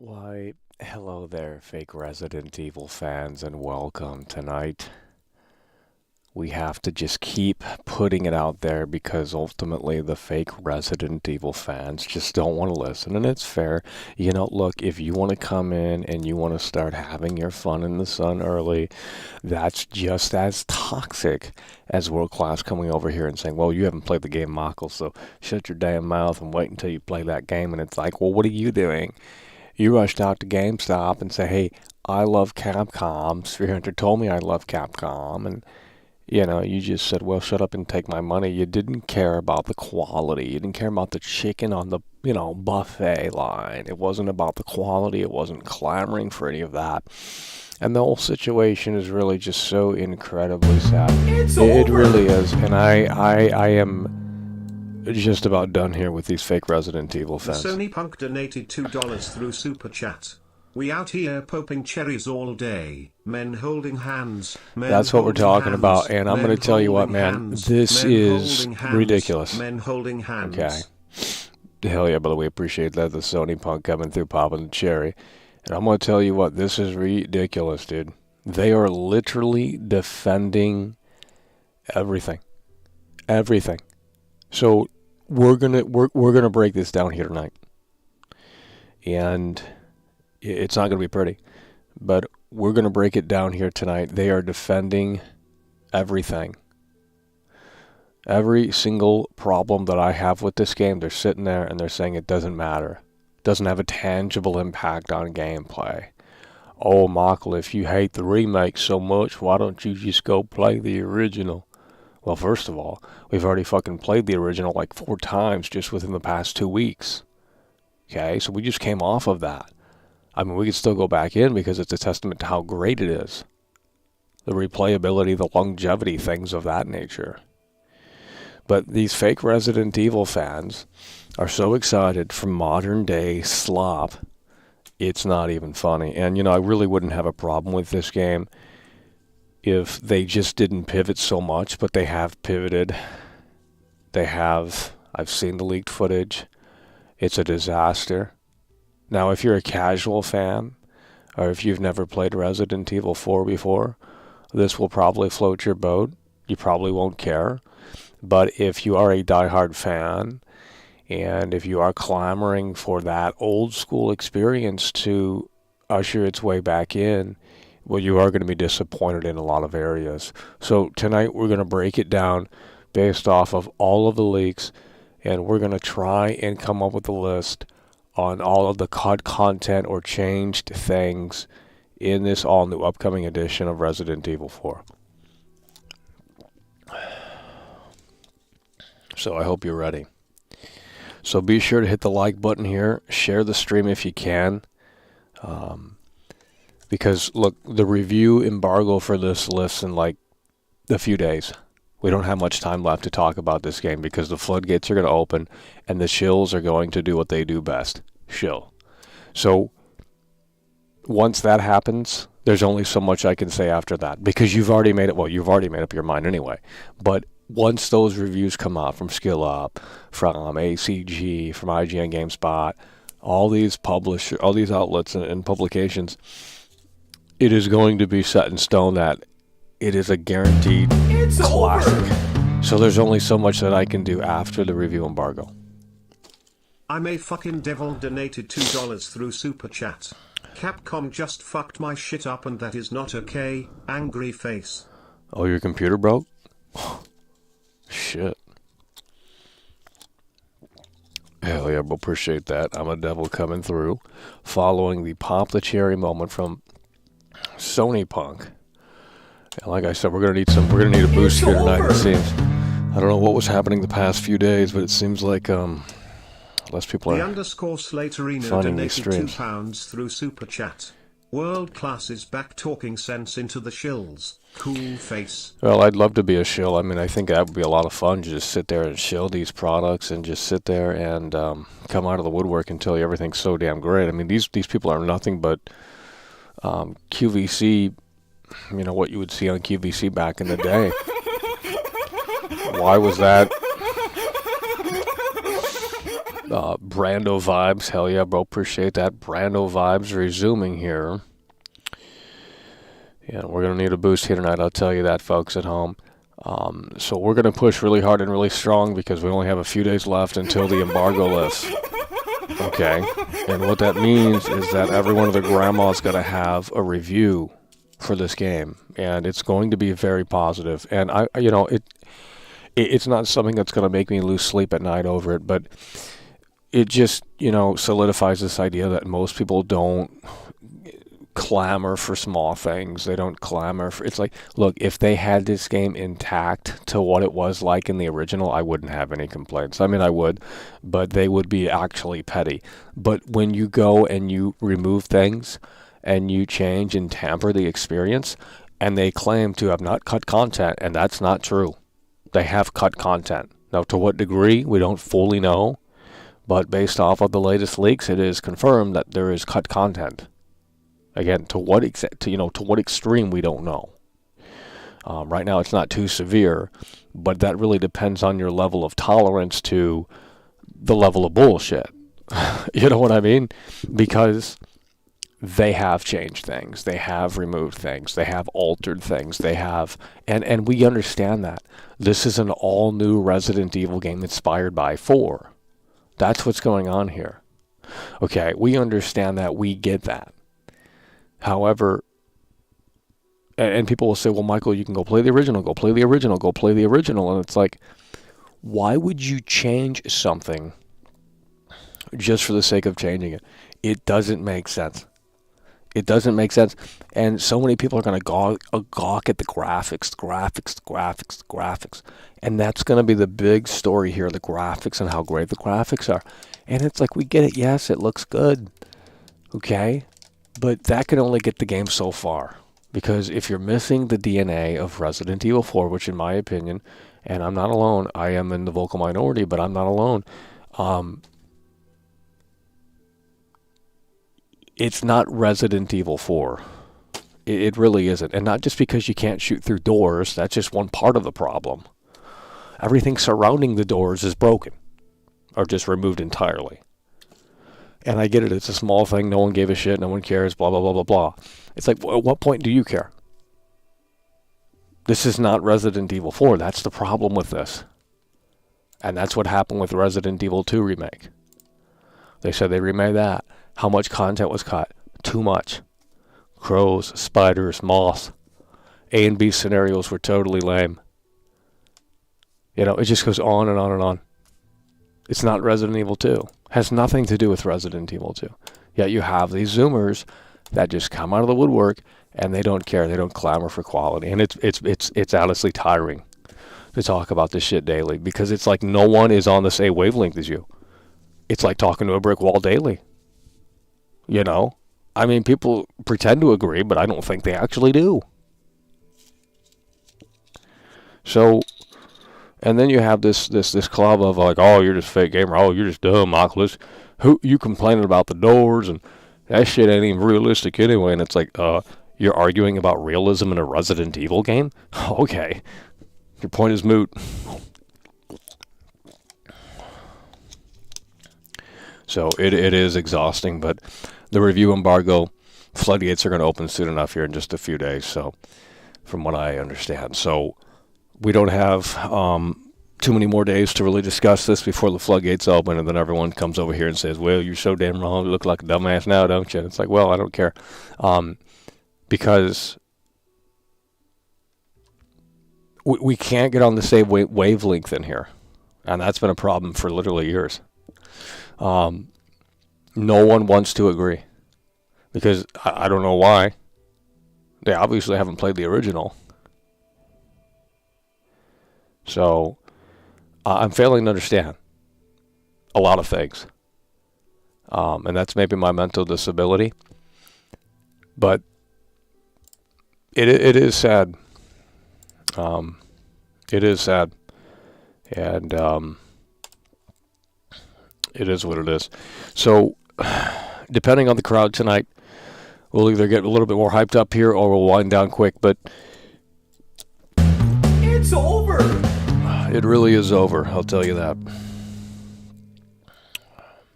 Why, hello there, fake Resident Evil fans, and welcome. Tonight, we have to just keep putting it out there because ultimately the fake Resident Evil fans just don't want to listen, and it's fair. Look, if you want to come in and you want to start having your fun in the sun early, that's just as toxic as World Class coming over here and saying, well, you haven't played the game, Michael, so shut your damn mouth and wait until you play that game. And it's like, well, what are you doing? You rushed out to GameStop and say, hey, I love Capcom. Sphere Hunter told me I love Capcom. And, you just said, well, shut up and take my money. You didn't care about the quality. You didn't care about the chicken on the, buffet line. It wasn't about the quality. It wasn't clamoring for any of that. And the whole situation is really just so incredibly sad. It really is. And I am just about done here with these fake Resident Evil fans. Sony Punk donated $2 through Super Chat. We out here popping cherries all day. Men holding hands. That's what we're talking about. And I'm going to tell you what, man. This is ridiculous. Men holding hands. Okay. Hell yeah, by the way, appreciate that. The Sony Punk coming through, popping the cherry. And I'm going to tell you what. This is ridiculous, dude. They are literally defending everything. Everything. So we're gonna break this down here tonight, and it's not gonna be pretty, but we're gonna break it down here tonight. They are defending everything, every single problem that I have with this game. They're sitting there and they're saying it doesn't matter, doesn't have a tangible impact on gameplay. Oh, Michael, if you hate the remake so much, why don't you just go play the original? Well, first of all, we've already fucking played the original like 4 times just within the past 2 weeks. Okay, so we just came off of that. I mean, we could still go back in because it's a testament to how great it is. The replayability, the longevity, things of that nature. But these fake Resident Evil fans are so excited for modern day slop, it's not even funny. And, I really wouldn't have a problem with this game if they just didn't pivot so much, but they have pivoted. I've seen the leaked footage. It's a disaster. Now, if you're a casual fan, or if you've never played Resident Evil 4 before, this will probably float your boat. You probably won't care. But if you are a diehard fan, and if you are clamoring for that old school experience to usher its way back in, well, you are going to be disappointed in a lot of areas. So tonight we're going to break it down based off of all of the leaks, and we're going to try and come up with a list on all of the COD content or changed things in this all-new upcoming edition of Resident Evil 4. So I hope you're ready. So be sure to hit the like button here, share the stream if you can. Because, look, the review embargo for this lifts in like a few days. We don't have much time left to talk about this game because the floodgates are going to open and the shills are going to do what they do best. Shill. So, once that happens, there's only so much I can say after that. Because you've already made up your mind anyway. But once those reviews come out from Skill Up, from ACG, from IGN GameSpot, all these outlets and publications, it is going to be set in stone that it is a guaranteed classic. Over. So there's only so much that I can do after the review embargo. I'm a fucking devil donated $2 through Super Chat. Capcom just fucked my shit up and that is not okay. Angry face. Oh, your computer broke? Shit. Hell yeah, we'll appreciate that. I'm a devil coming through. Following the pop the cherry moment from Sony Punk. And like I said, we're gonna need a boost here tonight, it seems. I don't know what was happening the past few days, but it seems like less people are _Slaterino finding these donated streams. £2 through Super Chat. World Class is back talking sense into the shills. Cool face. Well, I'd love to be a shill. I mean, I think that would be a lot of fun to just sit there and shill these products and just sit there and come out of the woodwork and tell you everything's so damn great. I mean, these people are nothing but QVC, what you would see on QVC back in the day. Why was that? Brando vibes. Hell yeah, bro. Appreciate that. Brando vibes resuming here. Yeah, we're going to need a boost here tonight. I'll tell you that, folks at home. So we're going to push really hard and really strong because we only have a few days left until the embargo lifts. Okay? And what that means is that every one of the grandmas got to have a review for this game. And it's going to be very positive. And, it's not something that's going to make me lose sleep at night over it, but it just, solidifies this idea that most people don't clamor for small things. They don't clamor for, it's like, look, if they had this game intact to what it was like in the original, I wouldn't have any complaints. I mean, I would, but they would be actually petty. But when you go and you remove things and you change and tamper the experience, and they claim to have not cut content, and that's not true. They have cut content. Now, to what degree, we don't fully know, but based off of the latest leaks, it is confirmed that there is cut content. Again, to what extreme, we don't know. Right now, it's not too severe, but that really depends on your level of tolerance to the level of bullshit. You know what I mean? Because they have changed things. They have removed things. They have altered things. They have, and we understand that. This is an all-new Resident Evil game inspired by 4. That's what's going on here. Okay, we understand that. We get that. However, and people will say, well, Michael, you can go play the original, go play the original, go play the original. And it's like, why would you change something just for the sake of changing it? It doesn't make sense. It doesn't make sense. And so many people are going to gawk at the graphics. And that's going to be the big story here, the graphics and how great the graphics are. And it's like, we get it. Yes, it looks good. Okay? But that can only get the game so far. Because if you're missing the DNA of Resident Evil 4, which in my opinion, and I'm not alone, I am in the vocal minority, but I'm not alone, it's not Resident Evil 4. It really isn't. And not just because you can't shoot through doors, that's just one part of the problem. Everything surrounding the doors is broken. Or just removed entirely. And I get it, it's a small thing, no one gave a shit, no one cares, blah, blah, blah, blah, blah. It's like, at what point do you care? This is not Resident Evil 4, that's the problem with this. And that's what happened with Resident Evil 2 Remake. They said they remade that. How much content was cut? Too much. Crows, spiders, moths. A and B scenarios were totally lame. It just goes on and on and on. It's not Resident Evil 2. Has nothing to do with Resident Evil 2. Yet you have these Zoomers that just come out of the woodwork and they don't care. They don't clamor for quality. And it's honestly tiring to talk about this shit daily because it's like no one is on the same wavelength as you. It's like talking to a brick wall daily. I mean, people pretend to agree, but I don't think they actually do. So, and then you have this club of like, oh, you're just a fake gamer. Oh, you're just dumb, Michael. Who you complaining about the doors and that shit ain't even realistic anyway. And it's like, you're arguing about realism in a Resident Evil game? Okay, your point is moot. So it is exhausting, but the review embargo floodgates are going to open soon enough here in just a few days. So, from what I understand, so we don't have too many more days to really discuss this before the floodgates open, and then everyone comes over here and says, "Well, you're so damn wrong. You look like a dumbass now, don't you?" And it's like, well, I don't care, because we can't get on the same wavelength in here, and that's been a problem for literally years. No one wants to agree because I don't know why. They obviously haven't played the original. So I'm failing to understand a lot of things. And that's maybe my mental disability. But it is sad. It is sad. And it is what it is. So, depending on the crowd tonight, we'll either get a little bit more hyped up here or we'll wind down quick. But it's over. It really is over, I'll tell you that.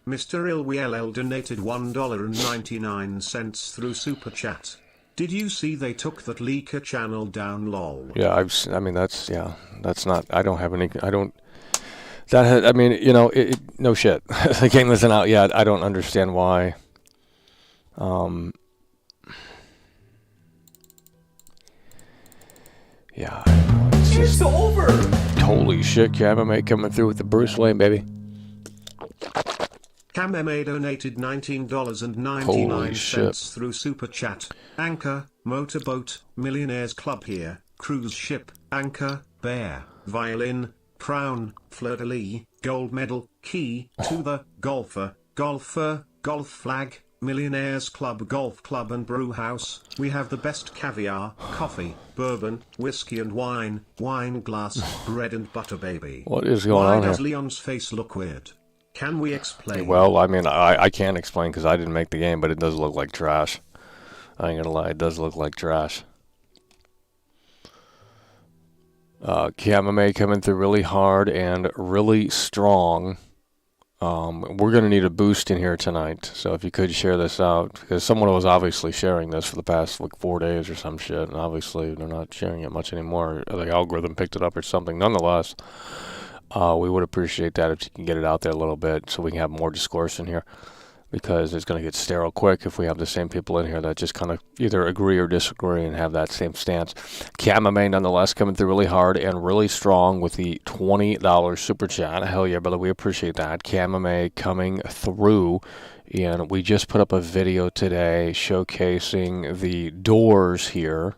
Mr. IlWLL donated $1.99 through Super Chat. Did you see they took that leaker channel down, lol? Yeah, I mean, that's not, I don't have any, I don't, that, I mean, you know, no shit. The game isn't out yet. I don't understand why. Yeah, It's over! Holy shit, Camame coming through with the Bruce Wayne, baby. Cameme donated $19.99 through Super Chat. Anchor, motorboat, millionaires club here, cruise ship, anchor, bear, violin, crown, fleur-de-lis, gold medal, key, to the, golfer, golf flag, millionaires club, golf club and brew house. We have the best caviar, coffee, bourbon, whiskey and wine glass, bread and butter, baby. What is going on here? Why does Leon's face look weird? Can we explain? Well, I mean, I can't explain because I didn't make the game, but it does look like trash. I ain't gonna lie, it does look like trash. Camame coming through really hard and really strong. We're gonna need a boost in here tonight, so if you could share this out, because someone was obviously sharing this for the past like 4 days or some shit, and obviously they're not sharing it much anymore. The algorithm picked it up or something. Nonetheless, we would appreciate that if you can get it out there a little bit so we can have more discourse in here, because it's going to get sterile quick if we have the same people in here that just kind of either agree or disagree and have that same stance. Camame nonetheless coming through really hard and really strong with the $20 super chat. Hell yeah, brother, we appreciate that. Camame coming through, and we just put up a video today showcasing the doors here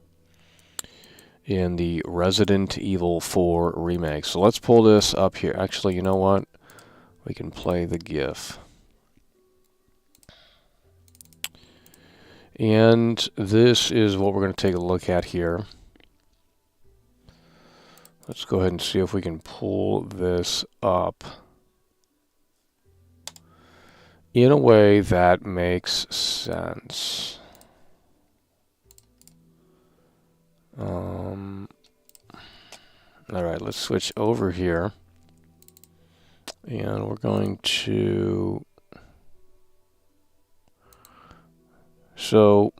in the Resident Evil 4 remake. So let's pull this up here. Actually, you know what? We can play the GIF. And this is what we're going to take a look at here. Let's go ahead and see if we can pull this up in a way that makes sense. All right, let's switch over here, and we're going to, so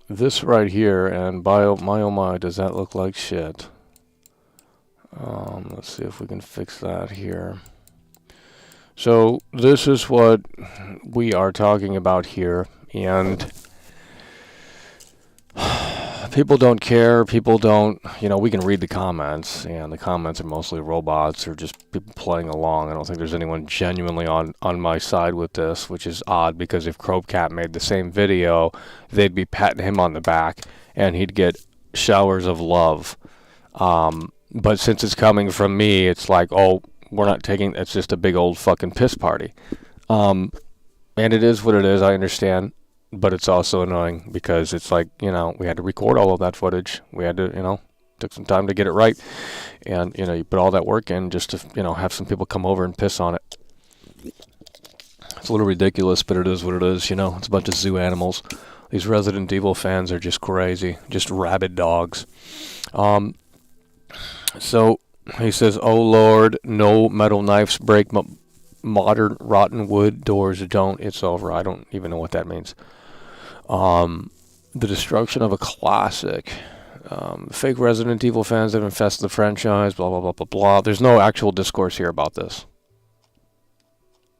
this right here, and my oh my, does that look like shit. Let's see if we can fix that here. So this is what we are talking about here, and people don't care, people don't, you know, we can read the comments, and the comments are mostly robots or just people playing along. I don't think there's anyone genuinely on my side with this, which is odd, because if Crobecat made the same video, they'd be patting him on the back, and he'd get showers of love. But since it's coming from me, it's like, oh, we're not taking, it's just a big old fucking piss party. And it is what it is, I understand. But it's also annoying because it's like, you know, we had to record all of that footage. We had to, you know, took some time to get it right. And, you know, you put all that work in just to, you know, have some people come over and piss on it. It's a little ridiculous, but it is what it is, you know. It's a bunch of zoo animals. These Resident Evil fans are just crazy. Just rabid dogs. So he says, oh, Lord, no metal knives break modern rotten wood doors. Don't. It's over. I don't even know what that means. The destruction of a classic. Fake Resident Evil fans that infest the franchise, blah, blah, blah, blah, blah. There's no actual discourse here about this.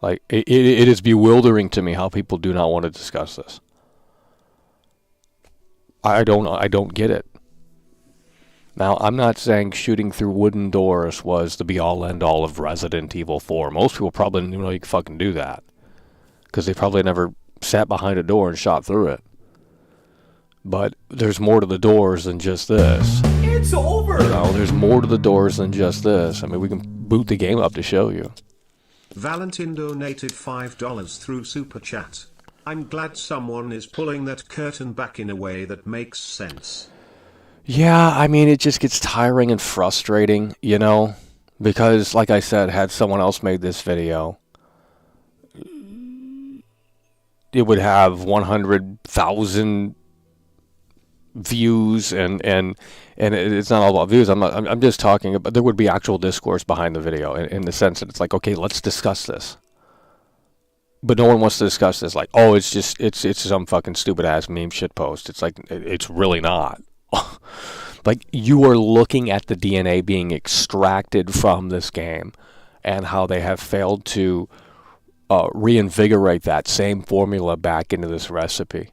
Like, it is bewildering to me how people do not want to discuss this. I don't get it. Now, I'm not saying shooting through wooden doors was the be-all, end-all of Resident Evil 4. Most people probably didn't know you could fucking do that, because they probably never sat behind a door and shot through it. But there's more to the doors than just this. It's over! You know, there's more to the doors than just this. I mean, we can boot the game up to show you. Valentin donated $5 through Super Chat. I'm glad someone is pulling that curtain back in a way that makes sense. Yeah, I mean, it just gets tiring and frustrating, you know? Because, like I said, had someone else made this video, it would have 100,000 views and it's not all about views. I'm just talking about there would be actual discourse behind the video in the sense that it's like, okay, let's discuss this. But no one wants to discuss this. Like, oh, it's some fucking stupid ass meme shit post. It's like it's really not. Like, you are looking at the DNA being extracted from this game and how they have failed to reinvigorate that same formula back into this recipe.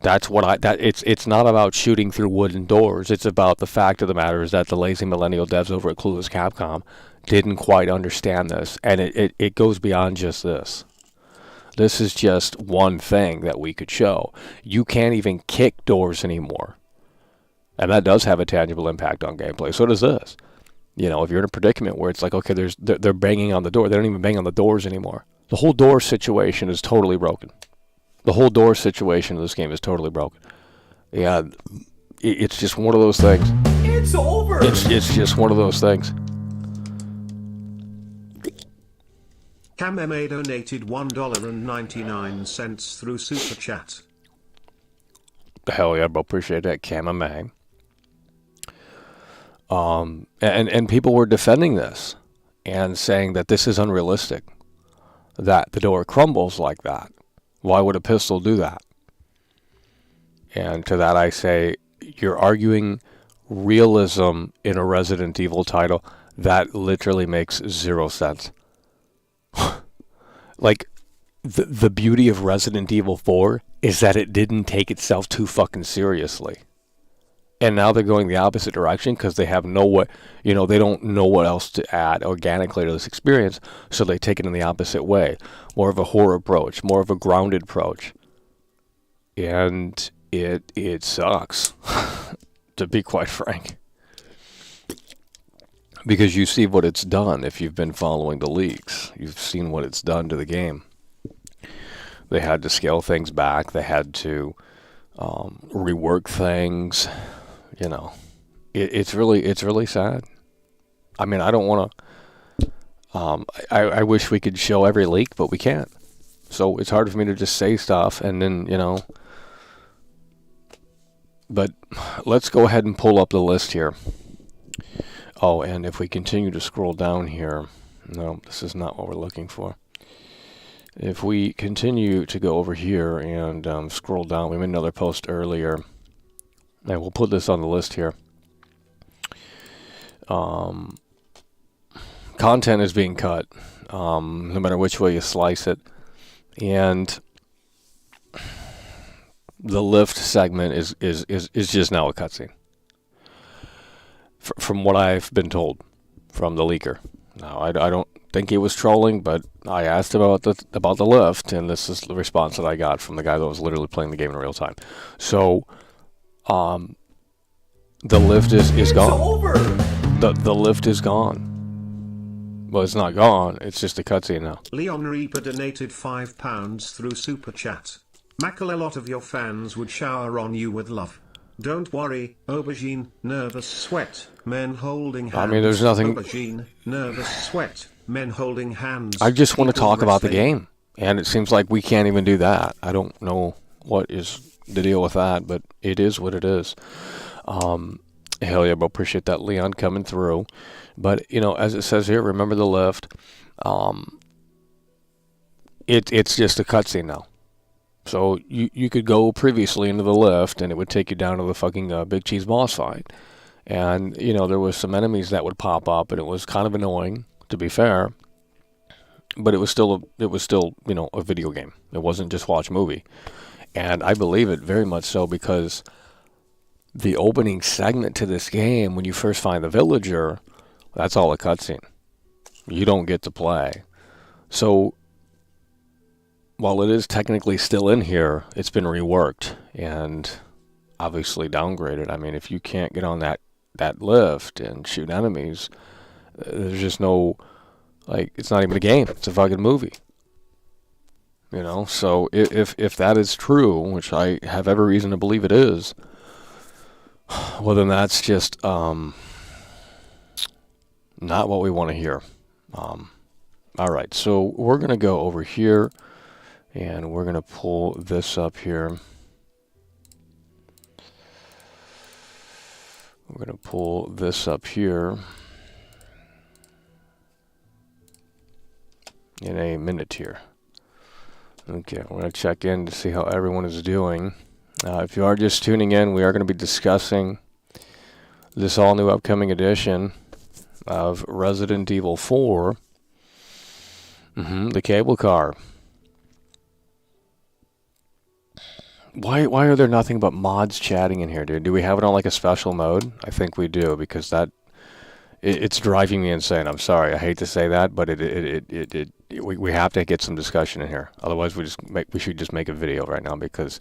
That's what it's not about shooting through wooden doors. It's about the fact of the matter is that the lazy millennial devs over at Clueless Capcom didn't quite understand this, and it goes beyond just this. This is just one thing that we could show. You can't even kick doors anymore. And that does have a tangible impact on gameplay. So does this. You know, if you're in a predicament where it's like, okay, they're banging on the door. They don't even bang on the doors anymore. The whole door situation is totally broken. The whole door situation of this game is totally broken. Yeah, it's just one of those things. It's over. It's just one of those things. CamMA donated $1.99 through Super Chat. Hell yeah, bro. Appreciate that, Camame. And people were defending this and saying that this is unrealistic, that the door crumbles like that. Why would a pistol do that? And to that I say, you're arguing realism in a Resident Evil title. That literally makes zero sense. Like, the beauty of Resident Evil 4 is that it didn't take itself too fucking seriously. And now they're going the opposite direction because they have they don't know what else to add organically to this experience, so they take it in the opposite way. More of a horror approach, more of a grounded approach. And it sucks, to be quite frank. Because you see what it's done if you've been following the leaks. You've seen what it's done to the game. They had to scale things back. They had to rework things. You know, it's really sad. I mean, I don't want to. I wish we could show every leak, but we can't. So it's hard for me to just say stuff and then, But let's go ahead and pull up the list here. Oh, and if we continue to scroll down here, no, this is not what we're looking for. If we continue to go over here and scroll down, we made another post earlier. And we'll put this on the list here. Content is being cut, no matter which way you slice it. And the lift segment is just now a cutscene. From what I've been told from the leaker. Now, I don't think he was trolling, but I asked about the lift, and this is the response that I got from the guy that was literally playing the game in real time. So, the lift is gone. Over. The lift is gone. Well, it's not gone. It's just a cutscene now. Leon Reaper donated £5 through Super Chat. Mackle, a lot of your fans would shower on you with love. Don't worry, aubergine, nervous sweat, men holding hands. I mean, there's nothing. Aubergine, nervous sweat, men holding hands. I just want to People talk about the wrestling. game, and it seems like we can't even do that. I don't know what is the deal with that, but it is what it is. Hell yeah, bro, appreciate that, Leon, coming through. But, as it says here, remember the lift. It's just a cutscene now. So you could go previously into the lift, and it would take you down to the fucking Big Cheese boss fight. And, there was some enemies that would pop up, and it was kind of annoying, to be fair. But it was still a video game. It wasn't just watch movie. And I believe it very much so because the opening segment to this game, when you first find the villager, that's all a cutscene. You don't get to play. So, while it is technically still in here, it's been reworked and obviously downgraded. I mean, if you can't get on that lift and shoot enemies, there's just no, it's not even a game. It's a fucking movie. So if that is true, which I have every reason to believe it is, well, then that's just not what we want to hear. All right, so we're going to go over here, and we're going to pull this up here. We're going to pull this up here in a minute here. Okay, we're going to check in to see how everyone is doing. If you are just tuning in, we are going to be discussing this all new upcoming edition of Resident Evil 4, the cable car. Why are there nothing but mods chatting in here, dude? Do we have it on like a special mode? I think we do, because it's driving me insane. I'm sorry, I hate to say that, but we have to get some discussion in here. Otherwise, we should just make a video right now, because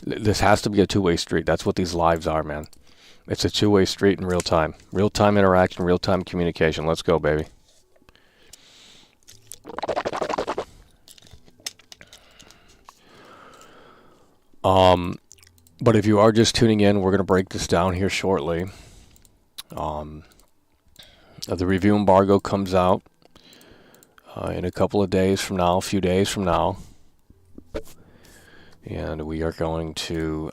this has to be a two-way street. That's what these lives are, man. It's a two-way street in real time. Real-time interaction, real-time communication. Let's go, baby. But if you are just tuning in, we're going to break this down here shortly. The review embargo comes out in a couple of days from now, a few days from now. And we are going to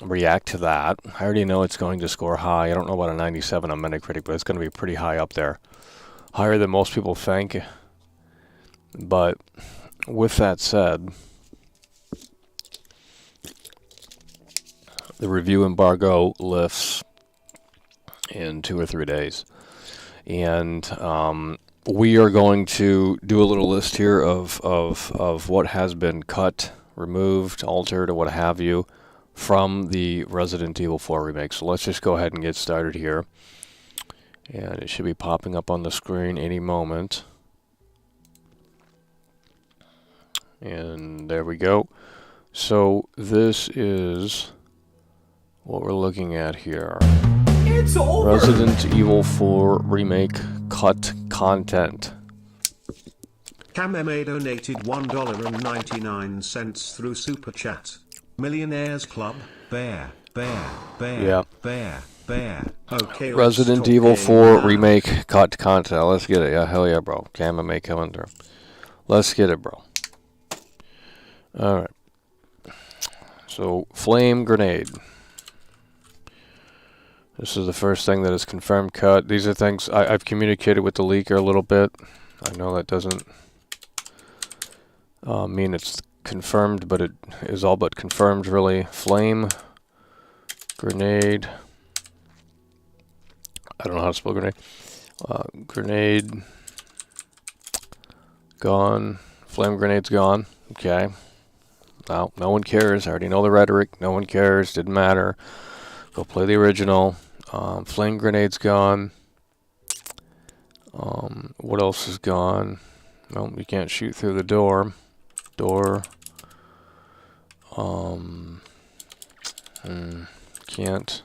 react to that. I already know it's going to score high. I don't know about a 97 on Metacritic, but it's going to be pretty high up there. Higher than most people think. But with that said, the review embargo lifts in 2 or 3 days. And we are going to do a little list here of what has been cut, removed, altered, or what have you from the Resident Evil 4 remake. So let's just go ahead and get started here. And it should be popping up on the screen any moment. And there we go. So this is what we're looking at here. It's over. Resident Evil 4 Remake cut content. Kameme donated $1.99 through Super Chat. Millionaires Club, bear. Yeah. Bear. Okay, Resident Evil 4 Remake cut content. Let's get it. Yeah, hell yeah, bro. Kameme coming through. Let's get it, bro. Alright. So, Flame Grenade. This is the first thing that is confirmed cut. These are things I've communicated with the leaker a little bit. I know that doesn't mean it's confirmed, but it is all but confirmed, really. Flame Grenade. I don't know how to spell grenade. Grenade. Gone. Flame Grenade's gone. Okay. Now, no one cares. I already know the rhetoric. No one cares. Didn't matter. Go play the original. Flame Grenade's gone. What else is gone? Well, you can't shoot through the door. Can't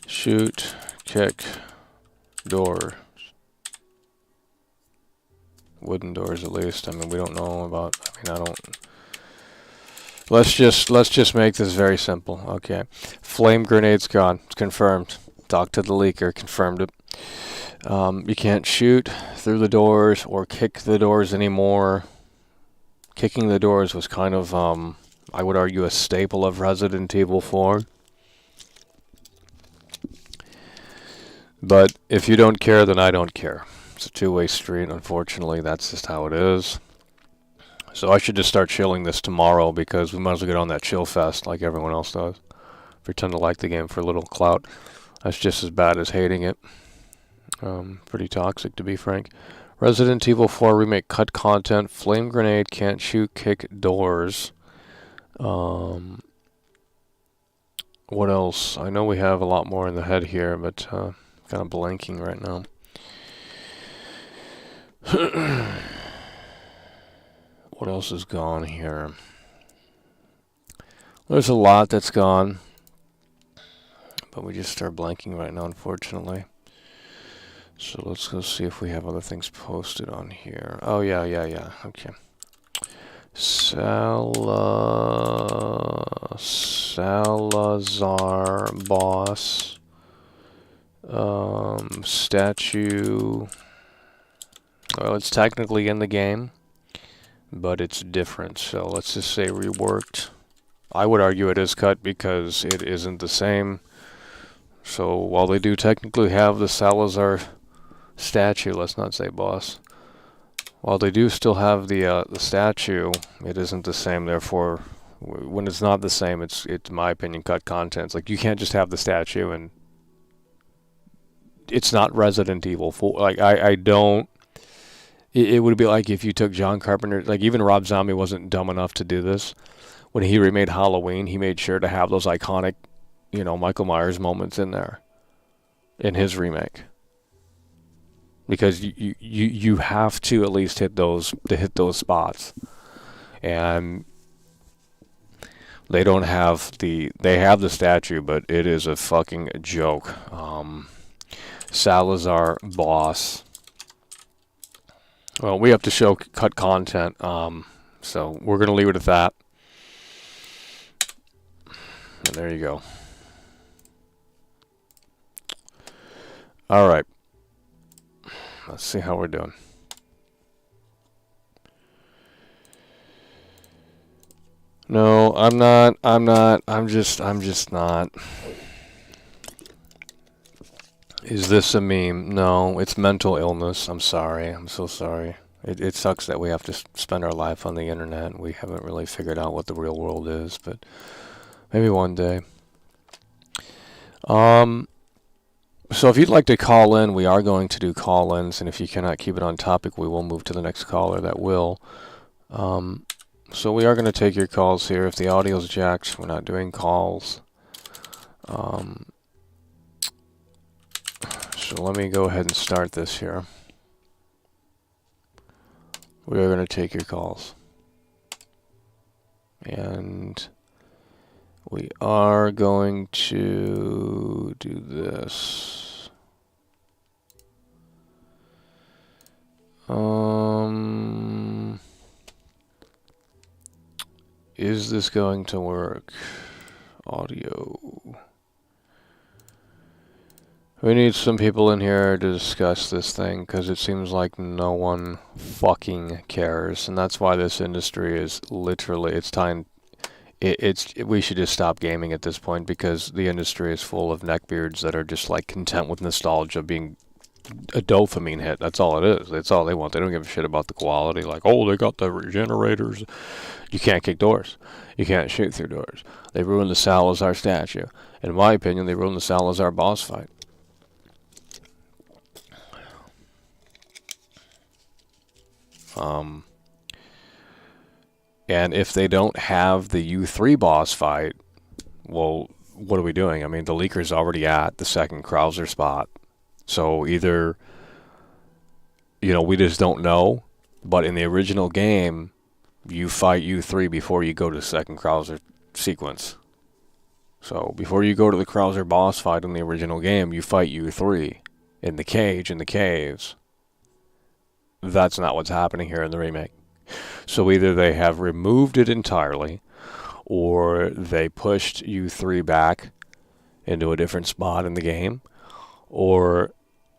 shoot, kick, door. Wooden doors, at least. I mean, we don't know about. I mean, I don't. Let's just make this very simple. Okay, Flame Grenade's gone. It's confirmed. Talked to the leaker. Confirmed it. You can't shoot through the doors or kick the doors anymore. Kicking the doors was kind of, I would argue, a staple of Resident Evil 4. But if you don't care, then I don't care. It's a two-way street, unfortunately. That's just how it is. So I should just start chilling this tomorrow, because we might as well get on that chill fest like everyone else does. Pretend to like the game for a little clout. That's just as bad as hating it. Pretty toxic, to be frank. Resident Evil 4 Remake cut content. Flame Grenade, can't shoot, kick doors. What else? I know we have a lot more in the head here, but kind of blanking right now. What else is gone here? There's a lot that's gone, but we just start blanking right now, unfortunately. So let's go see if we have other things posted on here. Oh, yeah. Okay. Salazar boss. Statue. Well, it's technically in the game, but it's different. So let's just say reworked. I would argue it is cut because it isn't the same. So while they do technically have the Salazar statue, let's not say boss, while they do still have the statue, it isn't the same. Therefore, when it's not the same, it's in my opinion cut content. It's like you can't just have the statue and it's not Resident Evil 4. Like I don't. It would be like if you took John Carpenter, like even Rob Zombie wasn't dumb enough to do this. When he remade Halloween, he made sure to have those iconic, Michael Myers moments in there in his remake. Because you have to at least hit those spots. And they don't have they have the statue, but it is a fucking joke. Salazar boss. Well, we have to show cut content, so we're going to leave it at that. And there you go. All right. Let's see how we're doing. No, I'm not. I'm just not. Is this a meme? No, it's mental illness. I'm sorry. I'm so sorry. It sucks that we have to spend our life on the internet. We haven't really figured out what the real world is, but maybe one day. So if you'd like to call in, we are going to do call-ins, and if you cannot keep it on topic, we will move to the next caller that will. So we are going to take your calls here. If the audio's jacked, we're not doing calls. So let me go ahead and start this here. We are going to take your calls. And we are going to do this. Is this going to work? Audio. We need some people in here to discuss this thing because it seems like no one fucking cares, and that's why this industry is literally, it's time. We should just stop gaming at this point because the industry is full of neckbeards that are just like content with nostalgia being a dopamine hit. That's all it is. That's all they want. They don't give a shit about the quality. Like, oh, they got the regenerators. You can't kick doors. You can't shoot through doors. They ruined the Salazar statue. In my opinion, they ruined the Salazar boss fight. And if they don't have the U3 boss fight, well, what are we doing? I mean, the leaker's already at the second Krauser spot. So either, we just don't know. But in the original game, you fight U3 before you go to the second Krauser sequence. So before you go to the Krauser boss fight in the original game, you fight U3 in the cage, in the caves. That's not what's happening here in the remake. So either they have removed it entirely, or they pushed U3 back into a different spot in the game, or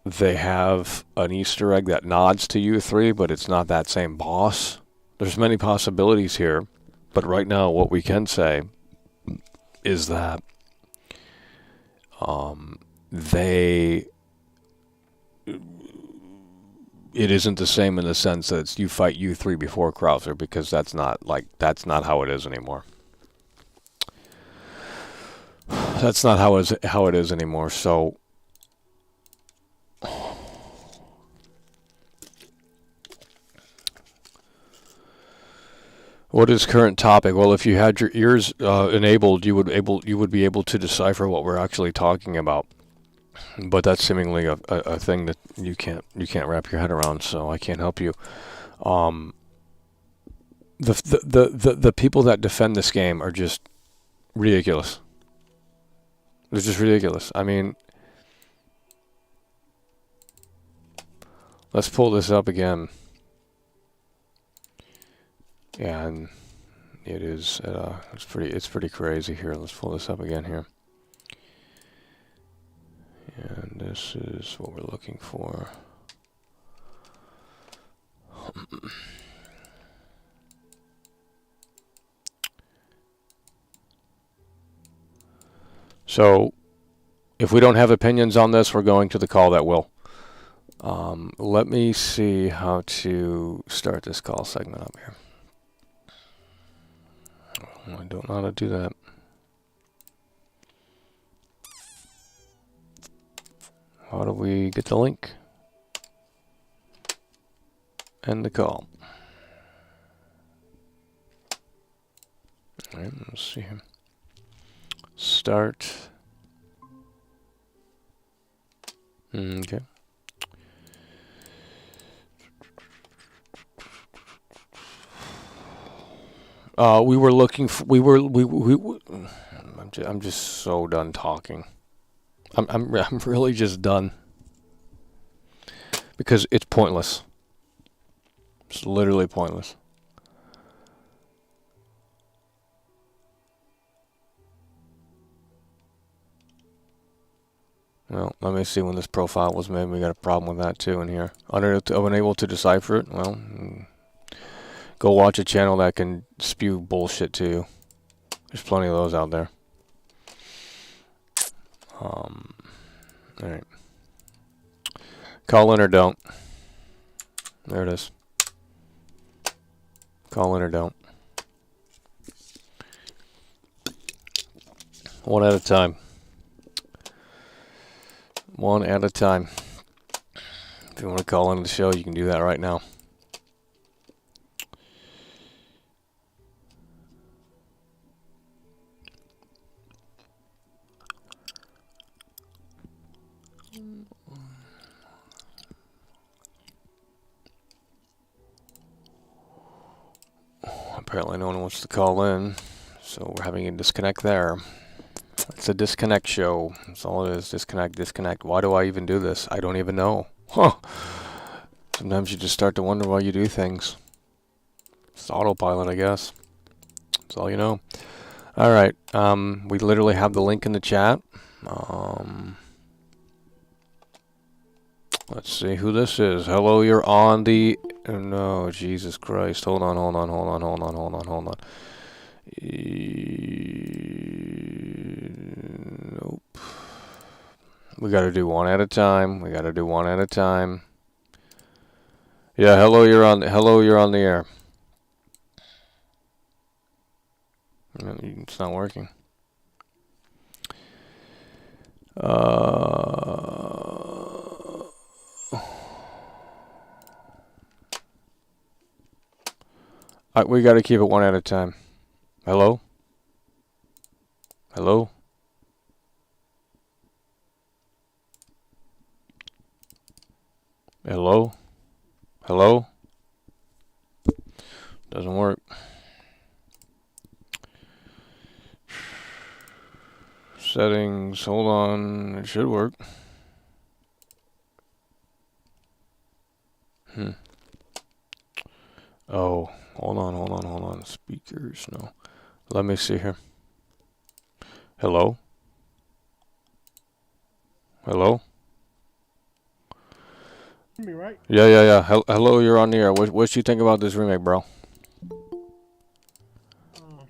they have an Easter egg that nods to U3, but it's not that same boss. There's many possibilities here, but right now what we can say is that it isn't the same in the sense that you fight U3 before Krauser, because that's not how it is anymore. That's not how it is anymore. So what is current topic? Well, if you had your ears enabled, you would be able to decipher what we're actually talking about. But that's seemingly a thing that you can't wrap your head around, so I can't help you. The people that defend this game are just ridiculous. They're just ridiculous. I mean, let's pull this up again, and it is it's pretty crazy here. Let's pull this up again here. And this is what we're looking for. So, If we don't have opinions on this, we're going to the call that will. Let me see how to start this call segment up here. I don't know how to do that. How do we get the link? And the call. Alright, let's see here. Start. Okay. We were looking for, I'm just so done talking. I'm really just done. Because it's pointless. It's literally pointless. Well, let me see when this profile was made. We got a problem with that too in here. Unable to decipher it. Well, go watch a channel that can spew bullshit to you. There's plenty of those out there. Alright. Call in or don't. There it is. Call in or don't. One at a time. One at a time. If you want to call into the show, you can do that right now. Apparently no one wants to call in, so we're having a disconnect there. It's a disconnect show. That's all it is. Disconnect, disconnect. Why do I even do this? I don't even know. Huh. Sometimes you just start to wonder why you do things. It's autopilot, I guess. That's all you know. Alright, we literally have the link in the chat. Let's see who this is. Hello, you're on the... No, Jesus Christ. Hold on. Nope. We gotta do one at a time. Yeah, hello, you're on the air. It's not working. We gotta keep it one at a time. Hello? Hello? Hello? Hello? Doesn't work. Settings, hold on, it should work. Oh, hold on. Speakers, no. Let me see here. Hello? Hello? Me, right? Yeah. Hello, you're on the air. What you think about this remake, bro?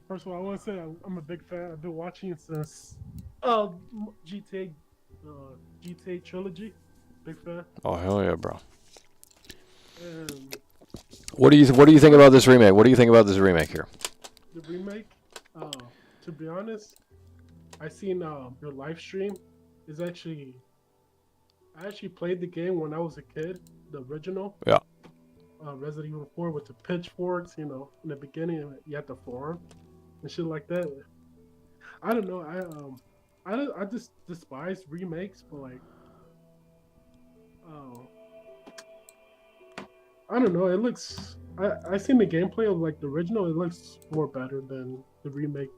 First of all, I want to say I'm a big fan. I've been watching since GTA GTA trilogy. Big fan. Oh hell yeah, bro. And What do you think about this remake? What do you think about this remake here? the remake, to be honest, I seen your live stream. Is actually I actually played the game when I was a kid, the original. Yeah. Resident Evil 4 with the pitchforks, in the beginning you had the farm and shit like that. I don't know. I just despise remakes, but like, I don't know. It looks. I seen the gameplay of like the original. It looks more better than the remake.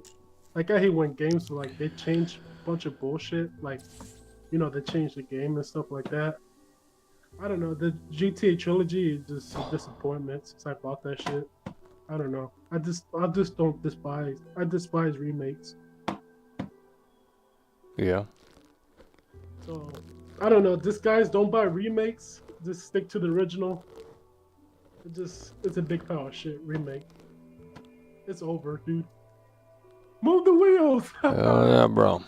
Like I hate when games like they change a bunch of bullshit. Like, they change the game and stuff like that. I don't know. The GTA trilogy is just a disappointment since I bought that shit. I don't know. I just don't despise. I despise remakes. Yeah. So I don't know. This guys don't buy remakes. Just stick to the original. It's a big pile of shit. Remake. It's over, dude. Move the wheels. Oh yeah, bro.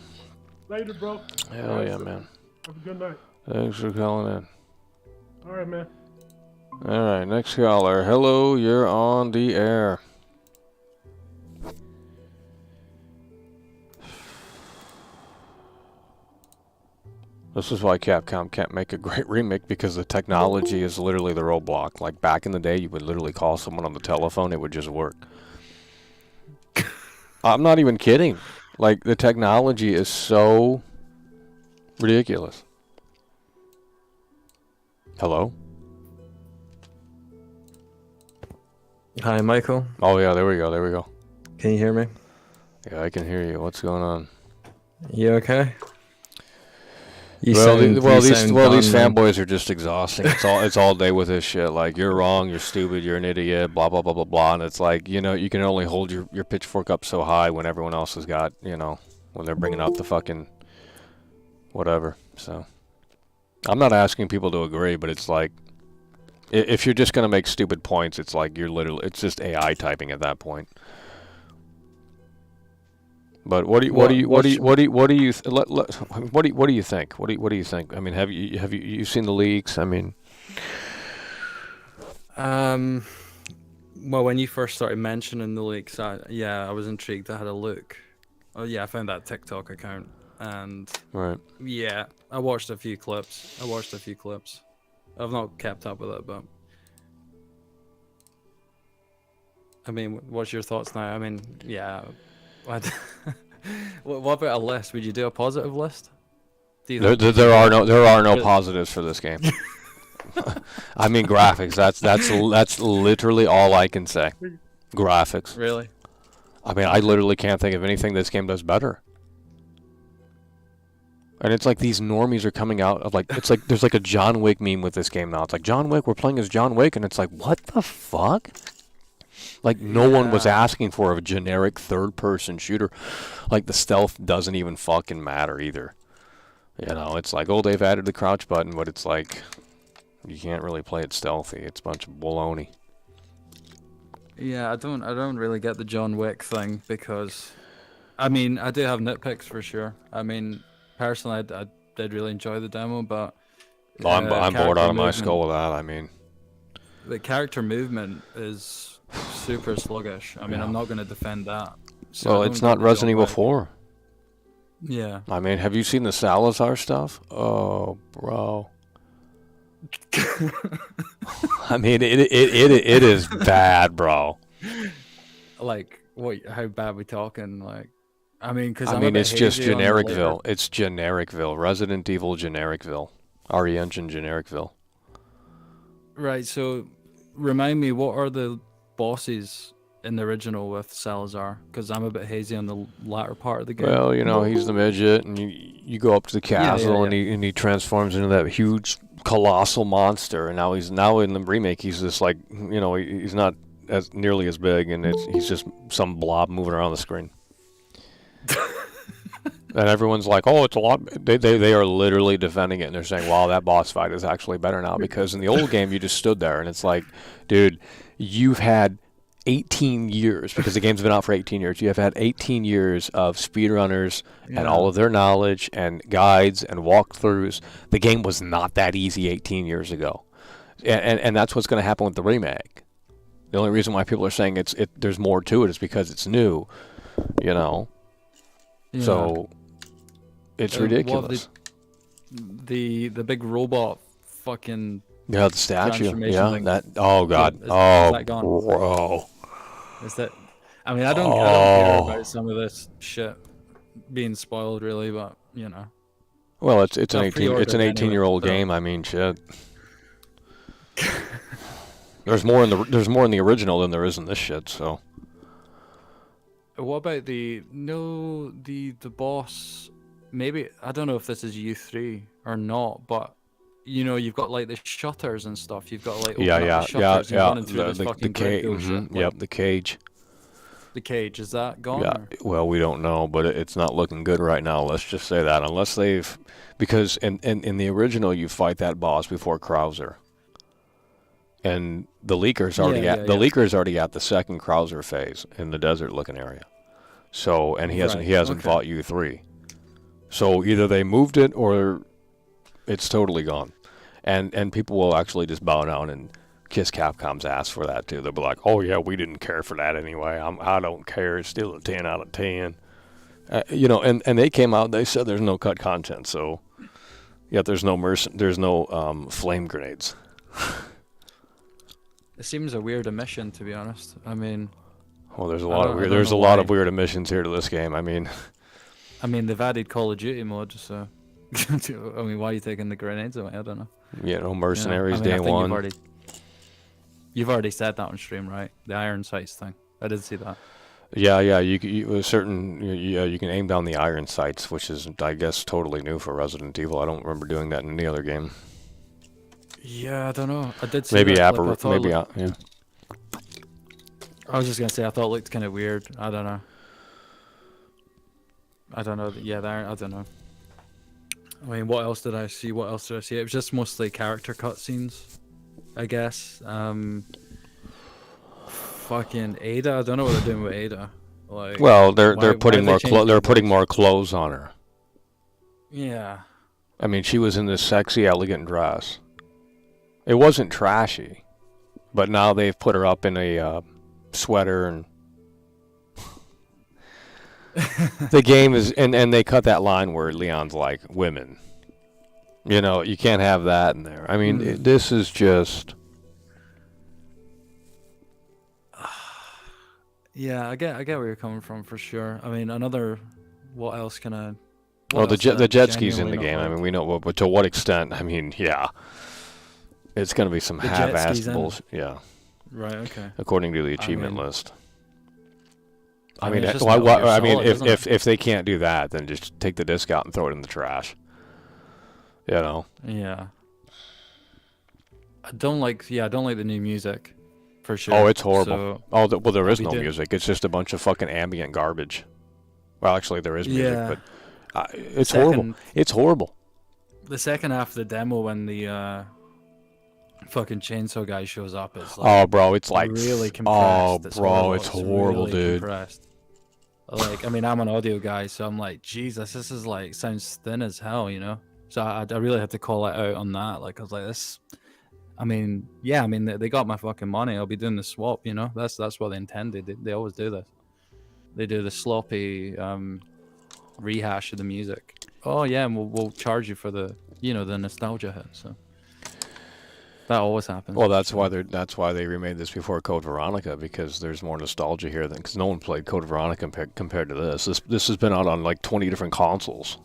Later, bro. Hell yeah, man. Have a good night. Thanks for calling in. All right, man. All right, next caller. Hello, you're on the air. This is why Capcom can't make a great remake, because the technology is literally the roadblock. Like back in the day, you would literally call someone on the telephone, it would just work. I'm not even kidding. Like the technology is so ridiculous. Hello? Hi, Michael. Oh yeah, there we go, there we go. Can you hear me? Yeah, I can hear you. What's going on? You okay? You Well, sound, you these sound gone, man. fanboys are just exhausting. It's all day with this shit. Like you're wrong, you're stupid, you're an idiot, blah blah blah blah blah. And it's like, you know, you can only hold your pitchfork up so high when everyone else has got, you know, when they're bringing out the fucking whatever. So I'm not asking people to agree, but it's like, if you're just gonna make stupid points, it's like it's just AI typing at that point. But what do you think? What do you think? I mean, have you seen the leaks? I mean, well, when you first started mentioning the leaks, I was intrigued. I had a look. Oh yeah, I found that TikTok account, and right. yeah, I watched a few clips. I've not kept up with it, but I mean, what's your thoughts now? I mean, yeah. What about a list? Would you do a positive list? Do you think There are no positives for this game. I mean, graphics. That's literally all I can say. Graphics. Really? I mean, I literally can't think of anything this game does better. And it's like these normies are coming out of like, it's like there's like a John Wick meme with this game now. It's like, John Wick, we're playing as John Wick, and it's like, what the fuck? Like no one was asking for a generic third-person shooter. Like the stealth doesn't even fucking matter either. You know, it's like, oh, they've added the crouch button, but it's like you can't really play it stealthy. It's a bunch of baloney. Yeah, I don't really get the John Wick thing, because I mean, I do have nitpicks for sure. I mean, personally, I did really enjoy the demo, but I'm bored out of my skull with that. I mean, the character movement is super sluggish. I mean, I'm not going to defend that. So well, it's not Resident Evil 4. Yeah. I mean, have you seen the Salazar stuff? Oh, bro. I mean, it is bad, bro. Like, what? How bad we talking? Like, I mean, because it's just Genericville. It's Genericville. Resident Evil Genericville. RE Engine Genericville. Right. So, remind me, what are the bosses in the original with Salazar? Because I'm a bit hazy on the latter part of the game. Well, you know, he's the midget, and you go up to the castle, and he transforms into that huge, colossal monster. And now in the remake, he's just like, you know, he's not as nearly as big, and he's just some blob moving around the screen. And everyone's like, oh, it's a lot. They are literally defending it, and they're saying, wow, that boss fight is actually better now, because in the old game, you just stood there, and it's like, dude, you've had 18 years, because the game's been out for 18 years. You have had 18 years of speedrunners and all of their knowledge and guides and walkthroughs. The game was not that easy 18 years ago. And that's what's going to happen with the remake. The only reason why people are saying there's more to it is because it's new, you know. Yeah. So it's ridiculous. The big robot fucking the statue. Yeah, thing. that. Oh god. Is that gone? Bro. Is that? I mean, I don't care about some of this shit being spoiled, really, but you know. Well, it's an 18-year-old game. I mean, shit. There's more in the original than there is in this shit. So. What about the boss? Maybe I don't know if this is U3 or not, but you know, you've got like the shutters and stuff. You've got like the cage. Yep, the cage. The cage, is that gone? Yeah. Or? Well, we don't know, but it's not looking good right now. Let's just say that, because in the original you fight that boss before Krauser. And the leaker's already at the second Krauser phase in the desert looking area. So, and he hasn't fought U3. So either they moved it or it's totally gone. And people will actually just bow down and kiss Capcom's ass for that too. They'll be like, "Oh yeah, we didn't care for that anyway. I don't care. It's still a 10 out of 10." And they came out. They said there's no cut content. So yet there's no flame grenades. It seems a weird omission, to be honest. I mean, Well, there's a I lot don't- of I weird. don't There's a know lot why. of weird omissions here to this game. I mean, they've added Call of Duty mode, so. I mean, why are you taking the grenades away? I don't know. mercenaries I day think one. You've already said that on stream, right? The iron sights thing. I did see that. Yeah. You can aim down the iron sights, which is, I guess, totally new for Resident Evil. I don't remember doing that in any other game. Yeah, I don't know. I did see Maybe that clip. yeah. I was just gonna say I thought it looked kind of weird. I don't know. Yeah, I don't know. I mean, what else did I see? It was just mostly character cutscenes, I guess. Fucking Ada. I don't know what they're doing with Ada. Like, Well, they're why putting they more change they're the putting voice? more clothes on her. Yeah. I mean, she was in this sexy, elegant dress. It wasn't trashy, but now they've put her up in a sweater and the game is and they cut that line where Leon's like women. You can't have that in there. I mean, this is just. Yeah, I get where you're coming from for sure. I mean, what else can I? Well, what else did I the jet ski's in the genuinely game. not I like? mean, we know, but to what extent? I mean, yeah, it's going to be some The jet ski's half-assed in. bullshit. Yeah, Right. Okay. according to the achievement mean- list. I mean, it's just why, Metal Gear I mean, Solid, isn't it? if they can't do that, then just take the disc out and throw it in the trash. Yeah. I don't like the new music, for sure. Oh, it's horrible. So, Well, there I'll is be no doing- music. It's just a bunch of fucking ambient garbage. Well, actually, there is music, Yeah. but it's horrible. It's horrible. The second half of the demo, when the fucking chainsaw guy shows up, it's Oh, like bro, it's like really oh, compressed. bro, it's horrible, really dude. compressed. Like, I mean, I'm an audio guy, so I'm like, Jesus, this is like sounds thin as hell, you know. So I really had to call it out on that. Like, I was like, this. I mean, yeah, I mean, they got my fucking money. I'll be doing the swap, you know. That's what they intended. They always do this. They do the sloppy rehash of the music. Oh yeah, and we'll charge you for the the nostalgia hit. So that always happens. Well, that's why they remade this before Code Veronica, because there's more nostalgia here than because no one played Code Veronica compared to this. This has been out on like 20 different consoles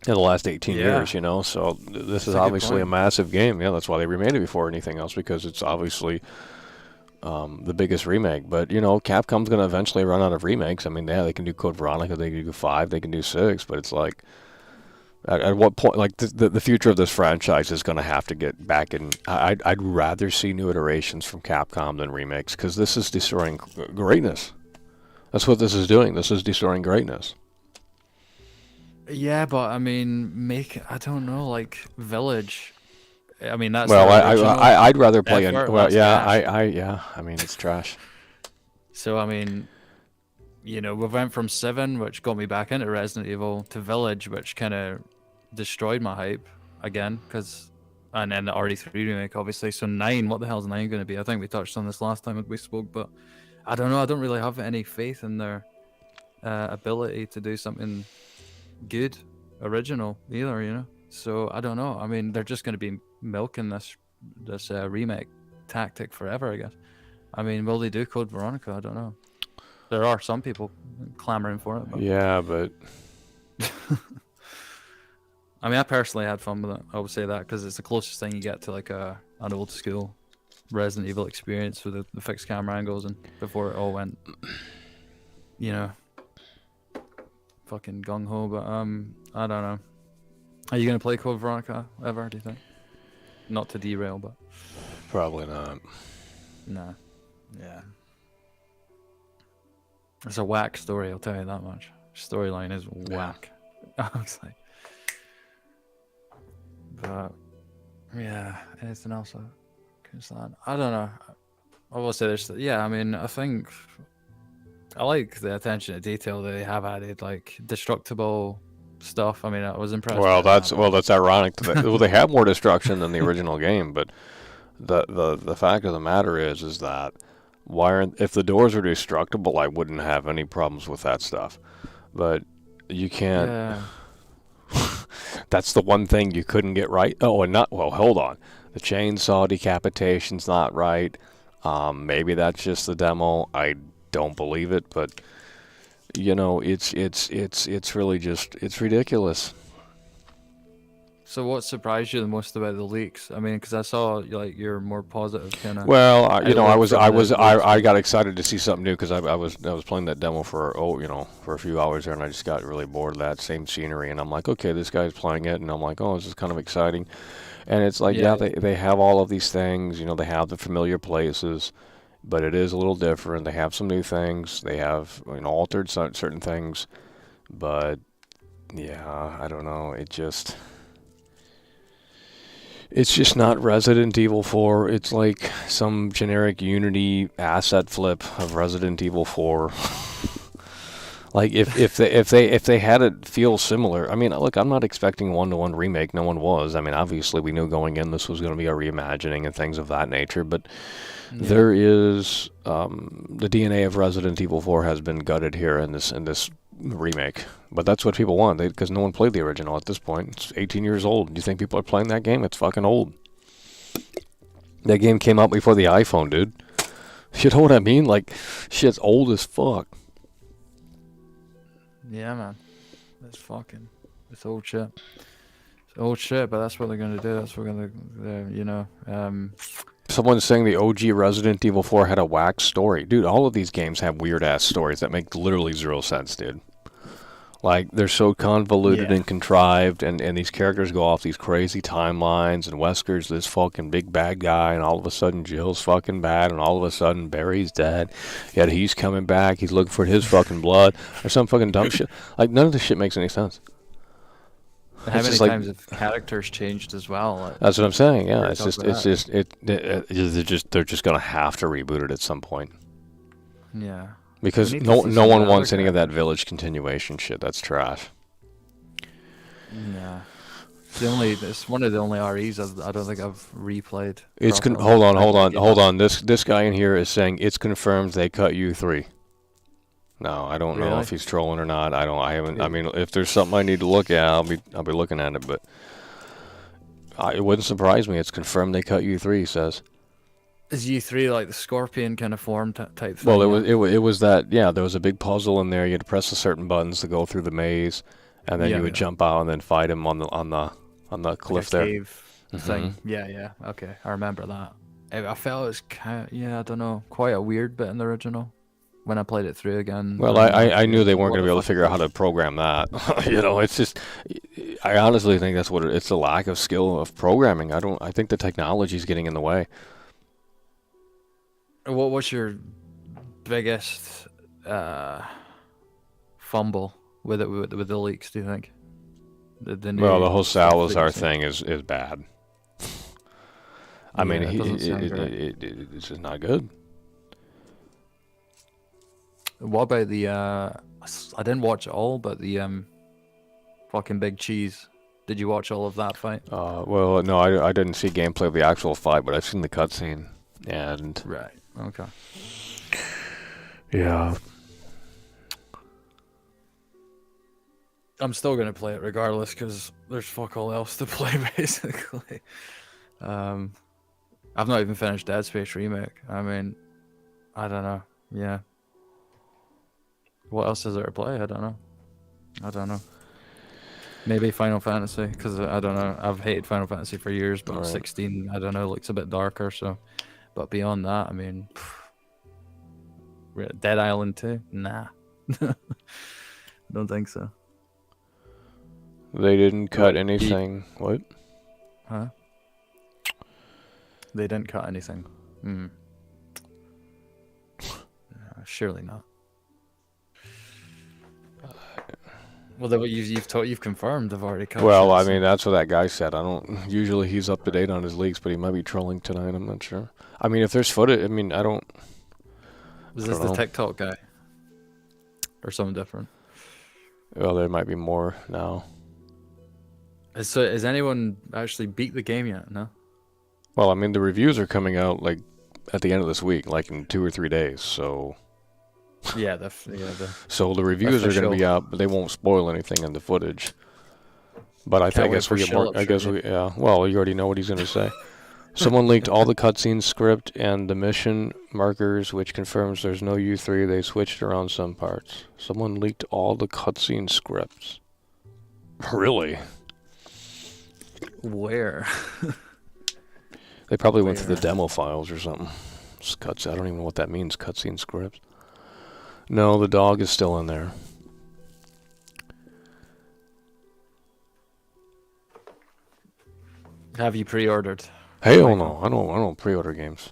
in the last 18 Yeah. years, So this is a good obviously a point. massive game. Yeah, that's why they remade it before anything else, because it's obviously the biggest remake. But Capcom's going to eventually run out of remakes. I mean, yeah, they can do Code Veronica, they can do 5, they can do 6, but it's like. At what point, like the future of this franchise is going to have to get back in. I'd rather see new iterations from Capcom than remakes, because this is destroying greatness. That's what this is doing. This is destroying greatness. Yeah, but I mean, I don't know, like Village. I mean, that's Well, the original I'd rather play effort, well, that's yeah, trash. I mean, it's trash. So I mean, we went from 7, which got me back into Resident Evil, to Village, which kind of destroyed my hype again, and then the RD3 remake, obviously. So 9, what the hell is 9 going to be? I think we touched on this last time we spoke, but I don't know. I don't really have any faith in their ability to do something good, original either, So I don't know. I mean, they're just going to be milking this remake tactic forever, I guess. I mean, will they do Code Veronica? I don't know. There are some people clamoring for it. But... Yeah, but I mean, I personally had fun with it. I would say that because it's the closest thing you get to like an old school Resident Evil experience with the fixed camera angles, and before it all went, fucking gung ho. But I don't know. Are you gonna play Code Veronica ever? Do you think? Not to derail, but probably not. nah. Yeah. It's a whack story, I'll tell you that much. Storyline is whack. I was like, but yeah, anything else? I don't know. I will say this. Yeah, I mean, I think I like the attention to detail that they have added, like destructible stuff. I mean, I was impressed. Well, by that. that's ironic. Well, they have more destruction than the original game, but the fact of the matter is that why aren't if the doors are destructible, I wouldn't have any problems with that stuff. But you can't. Yeah. That's the one thing you couldn't get right. Oh, and not well. Hold on, the chainsaw decapitation's not right. Maybe that's just the demo. I don't believe it, but it's really just it's ridiculous. So what surprised you the most about the leaks? I mean, because I saw like you're more positive kind of. Well, I I got excited to see something new because I was playing that demo for for a few hours there, and I just got really bored of that same scenery, and I'm like, okay, this guy's playing it, and I'm like, oh, this is kind of exciting, and it's like, yeah, they have all of these things, they have the familiar places, but it is a little different. They have some new things, they have altered certain things, but yeah, I don't know, It's just not Resident Evil 4. It's like some generic Unity asset flip of Resident Evil 4. Like if they had it feel similar. I mean, look, I'm not expecting one-to-one remake. No one was. I mean, obviously we knew going in this was going to be a reimagining and things of that nature. But there is the DNA of Resident Evil 4 has been gutted here in this remake. But that's what people want, because no one played the original at this point. It's 18 years old. Do you think people are playing that game? It's fucking old. That game came out before the iPhone, dude. You know what I mean? Like, shit's old as fuck. Yeah, man. It's old shit. It's old shit, but that's what they're gonna do. That's what they're gonna, Someone's saying the OG Resident Evil 4 had a whack story. Dude, all of these games have weird-ass stories that make literally zero sense, dude. Like, they're so convoluted and contrived, and these characters go off these crazy timelines, and Wesker's this fucking big bad guy, and all of a sudden Jill's fucking bad, and all of a sudden Barry's dead, yet he's coming back, he's looking for his fucking blood, or some fucking dumb shit. Like, none of this shit makes any sense. How many times have characters changed as well? That's what I'm saying, yeah. They're just gonna have to reboot it at some point. Yeah. Because no one wants any of that village continuation shit. That's trash. Yeah. It's one of the only REs I don't think I've replayed. Hold on. This guy in here is saying it's confirmed they cut U3. No, I don't know if he's trolling or not. I haven't. I mean, if there's something I need to look at, I'll be looking at it. But it wouldn't surprise me. It's confirmed they cut U3. He says. Is U3 like the Scorpion kind of form type thing? Well, it was that. Yeah, there was a big puzzle in there. You had to press the certain buttons to go through the maze, and then you would jump out and then fight him on the cliff there. Cave thing. Yeah. Okay, I remember that. I felt it was kind of, I don't know, quite a weird bit in the original. When I played it through again. Well, I knew they weren't going to be able to figure out how to program that. It's just, I honestly think that's what it's the lack of skill of programming. I think the technology's getting in the way. What's your biggest fumble with it with the leaks? Do you think? The whole Salazar thing is bad. I mean, it's just not good. What about the I didn't watch it all, but the fucking Big Cheese. Did you watch all of that fight? Well, no, I didn't see gameplay of the actual fight, but I've seen the cutscene, and right. Okay. Yeah. I'm still gonna play it regardless because there's fuck all else to play basically. I've not even finished Dead Space Remake. I mean, I don't know. Yeah. What else is there to play? I don't know. Maybe Final Fantasy, because I don't know. I've hated Final Fantasy for years, but 16, I don't know, looks a bit darker. So, but beyond that, I mean, Dead Island 2? Nah. I don't think so. They didn't cut anything. What? Huh? They didn't cut anything. Surely not. Well, you've confirmed they've already cut. Well, I mean, that's what that guy said. I don't. Usually he's up to date on his leaks, but he might be trolling tonight. I'm not sure. I mean, if there's footage, I mean, I don't. Is this the TikTok guy, or something different? Well, there might be more now. So has anyone actually beat the game yet? No. Well, I mean, the reviews are coming out like at the end of this week, like in 2 or 3 days. So Yeah, so the reviews are going to be official. out, but they won't spoil anything in the footage. But I Can't wait guess for we get more. Philip's I guess review. we. Yeah. Well, you already know what he's going to say. Someone leaked all the cutscene script and the mission markers, which confirms there's no U3. They switched around some parts. Someone leaked all the cutscene scripts. Really? Where? They probably went through the Where? demo files or something. Cuts. I don't even know what that means. Cutscene scripts. No, the dog is still in there. Have you pre-ordered? Hell Michael? no, I don't pre-order games.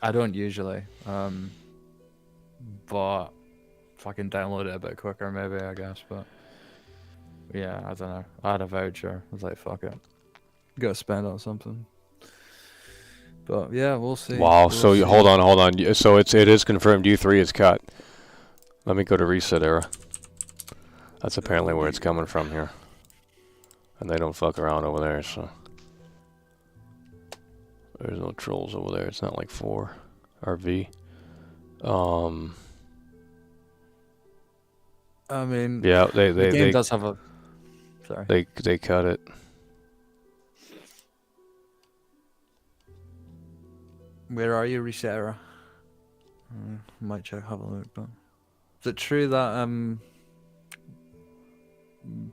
I don't usually. But if I can download it a bit quicker, maybe, I guess. But yeah, I don't know. I had a voucher. I was like, fuck it. Gotta spend on something. But yeah, we'll see. Wow. We'll So see. hold on. So it is confirmed. U3 is cut. Let me go to reset era. That's apparently where it's coming from here. And they don't fuck around over there, so there's no trolls over there. It's not like 4 or V. I mean, Yeah, the game does have a. Sorry. they cut it. Where are you, Resetter? Might check, have a look. But is it true that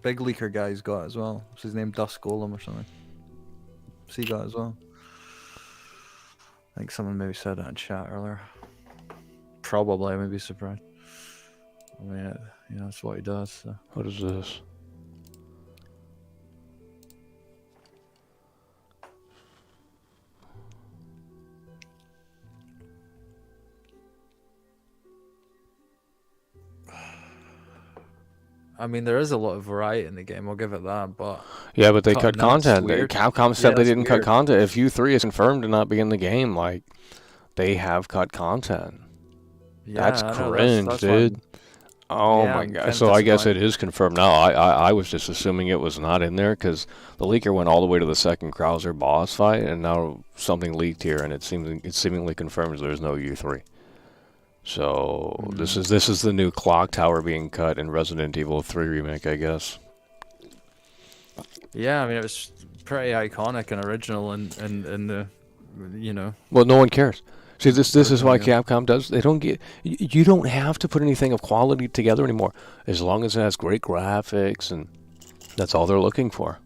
big leaker guy's got it as well? What's his name? Dust Golem or something? Has he got it as well? I think someone maybe said that in chat earlier. Probably, I may be surprised. I mean, that's what he does. So. What is this? I mean, there is a lot of variety in the game. I'll give it that, but Yeah, but they cut cutting that's content. weird. Capcom said Yeah, they that's didn't cut weird. content. If U3 is confirmed to not be in the game, like, they have cut content. Yeah, That's I know, cringe, that's why dude. Oh yeah, my I'm god. kinda So I guess it disappointed. is confirmed now. I was just assuming it was not in there because the leaker went all the way to the second Krauser boss fight, and now something leaked here, and it seemingly confirms there's no U3. So this is the new clock tower being cut in Resident Evil 3 remake, I guess. Yeah, I mean, it was pretty iconic and original, and the, Well, no one cares. See, this is why original game. Capcom does. They don't get. You don't have to put anything of quality together anymore, as long as it has great graphics, and that's all they're looking for.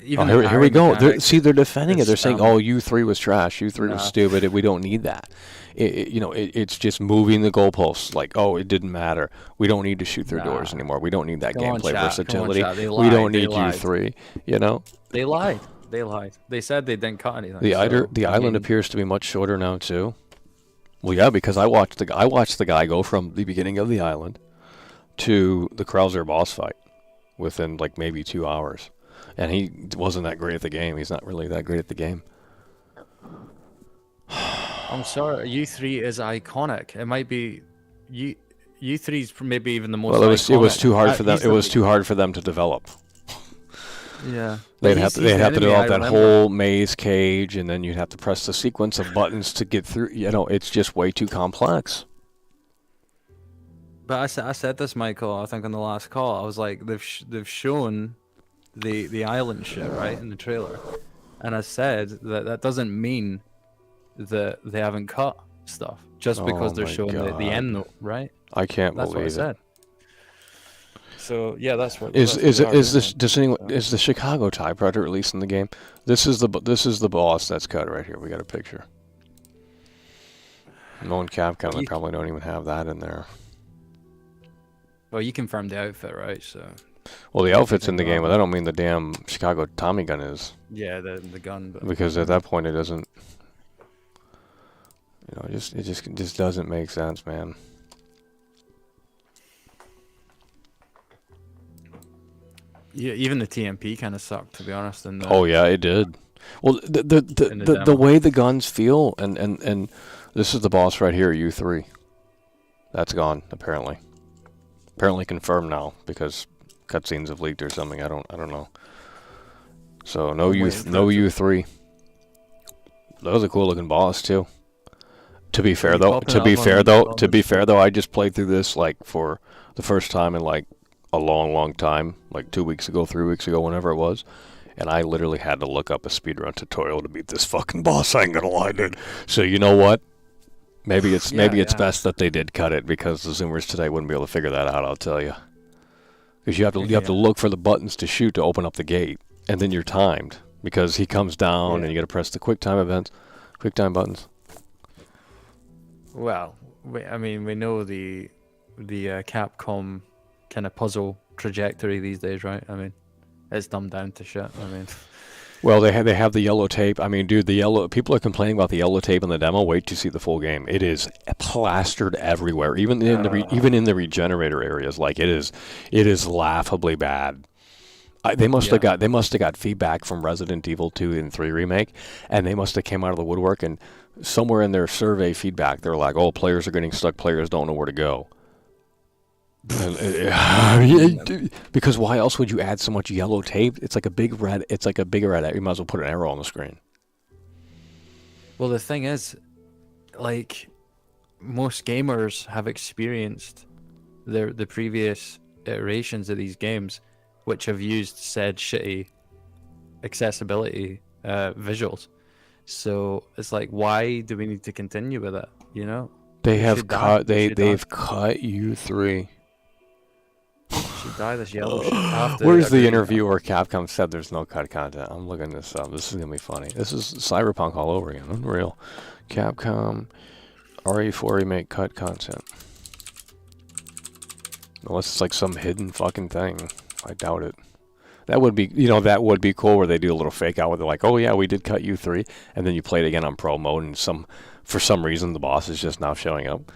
Even Oh, the here we parry go. mechanics They're defending it. is They're saying, "Oh, U3 was trash. U3 was Nah. stupid. We don't need that." It's just moving the goalposts. Like, oh, it didn't matter. We don't need to shoot through doors Nah. anymore. We don't need that Come on, gameplay chat. Come on, versatility. chat. They We don't lied. They need lied. U3. You know, They lied. They lied. They said they didn't cut anything. the I island mean, appears to be much shorter now too. Well, yeah, because I watched the guy go from the beginning of the island to the Krauser boss fight within like maybe 2 hours, and he wasn't that great at the game. He's not really that great at the game. I'm sorry. U3 is iconic. It might be U3 is maybe even the most. Well, it was too hard for them. He's It was the- too hard for them to develop. Yeah. They'd But have to he's the enemy, develop I that remember. whole maze cage, and then you'd have to press the sequence of buttons to get through. It's just way too complex. But I said this, Michael. I think on the last call, I was like, they've shown the island shit right in the trailer, and I said that doesn't mean that they haven't cut stuff just because Oh they're my showing the God. end note, right? I can't That's what I believe it. said. So yeah, that's what. Is that's what they are doing. does anyone is the Chicago typewriter released in the game? This is the boss that's cut right here. We got a picture. Knowing Capcom, they You- probably don't even have that in there. Well, you confirmed the outfit, right? So Well, the outfit's in the think game, about but I don't mean the damn Chicago Tommy gun is, yeah, the gun. But because at that point it doesn't. It just doesn't make sense, man. yeah, even the TMP kind of sucked, to be honest. And Oh yeah, it did. Well, In the the demo. way the guns feel, and this is the boss right here, U3. That's gone, apparently. Apparently confirmed now, because cutscenes have leaked or something. I don't know. So no I'm waiting for no it to- U3. That was a cool looking boss too. To be fair you though, popping it up on I just played through this like for the first time in like a long time, like 2 weeks ago, 3 weeks ago, whenever it was, and I literally had to look up a speedrun tutorial to beat this fucking boss. I ain't gonna lie, dude. So you know what? Maybe it's best that they did cut it, because the Zoomers today wouldn't be able to figure that out. I'll tell you, because you have to look for the buttons to shoot to open up the gate, and then you're timed because he comes down and you got to press the quick time buttons. Well, we know the Capcom kind of puzzle trajectory these days, right? I mean, it's dumbed down to shit. I mean, Well, they have the yellow tape. I mean, dude, people are complaining about the yellow tape in the demo. Wait till you see the full game. It is plastered everywhere, even in the regenerator areas. Like it is laughably bad. They must have got feedback from Resident Evil 2 and 3 remake, and they must have came out of the woodwork, and somewhere in their survey feedback they're like, "Oh, players are getting stuck. Players don't know where to go." Because why else would you add so much yellow tape? It's like a big red. You might as well put an arrow on the screen. well, the thing is, like, most gamers have experienced the previous iterations of these games, which have used said shitty accessibility visuals. So it's like, why do we need to continue with it? You know, They've should die. cut U3. Should die this yellow shit. I have to Where's the agree. interview where Capcom said there's no cut content? I'm looking this up. This is gonna be funny. This is Cyberpunk all over again. Unreal. Capcom RE4 remake cut content. Unless it's like some hidden fucking thing. I doubt it. That would be cool, where they do a little fake out where they're like, "Oh yeah, we did cut U3," and then you play it again on pro mode, and for some reason the boss is just now showing up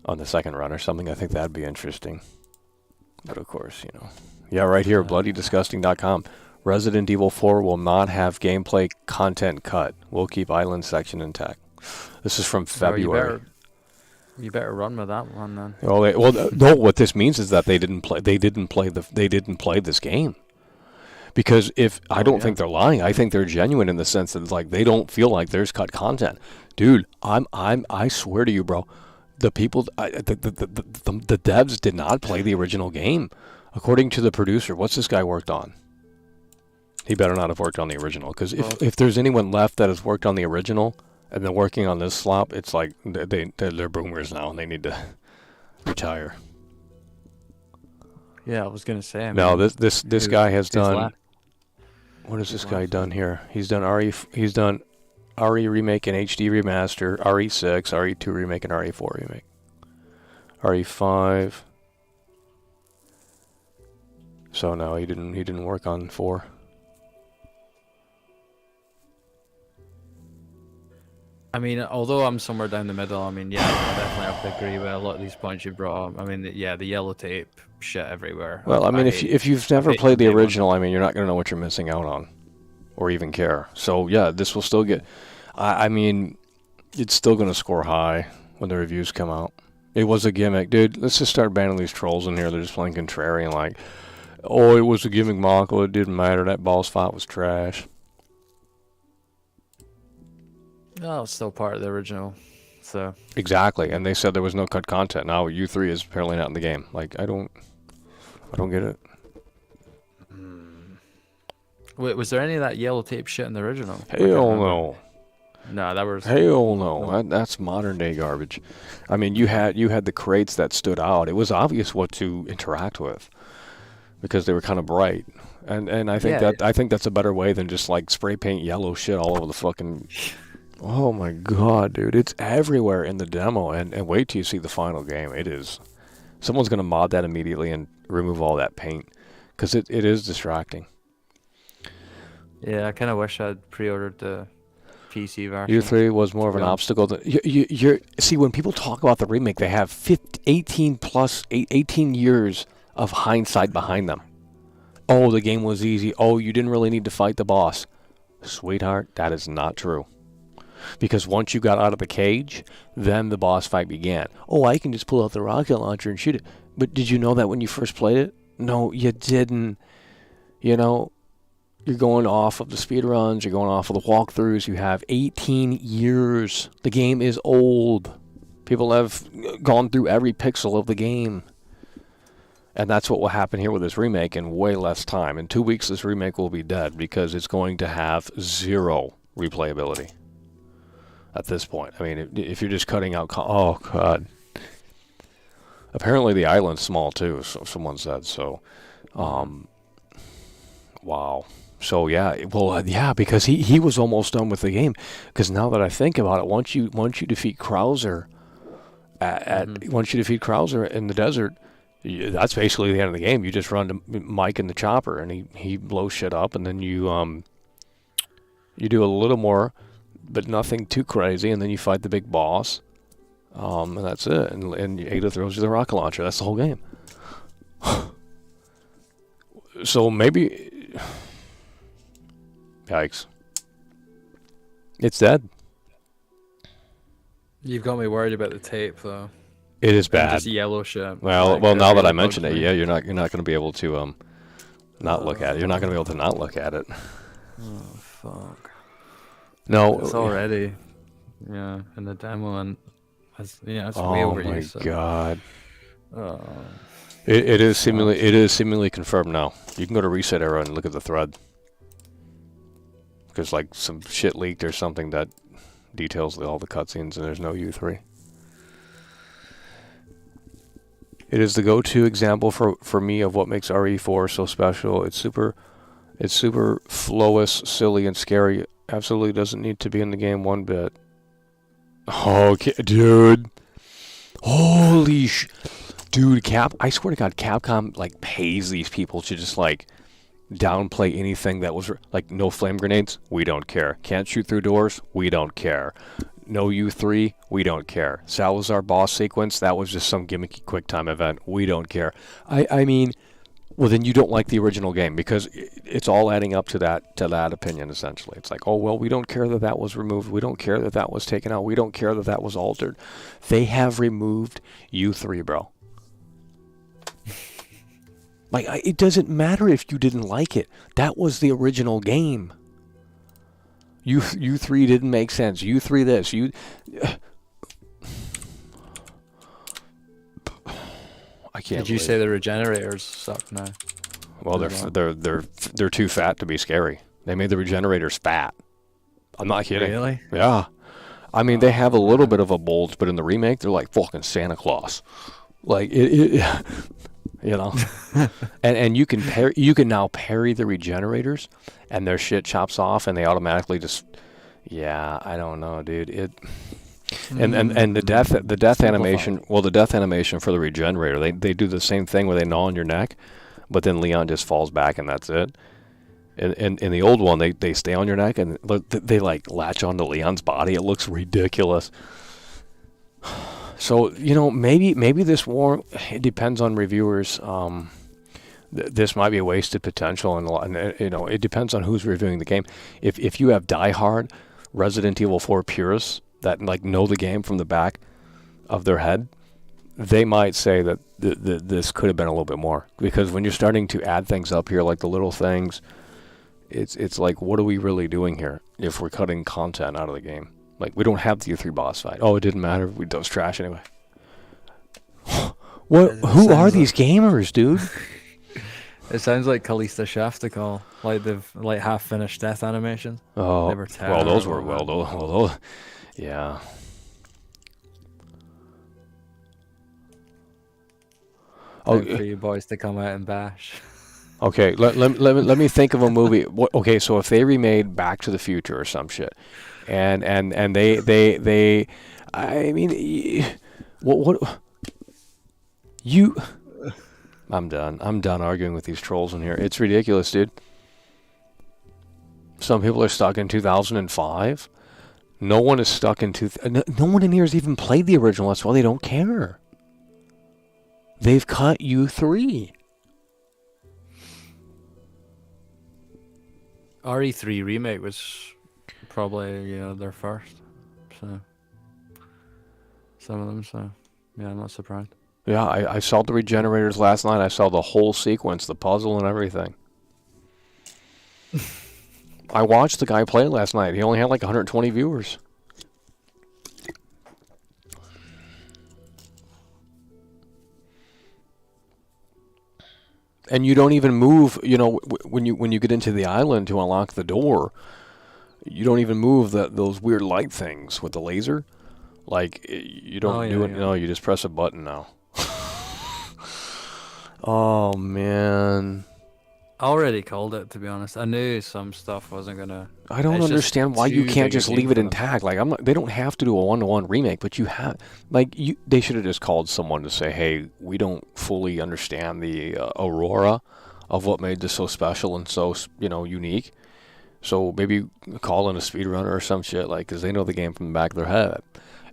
on the second run or something. I think that'd be interesting. But of course, yeah, right here, bloodydisgusting.com. Resident Evil 4 will not have gameplay content cut. We'll keep island section intact. This is from February. You better run with that one then. No. What this means is that they didn't play this game. Because I don't think they're lying. I think they're genuine in the sense that it's like they don't feel like there's cut content. Dude, I swear to you, bro. The people, the devs did not play the original game, according to the producer. What's this guy worked on? He better not have worked on the original, because if there's anyone left that has worked on the original and then working on this slop, it's like they're boomers now and they need to retire. Yeah, I was gonna say. Now this guy has done. What has this guy done here? He's done RE remake and HD remaster, RE6, RE2 remake, and RE4 remake. RE5. So no, he didn't work on 4. I mean, although I'm somewhere down the middle, I mean, yeah, I definitely have to agree with a lot of these points you brought up. I mean, yeah, the yellow tape shit everywhere. Well, I mean, if you've never played the original, I mean, you're not going to know what you're missing out on, or even care. So yeah, this will still get. I mean, it's still going to score high when the reviews come out. It was a gimmick, dude. Let's just start banning these trolls in here. They're just playing contrarian, like, oh, it was a gimmick, Michael. It didn't matter. That boss fight was trash. No, it's still part of the original. So Exactly, and they said there was no cut content. Now U3 is apparently not in the game. Like, I don't get it. wait, was there any of that yellow tape shit in the original? Hell no. No, that was. Hell no. That's modern day garbage. I mean, you had the crates that stood out. It was obvious what to interact with because they were kind of bright. And I think I think that's a better way than just like spray paint yellow shit all over the fucking. Oh my god, dude! It's everywhere in the demo, and wait till you see the final game. It is. Someone's gonna mod that immediately and remove all that paint, because it is distracting. Yeah, I kind of wish I'd pre-ordered the PC version. U3 was more of an obstacle. You're see, when people talk about the remake, they have 18 years of hindsight behind them. Oh, the game was easy. Oh, you didn't really need to fight the boss. Sweetheart, that is not true. Because once you got out of the cage, then the boss fight began. Oh, I can just pull out the rocket launcher and shoot it. But did you know that when you first played it? No, you didn't. You know, you're going off of the speedruns, you're going off of the walkthroughs, you have 18 years. The game is old. People have gone through every pixel of the game. And that's what will happen here with this remake in way less time. In 2 weeks, this remake will be dead because it's going to have zero replayability at this point. I mean, if you're just cutting out... oh, God. Apparently the island's small, too, so someone said. So, wow. So, yeah. Well, yeah, because he was almost done with the game. Because now that I think about it, once you defeat Krauser... once you defeat Krauser in the desert... that's basically the end of the game. You just run to Mike in the chopper, and he blows shit up, and then you do a little more, but nothing too crazy, and then you fight the big boss, and that's it. And Ada throws you the rocket launcher. That's the whole game. So maybe, yikes, it's dead. You've got me worried about the tape, though. It is bad. Just yellow shit. Well, Like, now that I really mention bugs it, me. yeah, you're not going to be able to not look at it. You're not going to be able to not look at it. Oh fuck! No, It's already, yeah, in the demo, and it's way oh over my you. So. God! Oh. It is seemingly confirmed now. You can go to Reset Era and look at the thread because like some shit leaked or something that details all the cutscenes, and there's no U3. It is the go-to example for me of what makes RE4 so special. It's super flawless, silly, and scary. Absolutely doesn't need to be in the game one bit. Okay, dude. Holy dude, I swear to God, Capcom like pays these people to just like downplay anything that was like no flame grenades. We don't care. Can't shoot through doors. We don't care. No U3, we don't care. Salazar boss sequence, that was just some gimmicky QuickTime event. We don't care. I mean, well then you don't like the original game because it's all adding up to that opinion essentially. It's like, oh well, we don't care that was removed. We don't care that was taken out. We don't care that was altered. They have removed U3, bro. Like it doesn't matter if you didn't like it. That was the original game. U3 didn't make sense. U3 this. I can't. Did you say the regenerators suck now? Well, they're too fat to be scary. They made the regenerators fat. I'm not kidding. Really? Yeah. I mean, they have a little bit of a bulge, but in the remake, they're like fucking Santa Claus. Like it you know. and you can now parry the regenerators, and their shit chops off, and they automatically just. Yeah, I don't know, dude. And the death animation. Well, the death animation for the regenerator, they do the same thing where they gnaw on your neck, but then Leon just falls back and that's it. In the old one, they stay on your neck and they like latch onto Leon's body. It looks ridiculous. So maybe this war. It depends on reviewers. This might be a wasted potential, and it depends on who's reviewing the game. If you have diehard Resident Evil 4 purists that like know the game from the back of their head, they might say that this could have been a little bit more, because when you're starting to add things up here, like the little things, it's like, what are we really doing here if we're cutting content out of the game? Like, we don't have the U3 boss fight. Oh, it didn't matter. That was trash anyway. Who are these gamers, dude? It sounds like Calista Shaftikal, like they've like half-finished death animations. Oh, They were well, those were terrible. Yeah. Time for you boys to come out and bash. Okay, let me think of a movie. Okay, so if they remade Back to the Future or some shit, and they, I mean, what you. I'm done arguing with these trolls in here. It's ridiculous, dude. Some people are stuck in 2005. No one is stuck in no one in here has even played the original. That's why they don't care. They've cut U3. RE3 Remake was probably their first. so some of them. So yeah, I'm not surprised. Yeah, I saw the regenerators last night. I saw the whole sequence, the puzzle and everything. I watched the guy play last night. He only had like 120 viewers. And you don't even move, you know, when you get into the island to unlock the door, you don't even move those weird light things with the laser. Like, you don't do it. Yeah. No, you just press a button now. Oh, man. I already called it, to be honest. I knew some stuff wasn't gonna. I don't It's just understand why you too can't big a just game leave it for them. intact. Like, they don't have to do a one-to-one remake, but you have, like, they should have just called someone to say, hey, we don't fully understand the aurora of what made this so special and so, you know, unique. So maybe call in a speedrunner or some shit, like, because they know the game from the back of their head.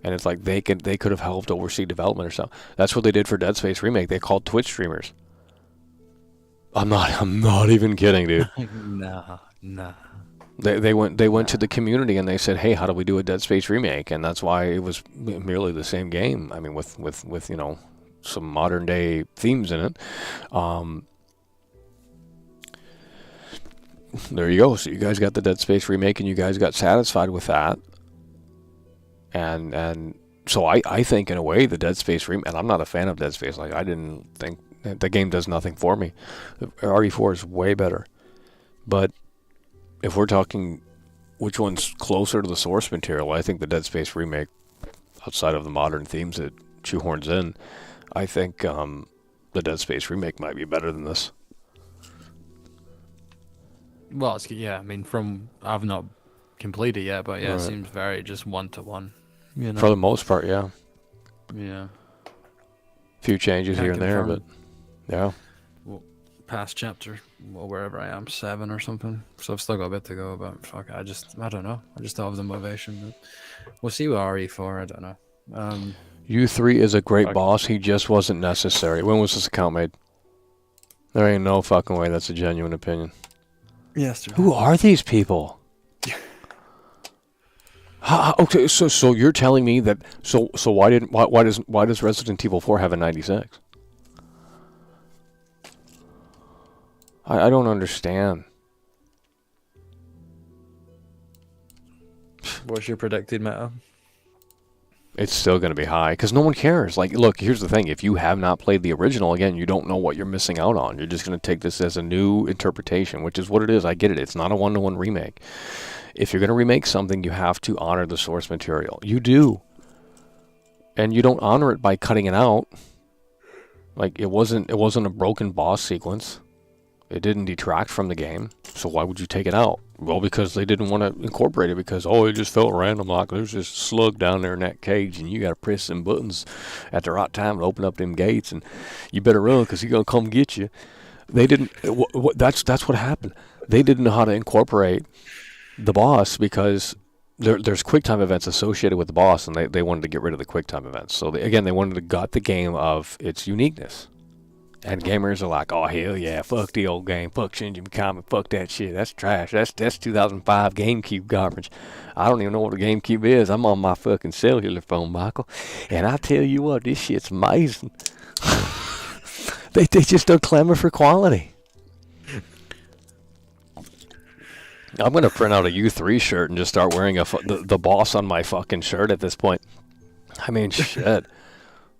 And it's like they could have helped oversee development or something. That's what they did for Dead Space Remake. They called Twitch streamers. I'm not even kidding, dude. Nah. They went to the community and they said, hey, how do we do a Dead Space remake? And that's why it was merely the same game. I mean, with you know, some modern day themes in it. There you go. So you guys got the Dead Space remake and you guys got satisfied with that. And so I think in a way the Dead Space remake, and I'm not a fan of Dead Space. Like, I didn't think the game does nothing for me. RE4 is way better. But if we're talking which one's closer to the source material, I think the Dead Space remake, outside of the modern themes it shoehorns in, I think the Dead Space remake might be better than this. Well, I mean, I've not completed yet, but yeah, Right. it seems very just one-to-one. You know. For the most part, yeah. Yeah. Few changes Can't here and there, confirm. but yeah. Past chapter, or wherever I am, 7 or something. So I've still got a bit to go, but fuck, I don't know. I just don't have the motivation. But we'll see with RE4. I don't know. U3 is a great Fuck. boss. He just wasn't necessary. When was this account made? There ain't no fucking way that's a genuine opinion. Yesterday. Who are these people? Okay, so you're telling me that so why does Resident Evil 4 have a 96? I don't understand. What's your predicted meta? It's still going to be high because no one cares. Like, look, here's the thing: if you have not played the original, again, you don't know what you're missing out on. You're just going to take this as a new interpretation, which is what it is. I get it. It's not a one-to-one remake. If you're going to remake something, you have to honor the source material. You do. And you don't honor it by cutting it out. Like, it wasn't a broken boss sequence. It didn't detract from the game. So why would you take it out? Well, because they didn't want to incorporate it because, it just felt random. Like, there's this slug down there in that cage and you got to press some buttons at the right time to open up them gates and you better run because he's going to come get you. They didn't, that's what happened. They didn't know how to incorporate the boss because there's QuickTime events associated with the boss, and they wanted to get rid of the QuickTime events. So they wanted to gut the game of its uniqueness. And gamers are like, oh hell yeah, fuck the old game, fuck Shinji Mikami, fuck that shit, that's trash, that's 2005 GameCube garbage. I don't even know what a GameCube is. I'm on my fucking cellular phone, Michael, and I tell you what, this shit's amazing. they just don't clamor for quality. I'm going to print out a U3 shirt and just start wearing the boss on my fucking shirt at this point. I mean, shit.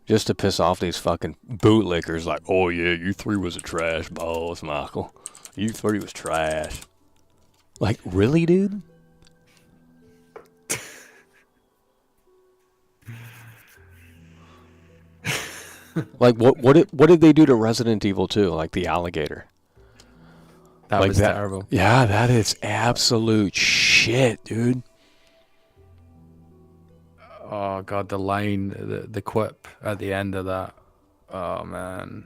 Just to piss off these fucking bootlickers like, oh yeah, U3 was a trash boss, Michael. U3 was trash. Like, really, dude? Like, what did they do to Resident Evil 2? Like, the alligator? That like was terrible. Yeah, that is absolute shit, dude. Oh god, the line, the quip at the end of that. Oh man,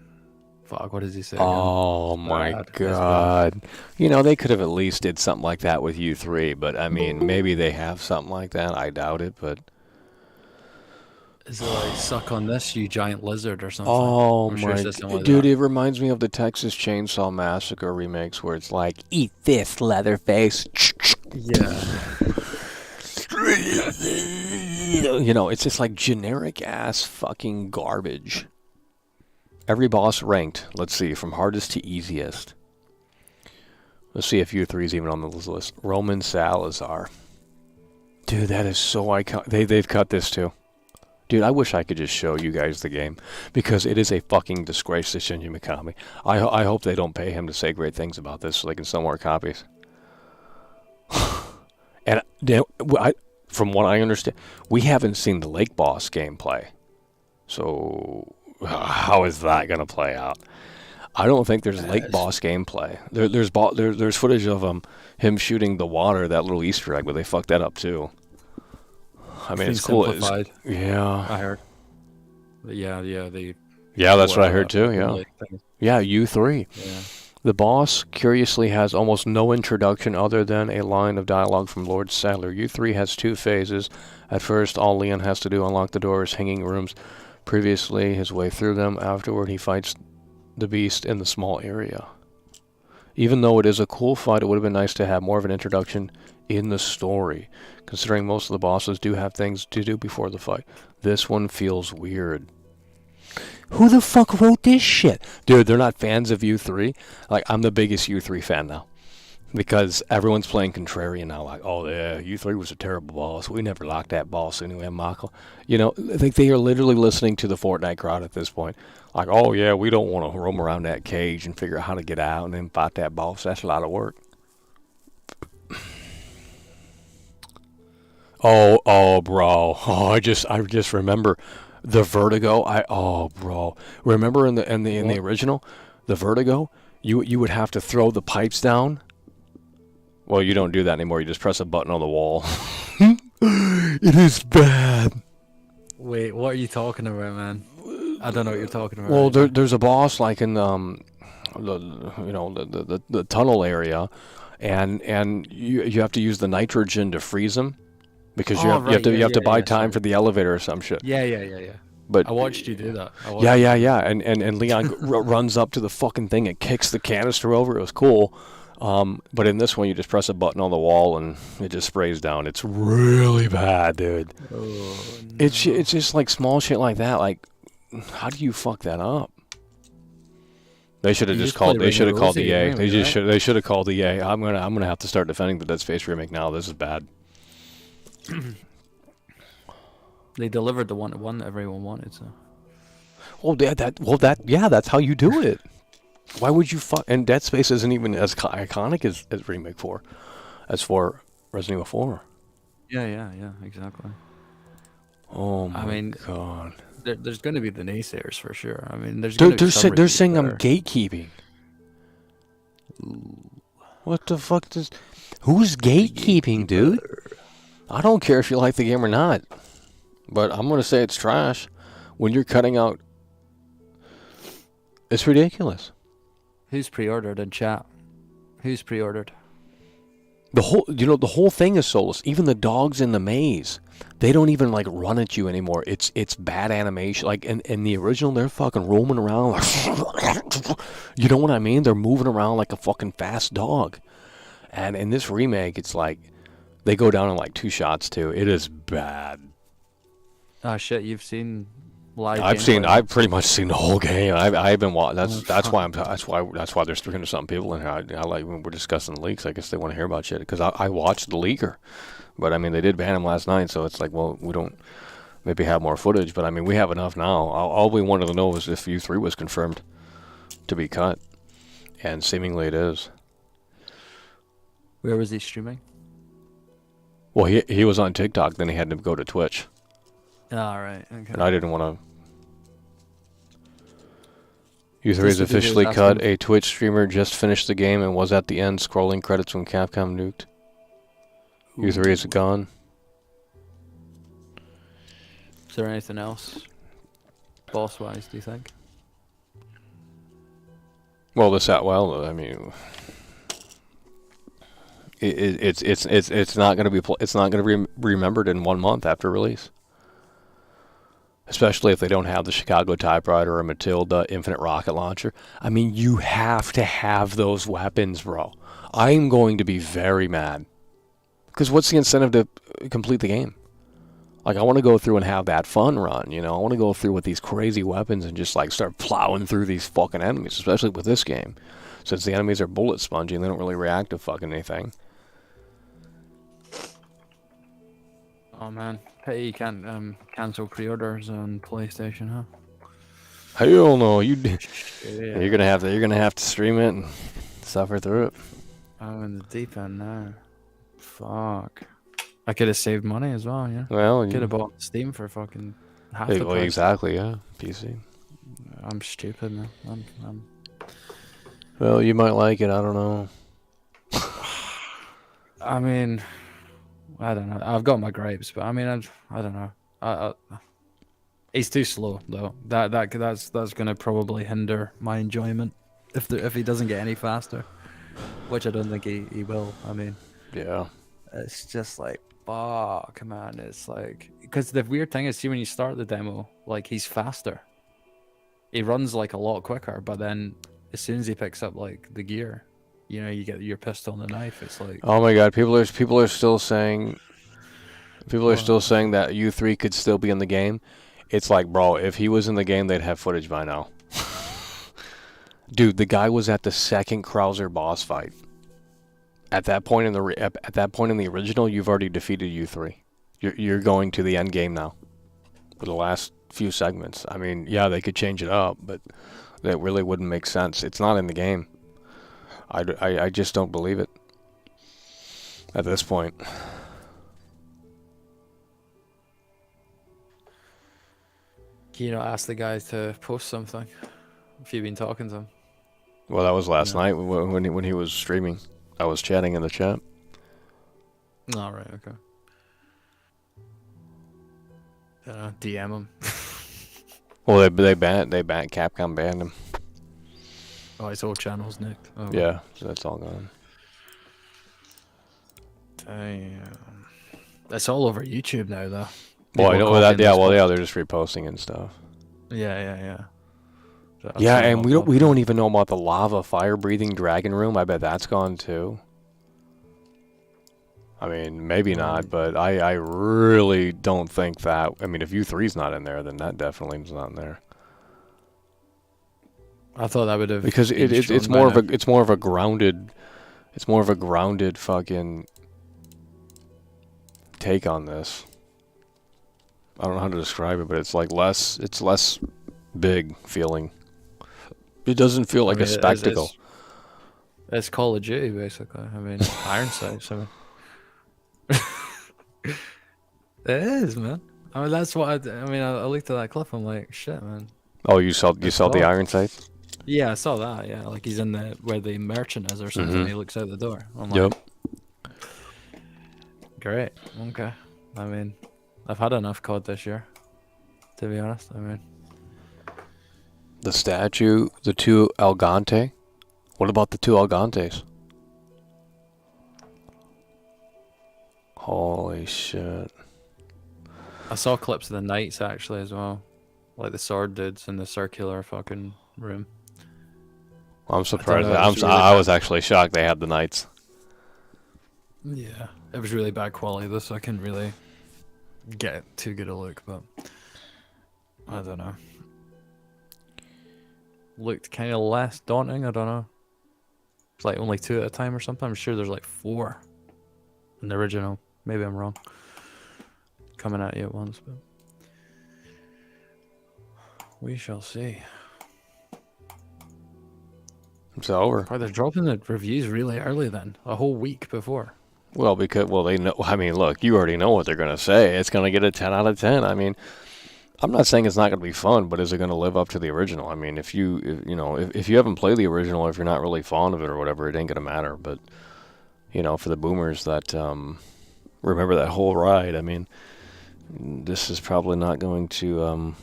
fuck. What does he say? Oh my Bad. That's god. You know, they could have at least did something like that with U3, but I mean, maybe they have something like that. I doubt it, but Is it like suck on this, you giant lizard or something? oh I'm sure my it's just something like dude, that. it reminds me of the Texas Chainsaw Massacre remakes where it's like, eat this, Leatherface. Yeah. you know, it's just like generic ass fucking garbage. Every boss ranked. Let's see, from hardest to easiest. Let's see if U3 is even on the list. Roman Salazar. Dude, that is so iconic. They've cut this too. Dude, I wish I could just show you guys the game, because it is a fucking disgrace to Shinji Mikami. I hope they don't pay him to say great things about this so they can sell more copies. And from what I understand, we haven't seen the Lake Boss gameplay. So how is that going to play out? I don't think there's Lake Boss gameplay. There's footage of him shooting the water, that little Easter egg, but they fucked that up too. I mean, it's cool. Yeah. I heard. Yeah, they. Yeah, that's what I heard too. Yeah. Yeah, U3. Yeah. The boss, curiously, has almost no introduction other than a line of dialogue from Lord Sadler. U3 has 2 phases. At first, all Leon has to do unlock the doors, hanging rooms. Previously, his way through them. Afterward, he fights the beast in the small area. Even though it is a cool fight, it would have been nice to have more of an introduction in the story, considering most of the bosses do have things to do before the fight. This one feels weird. Who the fuck wrote this shit? Dude, they're not fans of U3. Like, I'm the biggest U3 fan now, because everyone's playing contrarian now. Like, oh yeah, U3 was a terrible boss. We never liked that boss anyway, Michael. You know, I think they are literally listening to the Fortnite crowd at this point. Like, oh yeah, we don't want to roam around that cage and figure out how to get out and then fight that boss. That's a lot of work. Oh, bro. Oh, I just remember the vertigo. Bro. Remember in the original, the vertigo, you would have to throw the pipes down. Well, you don't do that anymore. You just press a button on the wall. It is bad. Wait, what are you talking about, man? I don't know what you're talking about. Well, there's a boss like in the tunnel area, and you have to use the nitrogen to freeze them, because you have to buy time for the elevator or some shit. Yeah. But I watched you do that. Yeah. And Leon runs up to the fucking thing and kicks the canister over. It was cool. But in this one, you just press a button on the wall and it just sprays down. It's really bad, dude. Oh, no. It's just like small shit like that. Like, how do you fuck that up? They should have just called. They should have called EA. They should have called EA. I'm gonna have to start defending the Dead Space remake now. This is bad. They delivered the one that everyone wanted. So. That's how you do it. Why would you fuck? And Dead Space isn't even as iconic as Remake 4, as for Resident Evil 4. Yeah, exactly. Oh my god. There's going to be the naysayers for sure. I mean, they're saying I'm gatekeeping. What the fuck does? Who's gatekeeping, dude? I don't care if you like the game or not, but I'm gonna say it's trash when you're cutting out. It's ridiculous. Who's pre-ordered in chat? Who's pre-ordered? The whole thing is soulless. Even the dogs in the maze, they don't even like run at you anymore. It's bad animation. Like in the original, they're fucking roaming around like, you know what I mean? They're moving around like a fucking fast dog. And in this remake, it's like they go down in like 2 shots too. It is bad. Oh shit! You've seen live. I've pretty much seen the whole game. I've been watching. That's why there's 300 something people in here. I like when we're discussing the leaks. I guess they want to hear about shit because I watched the leaker, but I mean they did ban him last night, so it's like, well, we don't maybe have more footage, but I mean we have enough now. All we wanted to know was if U3 was confirmed to be cut, and seemingly it is. Where was he streaming? Well, he was on TikTok, then he had to go to Twitch. All right. Okay. And I didn't want to. U3 is officially cut. A Twitch streamer just finished the game and was at the end scrolling credits when Capcom nuked. U3 is gone. Is there anything else, boss-wise? Do you think? Well, I mean, it's not going to be remembered in 1 month after release. Especially if they don't have the Chicago typewriter or Matilda infinite rocket launcher. I mean, you have to have those weapons, bro. I'm going to be very mad. Because what's the incentive to complete the game? Like, I want to go through and have that fun run, you know? I want to go through with these crazy weapons and just, like, start plowing through these fucking enemies, especially with this game. Since the enemies are bullet spongy and they don't really react to fucking anything. Oh man, hey, you can't cancel pre-orders on PlayStation, huh? Hell no, you're Yeah. you're gonna have to stream it and suffer through it. I'm in the deep end now. Fuck. I could have saved money as well, yeah. Well, Could have bought Steam for fucking half hey, the well, price. exactly, yeah, PC. I'm stupid, man. I'm... Well, you might like it, I don't know. I mean, I don't know. I've got my gripes, but I mean, I don't know. He's too slow though. That's gonna probably hinder my enjoyment if he doesn't get any faster, which I don't think he will. I mean, Yeah. it's just like fuck, man. It's like because the weird thing is, see, when you start the demo, like he's faster. He runs like a lot quicker, but then as soon as he picks up like the gear, you know, you get your pistol and the knife. It's like Oh my god, people are still saying What? that U3 could still be in the game. It's like, bro, if he was in the game, they'd have footage by now. Dude, the guy was at the second Krauser boss fight. At that point in the original, you've already defeated U3. You're going to the end game now. For the last few segments. I mean, yeah, they could change it up, but that really wouldn't make sense. It's not in the game. I just don't believe it. At this point. Can you not ask the guy to post something if you've been talking to him? Well, that was last No. night when he was streaming. I was chatting in the chat. Oh, right, okay. DM him. Well, they banned Capcom banned him. Oh, his whole channel's nicked. Oh, Yeah, so that's all gone. damn. That's all over YouTube now, though. Well, I People know that. copying Yeah, this well, stuff. yeah, they're just reposting and stuff. Yeah. So I've Yeah, seen and a lot we of don't even know about the lava fire breathing dragon room. I bet that's gone too. I mean, maybe not, but I really don't think that. I mean, if U3's not in there, then that definitely is not in there. I thought that would have Because been it's shown by more of now. a grounded fucking take on this. I don't know how to describe it, but it's like less big feeling. It doesn't feel like I mean, a spectacle. It's Call of Duty, basically. I mean, Iron Sights. I mean, it is, man. I mean, that's what I mean. I looked at that clip. I'm like, shit, man. Oh, you saw That's the fucked. iron sights? Yeah, I saw that. Yeah, like he's in the where the merchant is or something. Mhm. He looks out the door. I'm Yep. like, great. Okay. I mean, I've had enough COD this year, to be honest. I mean, The statue, the two Algante. What about the two Algantes? Holy shit. I saw clips of the knights actually as well, like the sword dudes in the circular fucking room. I'm surprised. know, it was really I bad. was actually shocked they had the knights. Yeah, it was really bad quality though, so I couldn't really get too good a look, but I don't know. Looked kind of less daunting. I don't know. It's like only 2 at a time or something. I'm sure there's like 4 in the original. Maybe I'm wrong. Coming at you at once, but we shall see. It's over. Oh, they're dropping the reviews really early then, a whole week before. Well, they know. I mean, look, you already know what they're gonna say. It's gonna get a 10 out of 10. I mean, I'm not saying it's not gonna be fun, but is it gonna live up to the original? I mean, if you haven't played the original, if you're not really fond of it or whatever, it ain't gonna matter. But for the boomers that remember that whole ride, I mean, this is probably not going to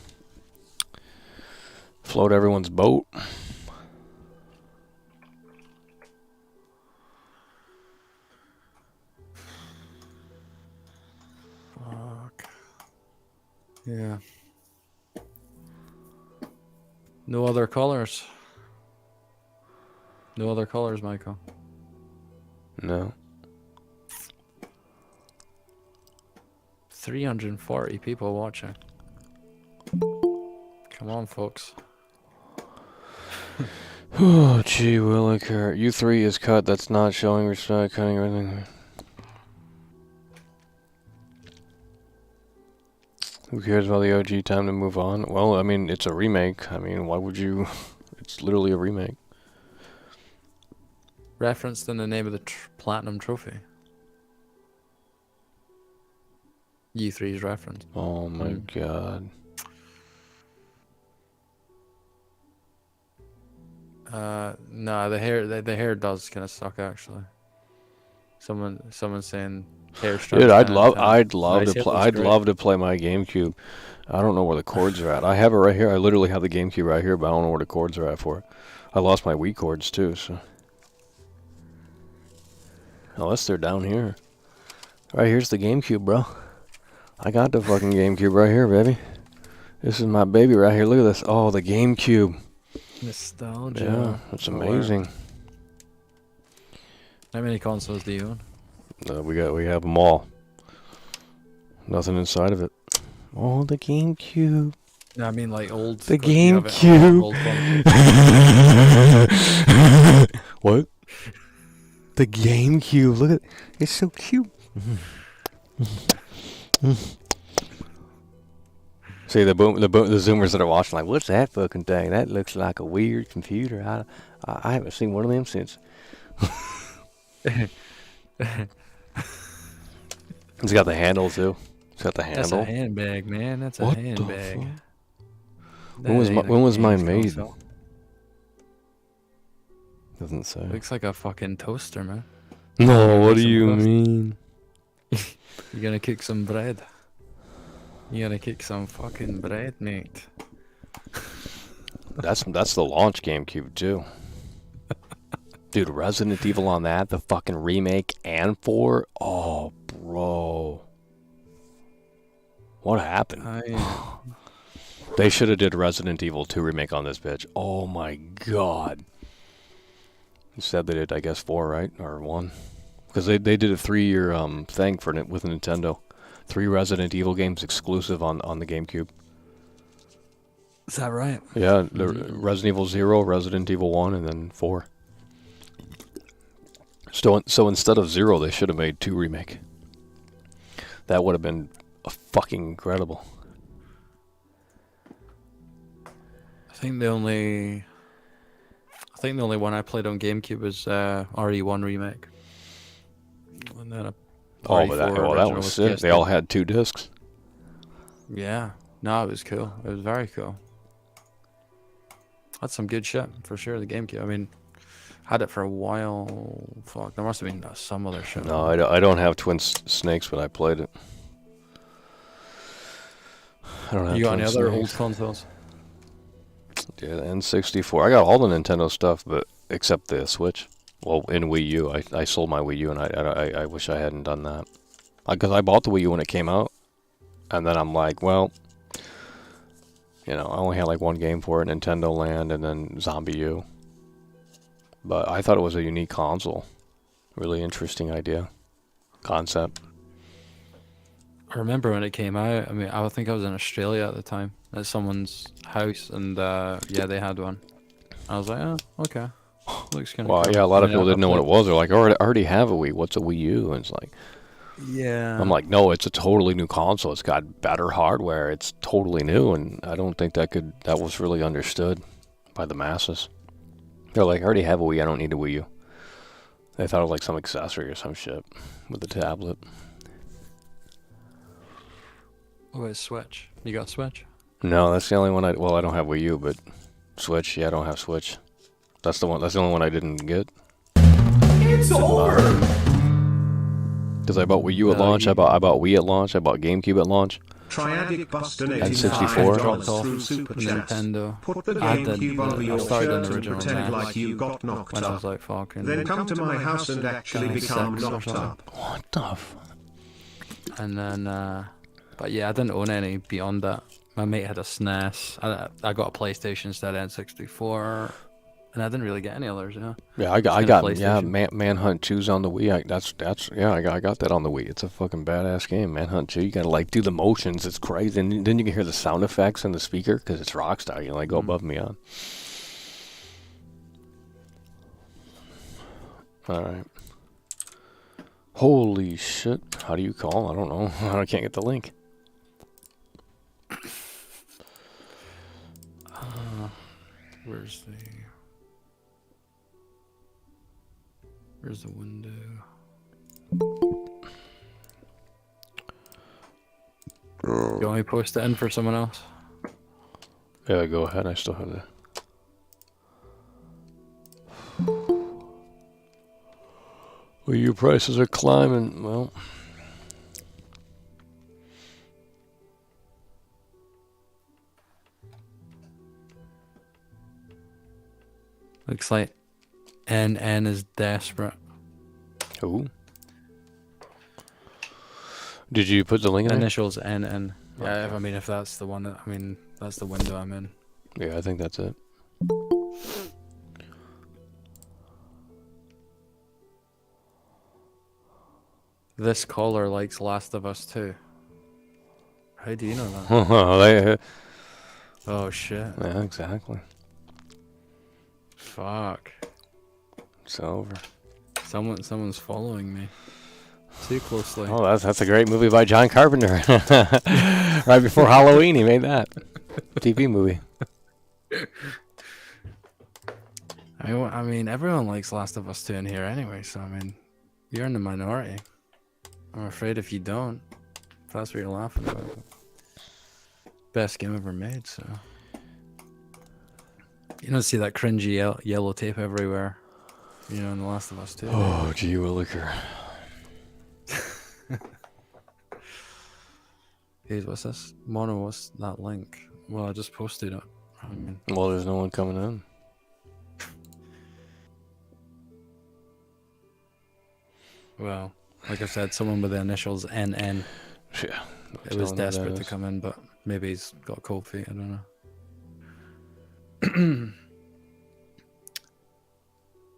float everyone's boat. Fuck. Yeah. No other colors. No other colors, Michael. No. 340 people watching. Come on, folks. Oh, gee, Williker. U3 is cut. That's not showing respect. Cutting everything. Who cares about the OG? Time to move on. Well, I mean, it's a remake. I mean, why would you? It's literally a remake. Referenced in the name of the Platinum Trophy. U3's reference. Oh my god. No, the hair does kind of suck actually. Someone saying hair strand. Dude, I'd love Nice, to it play. looks I'd great. love to play my GameCube. I don't know where the cords are at. I have it right here. I literally have the GameCube right here, but I don't know where the cords are at for it. I lost my Wii cords too, so. Unless they're down here. Right here's the GameCube, bro. I got the fucking GameCube right here, baby. This is my baby right here. Look at this. Oh, the GameCube. Nostalgia. Yeah, it's amazing. How many consoles do you own? We have them all. Nothing inside of it. Oh, the GameCube. No, I mean like old. The like, you have it GameCube. on old consoles. What? The GameCube. Look at it's so cute. See the Zoomers that are watching like, what's that fucking thing? That looks like a weird computer. I haven't seen one of them since. It's got the handle too. It's got the That's handle. a handbag, man. That's a What the handbag. fuck? That When ain't a was mine games made? console. Doesn't say. Looks like a fucking toaster, man. No, what do some you crust. mean? You gonna kick some bread? You gonna kick some fucking bread, mate? That's the launch GameCube too. Dude, Resident Evil on that, the fucking remake and 4. Oh, bro. What happened? They should have did Resident Evil 2 remake on this bitch. Oh my god. Instead they did, I guess, 4, right? Or 1. Because they did a 3-year thing for with Nintendo. 3 Resident Evil games exclusive on the GameCube. Is that right? Yeah, the Resident Evil 0, Resident Evil 1, and then 4. So instead of 0, they should have made 2 remake. That would have been fucking incredible. I think the only one I played on GameCube was RE1 remake. And then Oh, but that original was sick. PS2. They all had 2 discs. Yeah. No, it was cool. It was very cool. That's some good shit for sure. The GameCube. I mean, had it for a while. Fuck, there must have been some other shit. No, I don't have Twin Snakes, but I played it. I don't have You got Twin any other Snakes. old consoles? Yeah, the N64. I got all the Nintendo stuff, but except the Switch. Well, in Wii U, I sold my Wii U, and I wish I hadn't done that. Because I bought the Wii U when it came out, and then I'm like, well, you know, I only had like one game for it, Nintendo Land, and then Zombie U. But I thought it was a unique console. Really interesting idea. Concept. I remember when it came out. I mean, I think I was in Australia at the time at someone's house, and yeah, they had one. I was like, oh, okay, looks kind of. Well, cool. yeah, a lot of I mean, people didn't know what it was. They're like, I already have a Wii. What's a Wii U? And it's like, Yeah. I'm like, no, it's a totally new console. It's got better hardware. It's totally new, and I don't think that was really understood by the masses. They're like, I already have a Wii. I don't need a Wii U. They thought it was like some accessory or some shit with the tablet. Oh, it's Switch. You got Switch? No, that's the only one I don't have Wii U, but Switch, yeah, I don't have Switch. That's the only one I didn't get. It's over! Because I bought Wii U at launch, I bought Wii at launch, I bought GameCube at launch. Triadic Bus N64. donated Dropped $5 off through Super Chat. Nintendo. Put the I did. GameCube under I your started on shirt the and original pretend NES like you got knocked when I was up. like fucking. Then come to my house and actually become 6 or knocked something. up. What the fuck? And then, but yeah, I didn't own any beyond that. My mate had a SNES. I got a PlayStation instead of N64, And I didn't really get any others, yeah. Yeah, I Just got kinda yeah, PlayStation. Manhunt 2's on the Wii. I got that on the Wii. It's a fucking badass game, Manhunt 2. You gotta like do the motions. It's crazy, and then you can hear the sound effects in the speaker because it's Rockstar. You like go above and beyond. All right. Holy shit! How do you call? I don't know. I can't get the link. Where's the window? You want me to post it in for someone else? Yeah, go ahead. I still have that. Well, your prices are climbing. Well, Looks like NN is desperate. who? Did you put the link in there? Initials NN. Yeah, I mean, if that's the one, that's the window I'm in. Yeah, I think that's it. This caller likes Last of Us 2. How do you know that? yeah, Oh shit. exactly. Fuck. It's over. Someone's following me too closely. Oh, that's a great movie by John Carpenter. Right before Halloween, he made that TV movie. I mean, everyone likes Last of Us 2 in here anyway, so I mean, you're in the minority. I'm afraid if you don't, if that's what you're laughing about. Best game ever made, so. You don't see that cringy yellow tape everywhere, you know, in The Last of Us 2. Oh, gee williker. Hey, what's this? Mono, what's that link? Well, I just posted it. I mean, Well, there's no one coming in. well, like I said, someone with the initials NN. Yeah. It was desperate to come in, but maybe he's got cold feet. I don't know.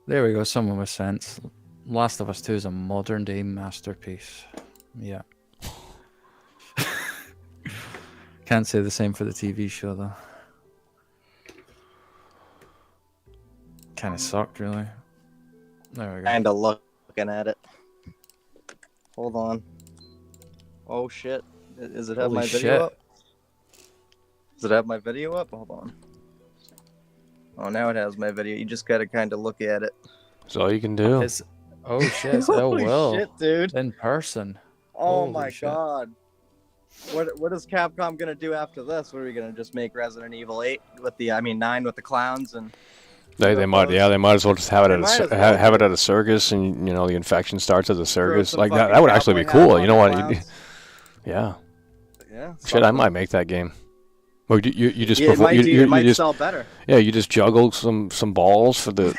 There we go. Someone with sense. Last of Us 2 is a modern day masterpiece. Yeah. Can't say the same for the TV show though. Kind of sucked, really. There we go. Kinda looking at it. Hold on. Oh shit. Does it have Holy my video shit. up? Does it have my video up? Hold on. Oh, now it has my video. You just gotta kind of look at it. That's all you can do. It's, oh shit, it's Ill Holy Will. shit, dude. In person. Oh Holy my shit. god. What is Capcom gonna do after this? What are we gonna just make Resident Evil 8 with the 9 with the clowns and They might as well just have it They at might a, as well. have it at a circus, and you know the infection starts at the circus. some Like that fucking would actually be cowboy hat cool. on You know the what? clowns? Yeah. Yeah. Shit, I might make that game. Or you just Yeah, it might, you it might just sell better. yeah you just juggle some balls for the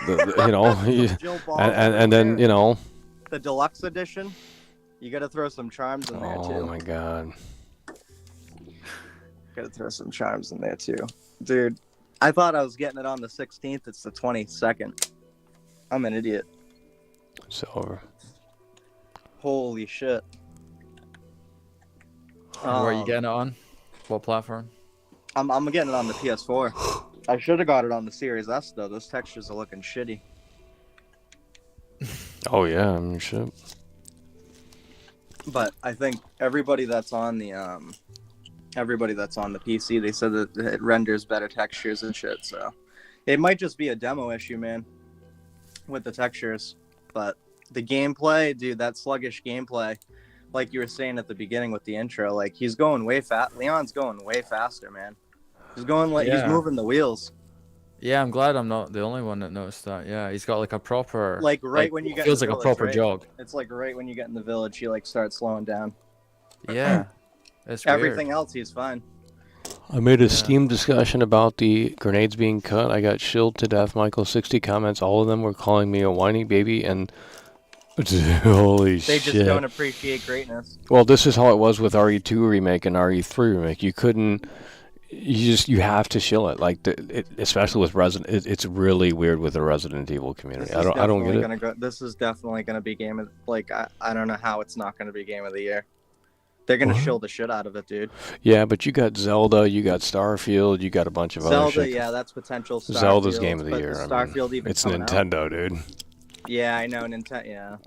you know Jill Ball and then you know the deluxe edition. You gotta throw some charms in there oh too. my god. Gotta throw some charms in there too. Dude, I thought I was getting it on the 16th. It's the 22nd. I'm an idiot. It's over. Holy shit. Where are you getting it on? What platform? I'm getting it on the PS4. I should have got it on the Series S though. Those textures are looking shitty. Oh yeah, I mean shit. But I think everybody that's on the PC, they said that it renders better textures and shit. So it might just be a demo issue, man, with the textures. But the gameplay, dude, that sluggish gameplay, like you were saying at the beginning with the intro, like he's going way fast. Leon's going way faster, man. He's going like he's Yeah. moving the wheels. Yeah, I'm glad I'm not the only one that noticed that. Yeah, he's got like a proper Like when you get feels in like the a village, proper right? jog. It's like right when you get in the village, he like starts slowing down. Yeah, it's Everything weird. else, he's fine. I made a Steam discussion about the grenades being cut. I got shilled to death. Michael 60 comments. All of them were calling me a whiny baby and holy They shit. just don't appreciate greatness. Well, this is how it was with RE2 remake and RE3 remake. You couldn't you have to shill it. Like especially with it's really weird with the Resident Evil community. I don't get it. This is definitely gonna be game of I don't know how it's not gonna be game of the year. They're gonna shill the shit out of it, dude. Yeah, but you got Zelda, you got Starfield, you got a bunch of other shit. Zelda, yeah, that's potential. Zelda's game of the year. Starfield even it's coming Nintendo, out. dude. Yeah, I know Nintendo. Yeah,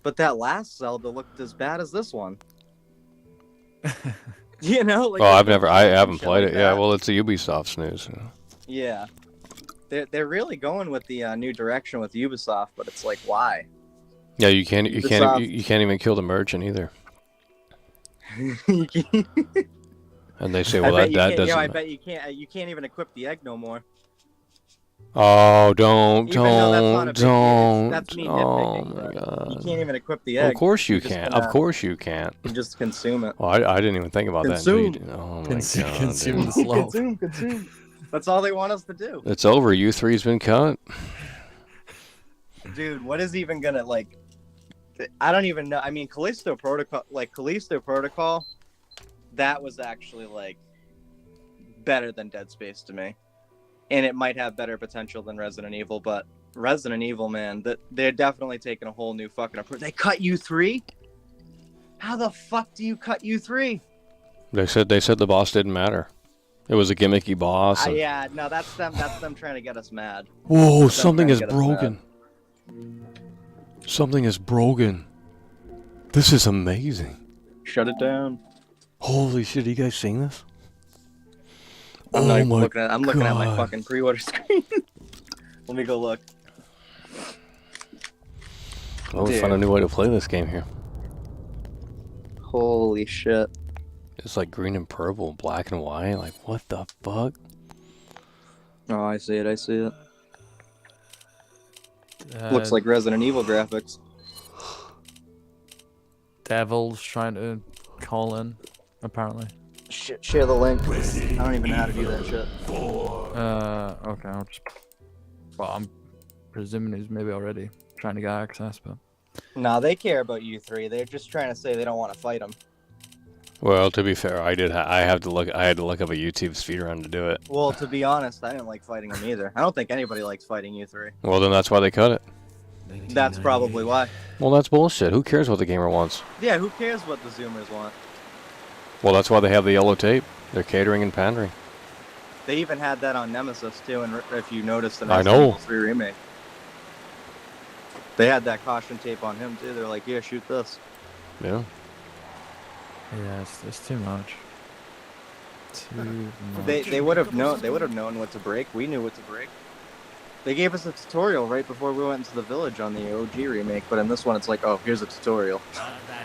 but that last Zelda looked as bad as this one. You know, like. Oh, I haven't played it. Yeah, well, it's a Ubisoft snooze. Yeah, they're really going with the new direction with Ubisoft, but it's like, why? Yeah, you can't even kill the merchant either. And they say, well, that doesn't. Yeah, I bet you can't. You can't even equip the egg no more. Oh, don't. That's me oh nitpicking. My God. You can't even equip the egg. Well, of course you can't. Of course you can't. You just consume it. Well, I didn't even think about that. Oh my God. Consume the slope. Consume. That's all they want us to do. It's over. U3's been cut. Dude, what is even gonna like? I don't even know. I mean, Callisto Protocol, that was actually like better than Dead Space to me, and it might have better potential than Resident Evil. But Resident Evil, man, they're definitely taking a whole new fucking approach. They cut U3. How the fuck do you cut U3? They said the boss didn't matter. It was a gimmicky boss. Yeah, no, that's them. That's them trying to get us mad. Whoa! Something is broken. Something is broken. This is amazing. Shut it down. Holy shit! You guys seen this? I'm looking at my fucking pre-order screen. Let me go look. Well, we found a new way to play this game here. Holy shit. It's like green and purple, black and white. Like, what the fuck? Oh, I see it. Looks like Resident Evil graphics. Devil's trying to call in, apparently. Share the link. I don't even know how to do that shit. Okay, I'll just... Well, I'm presuming he's maybe already trying to get access, but... Nah, they care about you three. They're just trying to say they don't want to fight them. Well, to be fair, I had to look up a YouTube speedrun to do it. Well, to be honest, I didn't like fighting them either. I don't think anybody likes fighting you three. Well, then that's why they cut it. That's probably why. Well, that's bullshit. Who cares what the gamer wants? Yeah, who cares what the Zoomers want? Well, that's why they have the yellow tape. They're catering and pandering. They even had that on Nemesis too, and if you noticed in I know. Resident Evil 3 Remake. They had that caution tape on him too. They're like, "Yeah, shoot this." Yeah. Yeah, it's too much. They would have known. They would have known what to break. We knew what to break. They gave us a tutorial right before we went into the village on the OG remake, but in this one, it's like, oh, here's a tutorial.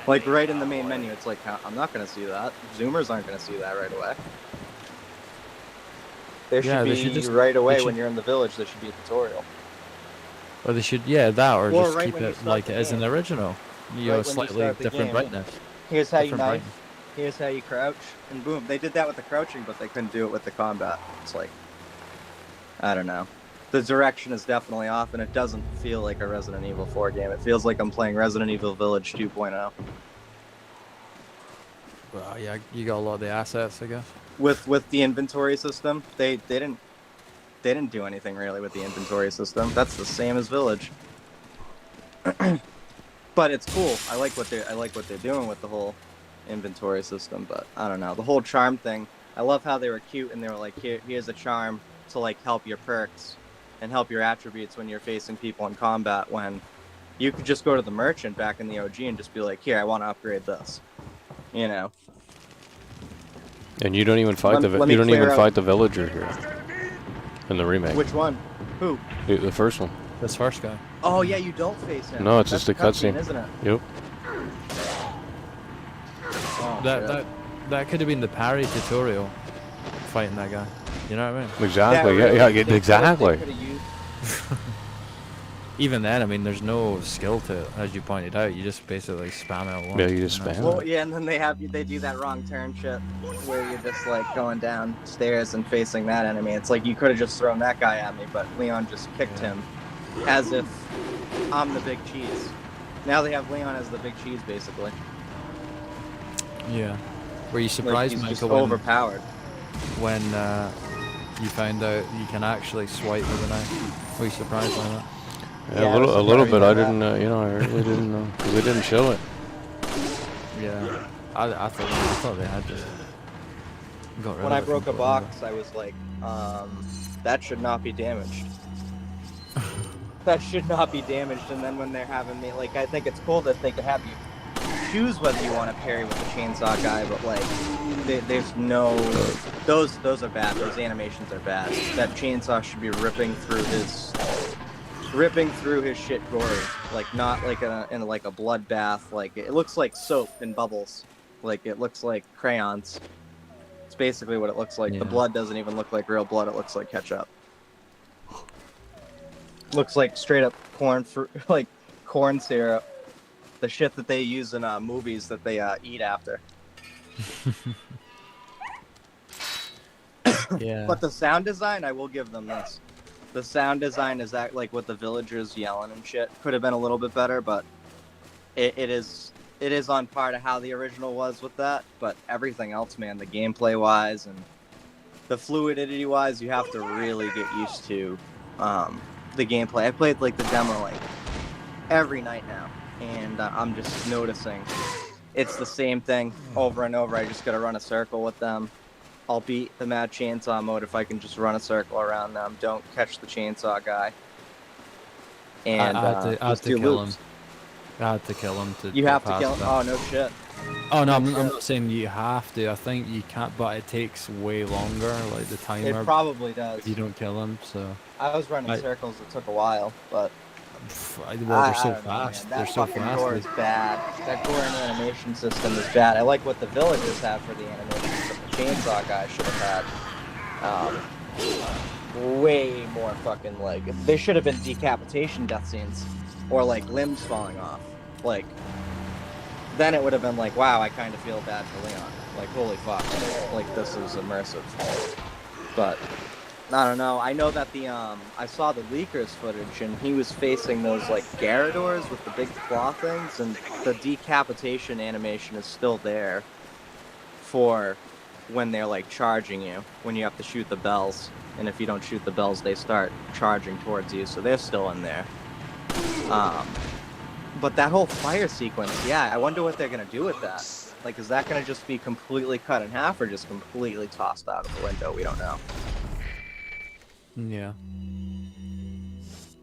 Like right in the main menu, it's like, I'm not gonna see that. Zoomers aren't gonna see that right away. There should be right away when you're in the village. There should be a tutorial. Or they should, that, or just right keep when you it start like the it is in game. the original. You know, slightly different brightness. Here's how you Different knife. brightness. Here's how you crouch, and boom. They did that with the crouching, but they couldn't do it with the combat. It's like, I don't know. The direction is definitely off, and it doesn't feel like a Resident Evil 4 game. It feels like I'm playing Resident Evil Village 2.0. Well, yeah, you got a lot of the assets, I guess. With the inventory system, they didn't do anything really with the inventory system. That's the same as Village. But it's cool. I like what they're doing with the whole inventory system, but I don't know. The whole charm thing, I love how they were cute and they were like, here's a charm to like help your perks and help your attributes when you're facing people in combat, when you could just go to the merchant back in the OG and just be like, here, I want to upgrade this. You know. And you don't even fight the villager here in the remake. Which one? Who? The first one. This first guy. Oh yeah, you don't face him. No, it's That's just a cutscene, isn't it? Yep. Oh, That could have been the parry tutorial, fighting that guy. You know what I mean? Exactly. Exactly. Even then, I mean, there's no skill to it, as you pointed out. You just basically spam it once. Yeah, you just spam. Well, yeah, and then they do that wrong turn shit where you're just like going down stairs and facing that enemy. It's like you could have just thrown that guy at me, but Leon just kicked him as if I'm the big cheese. Now they have Leon as the big cheese, basically. Yeah. Were you surprised, like he's Michael? just overpowered. when you found out you can actually swipe with a knife? Were you surprised by that? Yeah, Yeah, I was a little surprised bit. by I that. didn't, I really didn't know because they didn't show it. Yeah, I thought they had just got rid When of I it broke a completely, but- box, I was like, that should not be damaged. That should not be damaged. And then when they're having me, like, I think it's cool that they can have you choose whether you want to parry with the chainsaw guy, but like, there's no, those are bad. Those animations are bad. That chainsaw should be ripping through his shit gory, like not like in like a bloodbath. Like it looks like soap and bubbles. Like it looks like crayons. It's basically what it looks like. Yeah. The blood doesn't even look like real blood. It looks like ketchup. Looks like straight up like corn syrup. The shit that they use in movies that they eat after. Yeah. But the sound design, I will give them this. The sound design is that like with the villagers yelling and shit could have been a little bit better, but it is on par to how the original was with that. But everything else, man, the gameplay wise and the fluidity wise, you have to really get used to the gameplay. I played like the demo like every night now, and I'm just noticing it's the same thing over and over. I just gotta run a circle with them. I'll beat the Mad Chainsaw mode if I can just run a circle around them. Don't catch the chainsaw guy. And I had just to do kill loops. him. I had to kill him to. You get have to past kill him. that. Oh no shit. Oh no, I'm shit. not saying you have to. I think you can't, but it takes way longer, like the It timer. probably If does. you don't kill him, so. I was running I- circles. It took a while, but Well, they're so I don't know, man. fast. That They're so fucking fast. gore is bad. That gore and animation system is bad. I like what the villagers have for the animations, but the chainsaw guy should have had way more fucking like. There should have been decapitation death scenes, or like limbs falling off. Like, then it would have been like, wow, I kind of feel bad for Leon. Like, holy fuck, like this is immersive. But I don't know. I know that I saw the leakers footage, and he was facing those like Garradors with the big claw things, and the decapitation animation is still there for when they're like charging you, when you have to shoot the bells, and if you don't shoot the bells, they start charging towards you. So they're still in there. But that whole fire sequence, yeah, I wonder what they're gonna do with that. Like, is that gonna just be completely cut in half, or just completely tossed out of the window? We don't know. Yeah.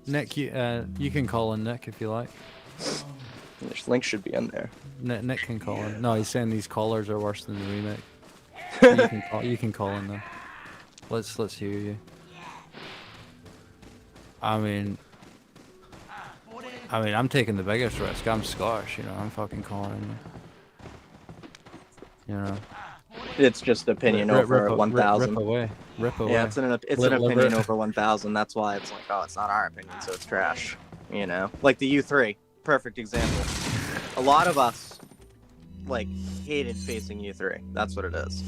Nick, you can call in Nick if you like. This link should be in there. Nick can call in. No, he's saying these callers are worse than the remake. You can call in then. Let's hear you. I mean, I'm taking the biggest risk. I'm Scottish, you know. I'm fucking calling in. You know. It's just opinion over 1,000. Rip away. Yeah, it's an opinion over 1,000. That's why it's like, oh, it's not our opinion, so it's trash. You know, like the U3, perfect example. A lot of us like hated facing U3. That's what it is.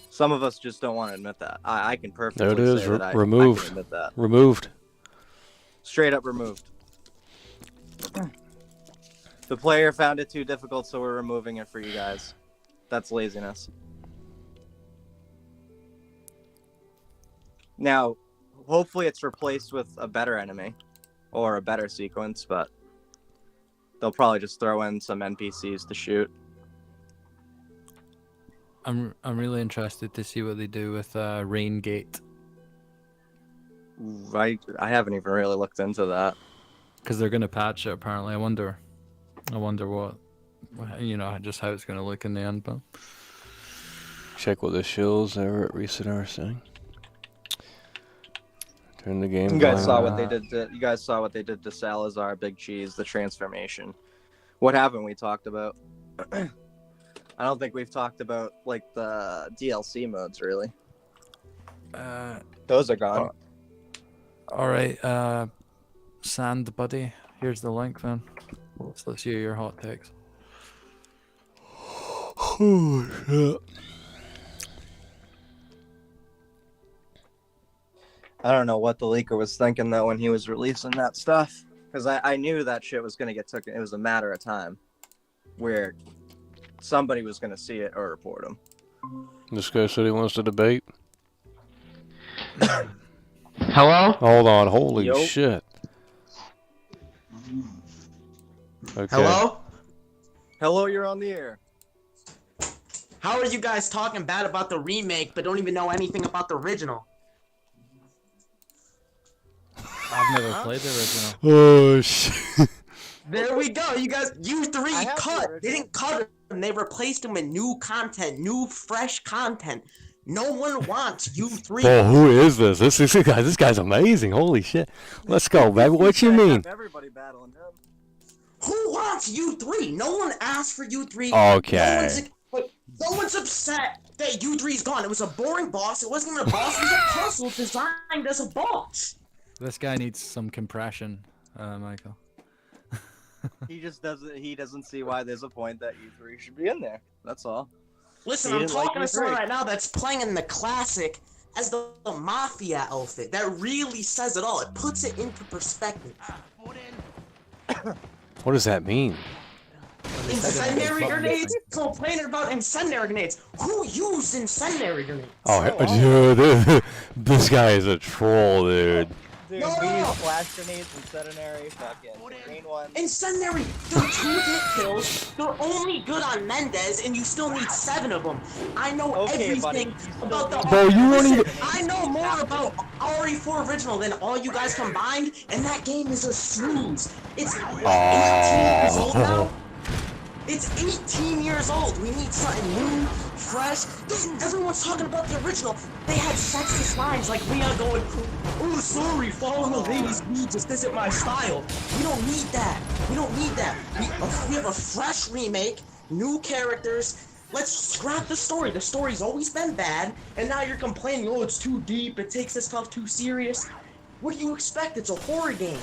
Some of us just don't want to admit that. I can perfectly There it is. say that I Removed. can admit that. Removed. Straight up removed. The player found it too difficult, so we're removing it for you guys. That's laziness. Now, hopefully it's replaced with a better enemy or a better sequence, but they'll probably just throw in some NPCs to shoot. I'm really interested to see what they do with Rain Gate, I haven't even really looked into that. because they're gonna patch it apparently. I wonder what, you know, just how it's gonna look in the end. But Check what the shills there at recent are saying. Turn the game. You guys saw blind. what they did to, you guys saw what they did to Salazar, Big Cheese, the transformation. What haven't we talked about? I don't think we've talked about like the DLC modes really. Those are gone. all right, Sand Buddy, here's the link then. Let's hear your hot takes. Oh shit. I don't know what the leaker was thinking though when he was releasing that stuff, because I knew that shit was gonna get taken. It was a matter of time where somebody was gonna see it or report him. Discourse said he wants to debate. Hello? Hold on, holy Yo. shit. Okay. Hello? Hello, you're on the air. How are you guys talking bad about the remake but don't even know anything about the original? I've never played the original. Oh shit. There we go. You three I have the cut. They original. didn't cut them. They replaced them with new content, new fresh content. No one wants you three. Bro, who is this? This guy's amazing. Holy shit. Let's go, baby. What you Can't mean? have everybody battling him. Who wants you three? No one asked for you three. Okay. No one's upset that you three's gone. It was a boring boss. It wasn't even a boss. It was a puzzle designed as a boss. This guy needs some compression, Michael. He just doesn't. He doesn't see why there's a point that you three should be in there. That's all. Listen, He I'm didn't like talking you to someone three. right now that's playing in the classic as the mafia outfit. That really says it all. It puts it into perspective. What does that mean? Incendiary grenades? Complaining about incendiary grenades. Who used incendiary grenades? Oh, dude, this guy is a troll, dude. Dude, No, we no, use no. flash grenades, incendiary, fucking green ones. Incendiary, they're 2-hit kills. They're only good on Mendez, and you still need 7 of them. I know Okay, buddy. everything about the. Bro, you won't Listen, even- I know more about RE4 original than all you guys combined, and that game is a snooze. It's 18 years old now. It's 18 years old. We need something new, fresh. Everyone's talking about the original. They had sexist lines like Leon going, "Oh, sorry, following the ladies' lead just isn't my style." We don't need that. We don't need that. We have a fresh remake, new characters. Let's scrap the story. The story's always been bad, and now you're complaining, "Oh, it's too deep. It takes this stuff too serious." What do you expect? It's a horror game.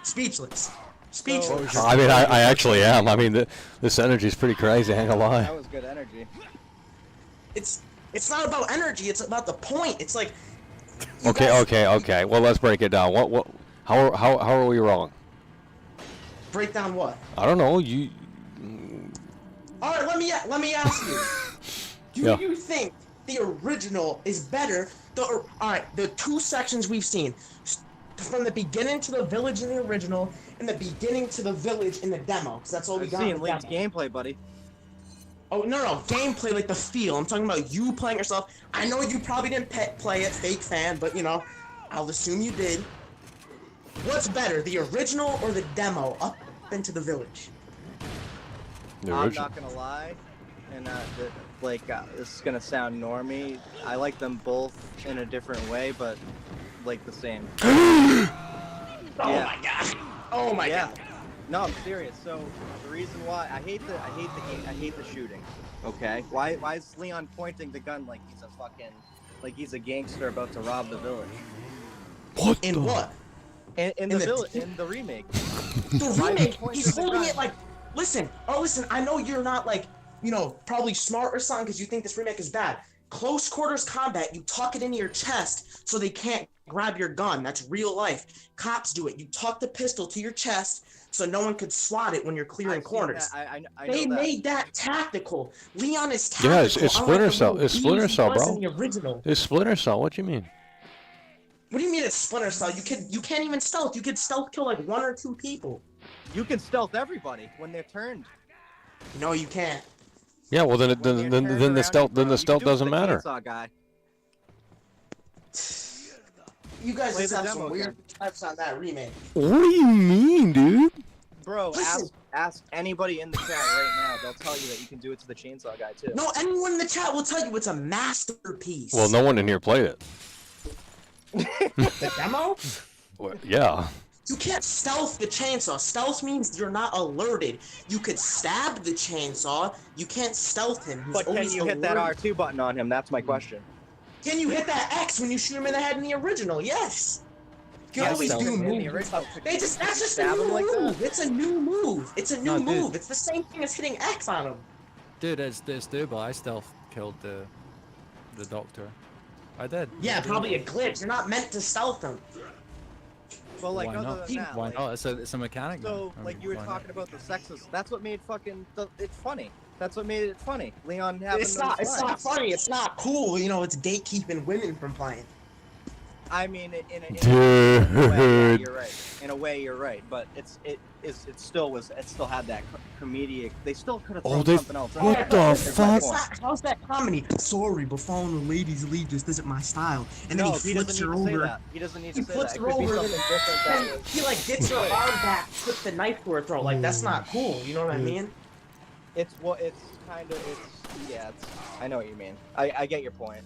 Speechless. Speechless. I mean, I actually am. I mean, this energy's pretty crazy, I ain't gonna lie. That was good energy. It's not about energy, it's about the point. It's like Okay. Well, let's break it down. How are we wrong? break down what? I don't know. You. Alright, let me ask you. Do Yeah. you think the original is better? Alright, the 2 sections we've seen. From the beginning to the village in the original, and the beginning to the village in the demo. Because that's all we I've got in seen the Link's demo. gameplay, buddy. Oh, no, gameplay, like the feel. I'm talking about you playing yourself. I know you probably didn't play it, fake fan, but you know, I'll assume you did. What's better, the original or the demo up into the village? The I'm original. not gonna lie, and this is gonna sound normie. I like them both in a different way, but like the same. Oh Yeah. my god! Oh my Yeah. god! No, I'm serious. So the reason why I hate the shooting. Okay. Why is Leon pointing the gun like he's a gangster about to rob the village? What? In what? In the village, in the remake. The Why is he remake, pointing he's the holding gun? it like, listen, I know you're not like, you know, probably smart or something because you think this remake is bad. Close quarters combat, you tuck it into your chest so they can't grab your gun. That's real life. Cops do it. You tuck the pistol to your chest so no one could swat it when you're clearing I've seen corners. that. I know They that. made that tactical. Leon is tactical. Yeah, it's unlike Splinter the Cell. little It's Splinter bees he Cell, was bro. in the original. It's Splinter Cell. What you mean? What do you mean it's Splinter Cell? You can't even stealth. You could stealth kill like 1 or 2 people. You can stealth everybody when they're turned. No, you can't. Yeah. Well, then When they're turned the around, stealth bro, you can stealth do it with doesn't the matter. chainsaw guy. You guys Play just the have demo some weird again. types on that remake. What do you mean, dude? Bro, Listen. ask anybody in the chat right now. They'll tell you that you can do it to the chainsaw guy too. No, anyone in the chat will tell you it's a masterpiece. Well, no one in here played it. The demo? Well, yeah. You can't stealth the chainsaw. Stealth means you're not alerted. You could stab the chainsaw. You can't stealth him. He's But can always you hit that alerted. R2 button on him? That's my question. Can you hit that X when you shoot him in the head in the original? Yes. You can Yes, always so do in the moves. and original, stuff. That's just a stab him new like that? move. It's a new move. It's a new No, dude. move. It's the same thing as hitting X on him. Dude, it's doable. I stealth killed the doctor. I did. Yeah, probably a glitch. You're not meant to stealth him. Well, like why other not? than that, Why like, not? It's a mechanic. so man. I like mean, you were why talking not? about the sexist. That's what made it funny. That's what made it funny. Leon having It's those not. It's not lines. funny. It's not cool. You know, it's gatekeeping women from playing. I mean, in a way, yeah, Dude. you're right. In a way, you're right. But it still had that comedic. They still could have thrown something else. in what there. the That's my fuck? point. How's that comedy? Sorry, but following the ladies' lead just isn't my style. And then No, he he flips doesn't her need to say over. that. He doesn't need He to say flips that. It her could be over. something different. That Then was. he like gets her arm back, puts the knife to her throat. Like that's not cool. You know what I mean? It's kind of I know what you mean. I get your point.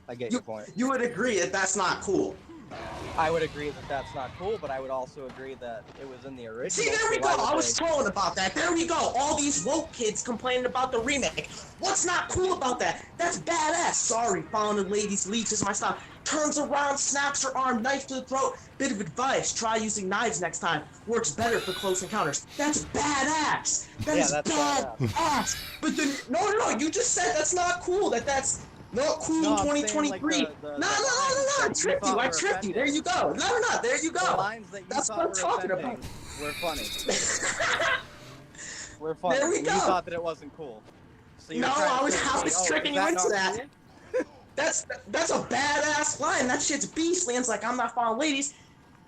I get your point. You would agree that that's not cool. I would agree that that's not cool, but I would also agree that it was in the original. See, there we so go. why would I was they- trolling about that. There we go. All these woke kids complaining about the remake. What's not cool about that? That's badass. Sorry, following the ladies' leads is my style. Turns around, snaps her arm, knife to the throat. Bit of advice: try using knives next time. Works better for close encounters. That's badass. That's that's badass. But then, no. You just said that's not cool. That's not cool No, in I'm saying, 2023. like, the No. lines I that you tripped you. thought I were tripped you. There you go. offending. No. There you The go. lines that you That's thought what I'm were talking offending about. were funny. Were funny. There we and go. You thought that it wasn't cool. So you No, were trying to I was say to me, oh, tricking is you that into not that. cool? That's a badass line. That shit's beastly. And it's like, I'm not following ladies,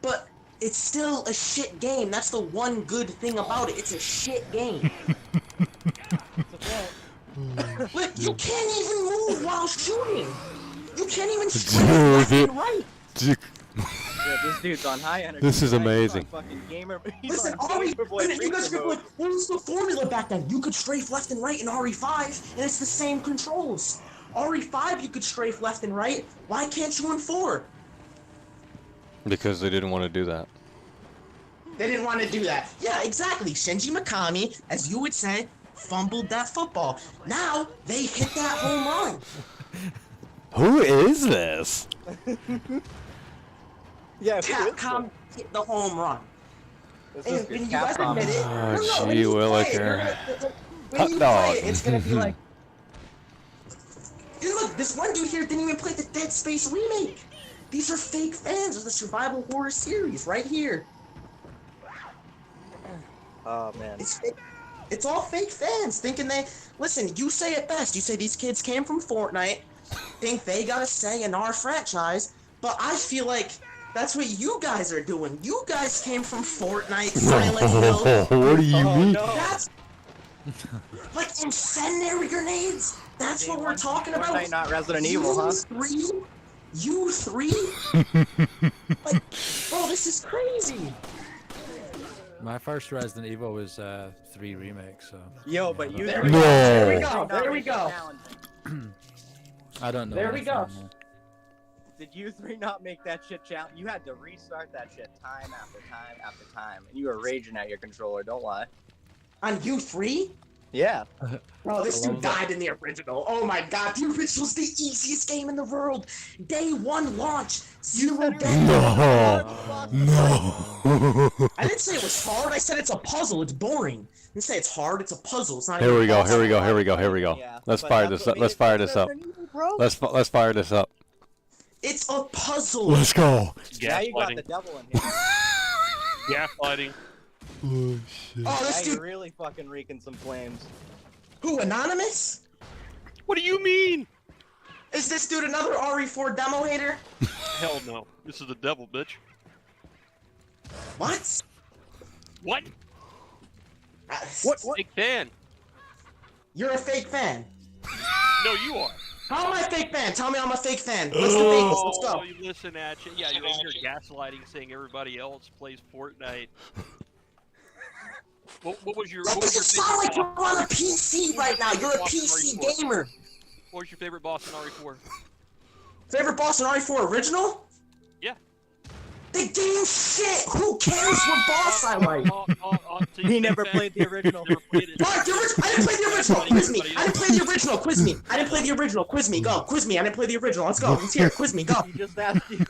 but it's still a shit game. That's the one good thing about it. It's a shit game. It's a bit. Look, you can't even move while shooting. You can't even strafe left and right. Yeah, this dude's on high energy. This is tonight. amazing. He's on fucking gamer. He's Listen, on Ari, Gamer Boy listen, you guys Freaker could mode. put, what was the formula back then? You could strafe left and right in RE5, and it's the same controls. RE5, you could strafe left and right. Why can't you in 4? Because they didn't want to do that. They didn't want to do that. Yeah, exactly. Shinji Mikami, as you would say, fumbled that football. Now, they hit that home run. Who is this? Yeah, Capcom hit the home run. This And is when good. you guys Capcom. admit it, Oh, when gee you play it, williker. when you Hot dog. play it, it's gonna be like, dude, look, this one dude here didn't even play the Dead Space remake. These are fake fans of the survival horror series right here. Oh man. It's fake. It's all fake fans thinking they listen. You say it best. You say these kids came from Fortnite, think they got a say in our franchise, but I feel like that's what you guys are doing. You guys came from Fortnite, Silent Hill. What do you mean? No. That's like incendiary grenades. That's what we're talking about. Fortnite, not Resident Evil, huh? You three? Like, bro, this is crazy. My first Resident Evil was 3 Remake, so Yo, but you. There we No. go. There we go. There we go. I don't know. There we anything, go. no. Did you three not make that shit challenge? You had to restart that shit time after time after time, and you were raging at your controller. Don't lie. On you three? Yeah. Bro, this I dude love that. died in the original. Oh my god, the original's the easiest game in the world. Day one launch, 0 death. No. I didn't say it was hard. I said it's a puzzle. It's boring. I didn't say it's hard. It's a puzzle. It's not. Here even we a go. boss Here we go. fight. Here we go. Here we go. Yeah, Let's but fire that's this what up. made Let's it fire this up. Resident Evil, bro. Let's fire this up. It's a puzzle. Let's go. Now you got the Gaslighting. devil in here. Gaslighting. Oh shit. Oh, this Now you're dude. really fucking reeking some flames. Who? Anonymous? What do you mean? Is this dude another RE4 demo hater? Hell no. This is the devil, bitch. What? What? What? Big fan. You're a fake fan. No, you are. How am I a fake fan? Tell me I'm a fake fan. Let's debate this. Let's Oh, go. you listen at you. Yeah, you're in here gaslighting, saying everybody else plays Fortnite. What was your? That What was doesn't your sound favorite like you're on a PC right now. You're a PC gamer. What was your favorite boss in RE4? Favorite boss in RE4 original? Yeah. The game shit! Who cares what boss I like? So He you never think played the original. Never played it. Alright, I didn't play the original. Quiz me. I didn't play the original. Quiz me. I didn't play the original. Quiz me. Go. Quiz me. I didn't play the original. Let's go. Let's hear it. Quiz me. Go. He just asked you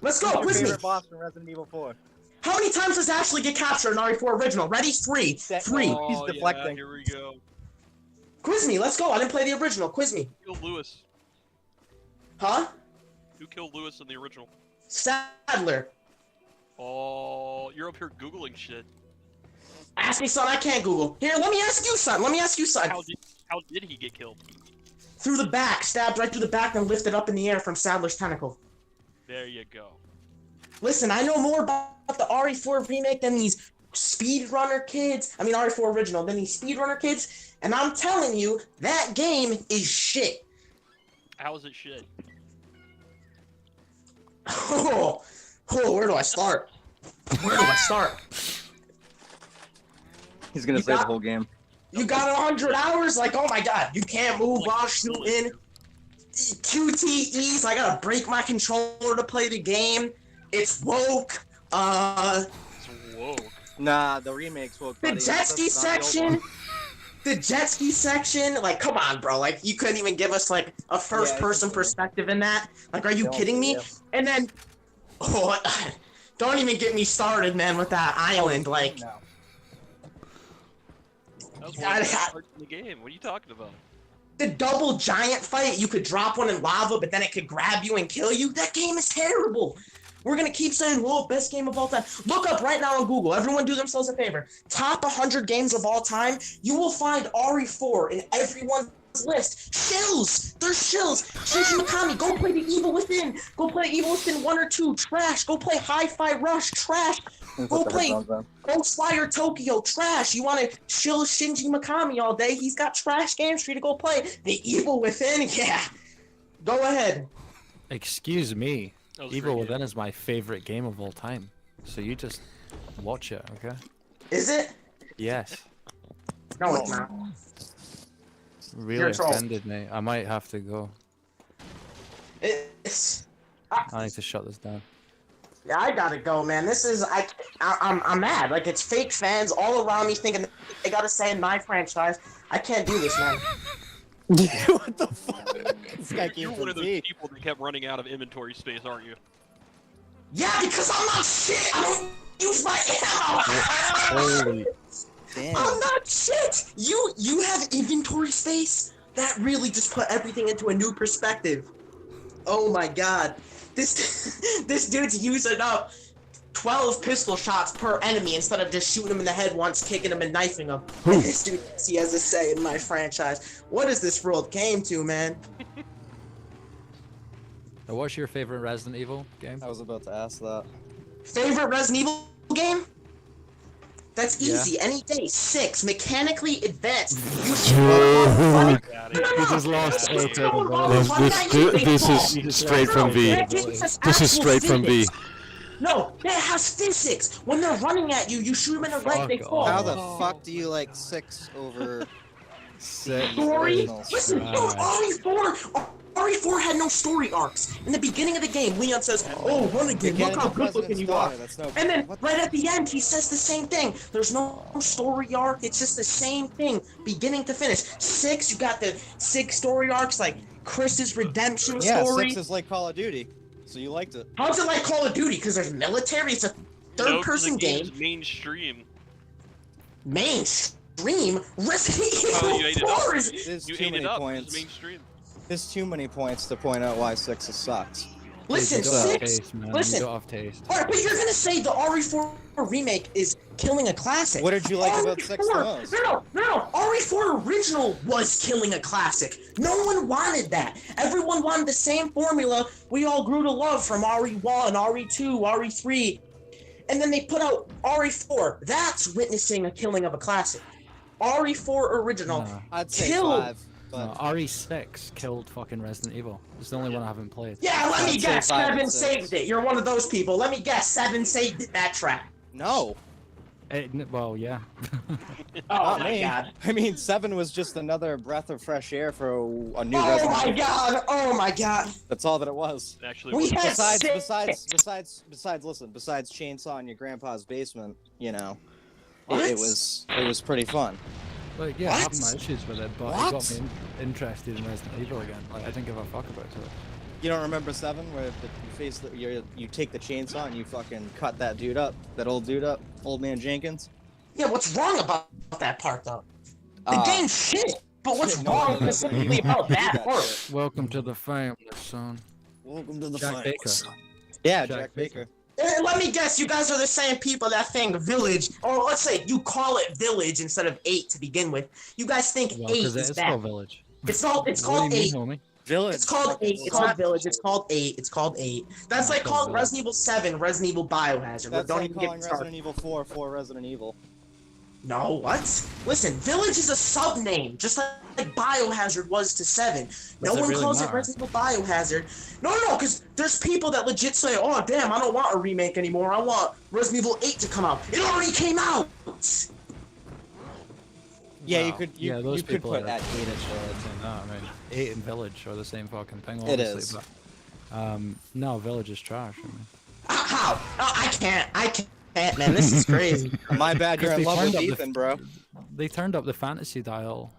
Let's go. your Quiz me. favorite boss from Resident Evil 4. How many times does Ashley get captured in RE4 original? Ready? 3. That- 3. Oh, He's deflecting. Yeah, here we go. Quiz me. Let's go. I didn't play the original. Quiz me. Who killed Lewis? Huh? Who killed Lewis in the original? Sadler. Oh, you're up here googling shit. Ask me, son. I can't Google. Here, let me ask you, son. Let me ask you, son. How did he get killed? Through the back, stabbed right through the back, and lifted up in the air from Sadler's tentacle. There you go. Listen, I know more about the RE4 remake than these speedrunner kids. I mean, RE4 original than these speedrunner kids, and I'm telling you, that game is shit. How is it shit? Oh, where do I start? Where do I start? He's gonna You say the got- whole game. You got 100 hours? Like, oh my god, you can't move while shooting. QTEs, I gotta break my controller to play the game. It's woke. It's woke. Nah, the remakes woke. The buddy. jet ski That's not the old section. one. The jet ski section, like, come on, bro. Like, you couldn't even give us, like, a first-person Yeah. perspective in that. Like, are you Don't kidding me? yeah. And then, oh, don't even get me started, man, with that island. Like, No. That was one of the best parts in the game. What are you talking about? the double giant fight, you could drop one in lava, but then it could grab you and kill you. That game is terrible. We're gonna keep saying, whoa, best game of all time. Look up right now on Google. Everyone do themselves a favor. Top 100 games of all time. You will find RE4 in everyone's list. Shills! They're shills! Shinji Mikami, go play The Evil Within. Go play Evil Within 1 or 2. Trash. Go play Hi-Fi Rush. Trash. Go Put the play headphones on. Ghostwire Tokyo. Trash. You want to chill Shinji Mikami all day? He's got trash games for you to go play. The Evil Within? Yeah. Go ahead. Excuse me. That was a Evil great Within is my favorite game of all time. So you just watch it, okay? Is it? Yes. No, it's not. Really You're a troll. offended me. I might have to go. It's. I need to shut this down. Yeah, I gotta go, man. This is I'm mad. Like, it's fake fans all around me thinking they gotta say in my franchise. I can't do this, man. What the fuck? This guy You're came one of from those deep. people that kept running out of inventory space, aren't you? Yeah, because I'm not shit. I don't use my ammo. Holy. Damn. I'm not shit. You have inventory space. That really just put everything into a new perspective. Oh my god, this this dude's using up 12 pistol shots per enemy instead of just shooting him in the head once, kicking him and knifing him. And this dude, he has a say in my franchise. What is this world came to, man? Now, what's your favorite Resident Evil game? I was about to ask that. Favorite Resident Evil game? That's Yeah. easy. Any day. 6. Mechanically advanced. You This is lost all This is straight from V. This is straight from V. No, it has physics. When they're running at you, you shoot them in the leg, they Fuck fall. How off. the fuck do you like 6 over? Story? originals? Listen, no, RE4 had no story arcs. In the beginning of the game, Leon says, "Oh, Renegade, look how good looking you are." That's no. And then what right at the end, he says the same thing. There's no story arc. It's just the same thing, beginning to finish. 6, you got the 6 story arcs, like Chris's redemption Yeah, story. 6 is like Call of Duty, so you liked it. How's it like Call of Duty? Because there's military. It's a No, 'cause third-person the game's game. mainstream. Mainstream. Resident Oh, you ate Evil it up. 4 is. There's You too ate many it up. points. It's mainstream. There's too many points to point out why 6 sucks. Listen, You don't have 6. taste, man. Listen. You don't have taste. Alright, but you're gonna say the RE4 remake is killing a classic. What did you like about 6 the RE4 most? No. RE4 original was killing a classic. No one wanted that. Everyone wanted the same formula we all grew to love from RE1, RE2, RE3. And then they put out RE4. That's witnessing a killing of a classic. RE4 original. Nah. I'd say Kill. 5, but No, RE6 killed fucking Resident Evil. It's the only one I haven't played. Yeah, let me I'd say guess. 5 7 and 6. saved it. You're one of those people. Let me guess. 7 saved it, that trap. no, Well, yeah. Oh not my me. god. I mean, 7 was just another breath of fresh air for a new Oh Resident my Evil. god. Oh my god. That's all that it was. Actually, We was- had Besides chainsaw in your grandpa's basement, you know, What? it was pretty fun. Like, yeah, I have What? my issues with it, but What? it got me interested in Resident Evil again. Like, I didn't give a fuck about it. You don't remember 7 where you take the chainsaw and you fucking cut that dude up, that old dude up, old man Jenkins? Yeah, what's wrong about that part though? The game's shit. But what's no, wrong no, no, specifically you about do that that part? shit. Welcome to the family, son. Welcome to the Jack fight. Baker. Yeah, Jack Jack Baker. Yeah, And let me guess, you guys are the same people that think Village, or let's say you call it Village instead of 8 to begin with. You guys think Well, 8 because it is is bad. called Village. It's What called do you 8. mean, homie? Village. It's called 8. It's not Village. It's called 8. It's called 8. That's It's like called calling Resident Evil 7 Resident Evil Biohazard. That's Don't like even get calling me started. Resident Evil 4 Resident Evil. No, what? Listen, Village is a sub name, just like Biohazard was to 7. No Does it one really calls it matter? Resident Evil Biohazard. No, because there's people that legit say, oh, damn, I don't want a remake anymore. I want Resident Evil 8 to come out. It already came out! Yeah, Wow. you could you, those you could people put are at 8 saying as well. that. I mean, 8 and Village are the same fucking thing, It obviously. is. But, no, Village is trash. I mean. How? Oh, I can't, man. This is crazy. My bad, you're in They love turned with up the- Ethan, bro. They turned up the fantasy dial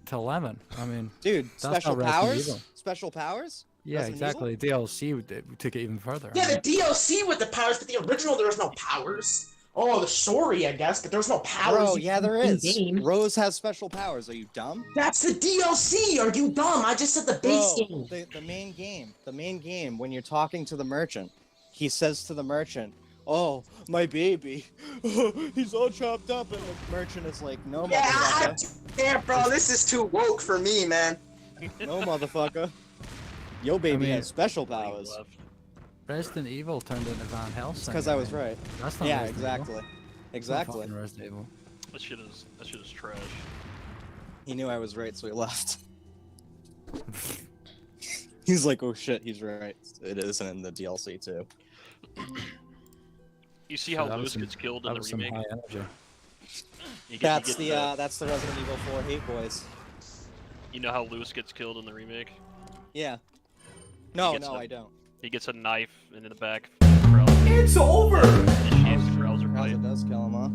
to 11. I mean, Dude, That's special not Resident powers? Evil. Special powers? yeah, Resident exactly. DLC took it even further. Yeah, I the DLC with the powers, but the original there was no powers. Oh, the story, I guess, but there was no powers. Bro, yeah, there is. in-game. Rose has special powers. Are you dumb? That's the DLC. Are you dumb? I just said the base Bro, game. the main game, when you're talking to the merchant, he says to the merchant, oh, my baby, he's all chopped up, and the merchant is like, no, Yeah, motherfucker, damn, bro, this is too woke for me, man. no, motherfucker. Yo, baby mean- has special powers. mean, Resident Evil turned into Van Helsing. Because I was right. That's not Yeah, Resident Evil. exactly. It's not Exactly. fucking Resident Evil. That shit is trash. He knew I was right, so he left. He's like, oh shit, he's right. It isn't in the DLC too. You see So how that was Lewis some- gets killed That in the was some remake? high energy. That's the Resident Evil 4 Hate Boys. You know how Lewis gets killed in the remake? Yeah. No, gets no, a- I don't. He gets a knife and in the back. It's over. Initiates the browser How's fight. it does kill him, huh?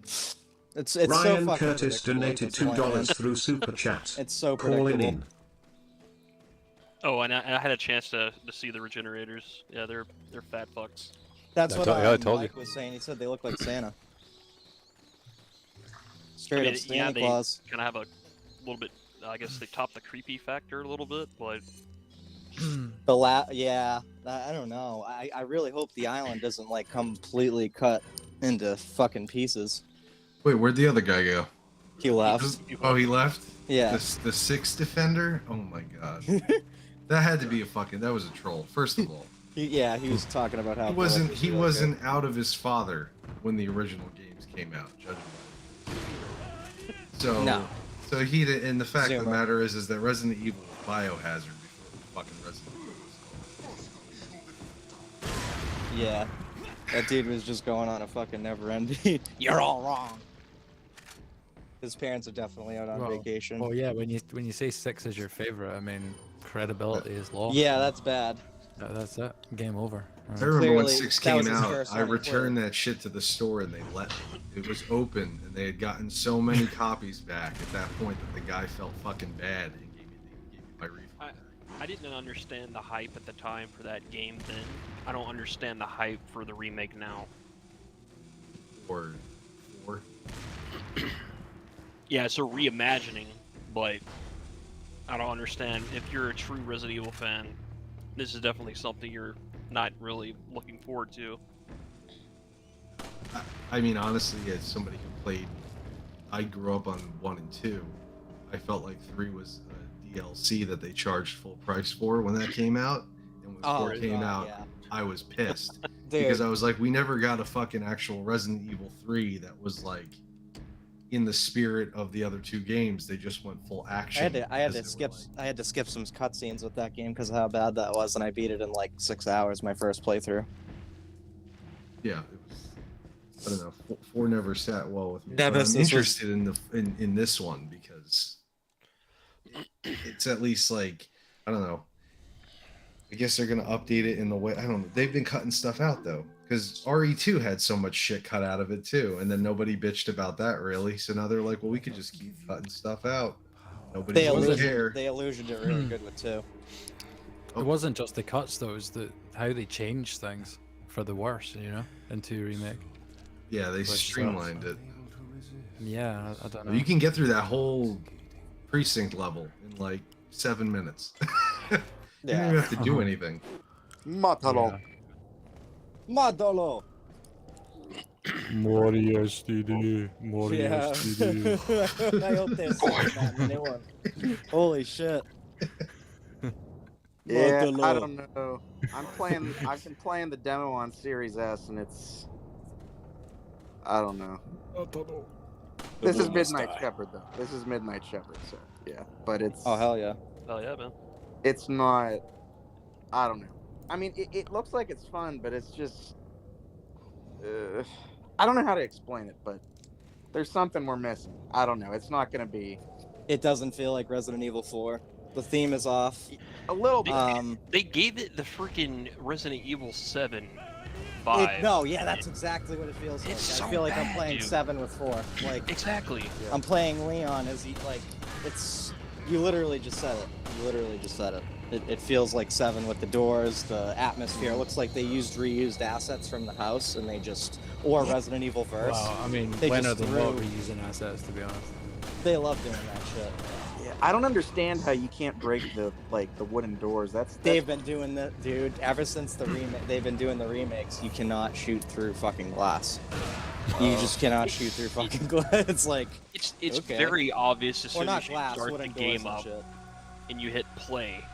Mhm. It's so Ryan fucking Curtis predictable at donated this point, man. $2 through Super Chat. It's so Calling predictable. in. Oh, and I had a chance to see the Regenerators. Yeah, they're fat fucks. That's I what told- yeah, I told Mike you. was saying. He said they look like Santa. Straight I mean, up Santa yeah, they Claus. kind of have a little bit. I guess they top the creepy factor a little bit, but Yeah, I don't know. I really hope the island doesn't like completely cut into fucking pieces. Wait, where'd the other guy go? He left. Oh, he left? Yeah. The sixth defender? Oh my god. That had to be that was a troll, first of all. He was talking about how He wasn't out of his father when the original games came out, judging by So No. So he did, and the fact of the Zoomer. matter is that Resident Evil was Biohazard before fucking Resident Evil was called. Yeah. That dude was just going on a fucking never ending. You're all wrong. His parents are definitely out on vacation. Well, yeah, when you say 6 is your favorite, I mean, credibility is lost. Yeah, that's bad. That's it. Game over. I remember when Clearly, 6 that was came his out, first I one he returned that shit to the store and they let me. It was open and they had gotten so many copies back at that point that the guy felt fucking bad and gave me my refund. I didn't understand the hype at the time for that game then. I don't understand the hype for the remake now. Or Yeah, it's a reimagining, but I don't understand. If you're a true Resident Evil fan, this is definitely something you're not really looking forward to. I mean, honestly, as somebody who played, I grew up on 1 and 2. I felt like 3 was a DLC that they charged full price for when that came out. And when 4 came out, yeah. I was pissed. Dude, Because I was like, we never got a fucking actual Resident Evil 3 that was like in the spirit of the other 2 games. They just went full action. I had to because they were skip some cutscenes with that game because of how bad that was, and I beat it in like 6 hours my first playthrough. Yeah, it was. I don't know. 4 never sat well with me. Yeah, But this I'm was- interested in this one because it's at least like, I don't know. I guess they're gonna update it in the way, I don't know. They've been cutting stuff out though, because RE2 had so much shit cut out of it too, and then nobody bitched about that really. So now they're like, well, we could just keep cutting stuff out. Nobody will care. They illusioned it really good with 2. It wasn't just the cuts though; it was how they changed things for the worse, you know, into remake. Yeah, they streamlined it. Yeah, I don't know. You can get through that whole precinct level in like 7 minutes. You don't even have to do anything. Yeah. Madolo. Mori STD. Mori Yeah. I hope they say that in the new one. Holy shit. Yeah, I Madolo. don't know. I've been playing the demo on Series S, and it's. I don't know. This is Midnight Shepherd, though. This is Midnight Shepherd, so yeah. But it's. Oh, hell yeah. Hell yeah, man. It's not. I don't know. I mean, it looks like it's fun, but it's just. I don't know how to explain it, but there's something we're missing. I don't know. It's not going to be. It doesn't feel like Resident Evil 4. The theme is off. A little bit. They gave it the freaking Resident Evil 7 vibe. No, yeah, that's exactly what it feels like. It's I so feel like I'm bad, playing dude. 7 with 4. Like, Exactly. I'm playing Leon as he, like, it's. You literally just said it. You literally just said it. It feels like 7 with the doors, the atmosphere. It looks like they used reused assets from the house and they just. Or Resident Evil verse. Well, I mean, They when are just they not threw- reusing assets, to be honest? They love doing that shit. Yeah, I don't understand how you can't break the wooden doors. They've been doing that, dude, ever since the remake. They've been doing the remakes. You cannot shoot through fucking glass. You just cannot shoot through fucking glass. It's like It's okay. very obvious as Well, soon not as you glass, start the wooden doors game and up shit. and you hit play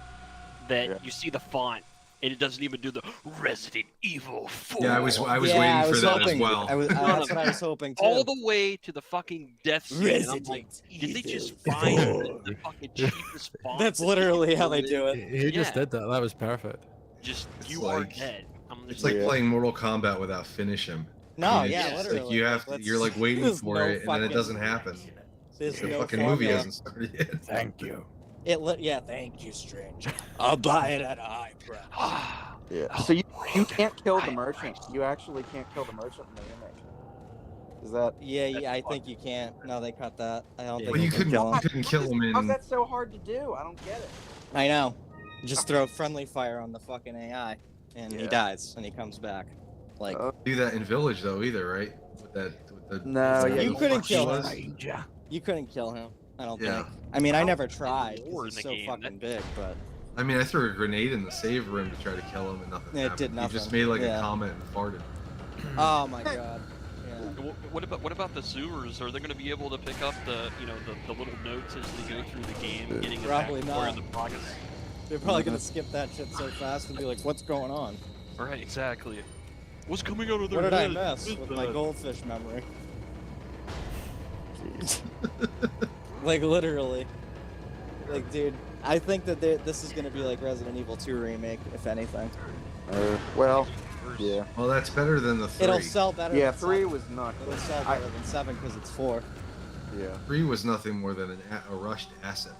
that you see the font and it doesn't even do the Resident Evil 4. Yeah, I was Yeah, waiting I for was that hoping, as well. That's what I was hoping too. all the way to the fucking death scene. And I'm like, did they just find the fucking cheapest font? That's that literally can how they do do it? it. He just Yeah. did that. That was perfect. Just It's you are like- dead. I'm It's just like playing Mortal Kombat without finish him. No, I mean, yeah, it's literally. Like you have to, Let's- you're like waiting there's for no it, and then it fucking- doesn't happen. There's The no fucking movie formula. hasn't started yet. Thank you. Yeah, thank you, stranger. I'll buy it at a high price. Yeah. So you can't kill the merchant. You actually can't kill the merchant in the remake. Is that? Yeah, I think you can't. No, they cut that. I don't Yeah. think Well, you can couldn't, kill him. you couldn't kill him How's in. that so hard to do? I don't get it. I know. You just throw friendly fire on the fucking AI, and he Yeah. dies, and he comes back. Like, Do that in Village though either, right? With the No, is that yeah, who you the couldn't fuck she kill was? him. You couldn't kill him. I don't Yeah. think. I mean, I How never is it tried more because in he's the so game? fucking big, but I mean, I threw a grenade in the save room to try to kill him, and nothing It happened. did He nothing. just made like Yeah. a comment and farted. oh my god. Yeah. What about the sewers? Are they going to be able to pick up the the little notes as they go through the game, getting a Probably backstory not. of the progress? They're probably gonna skip that shit so fast and be like, "What's going on? Right, exactly. What's coming out of their What did I head? miss with my goldfish memory?" Like literally. Like, dude, I think that this is gonna be like Resident Evil 2 remake, if anything. Well, yeah. Well, that's better than the 3. It'll sell better. Yeah, than 3 7. was not. It'll sell better than 7 because it's 4. Yeah. 3 was nothing more than a rushed asset.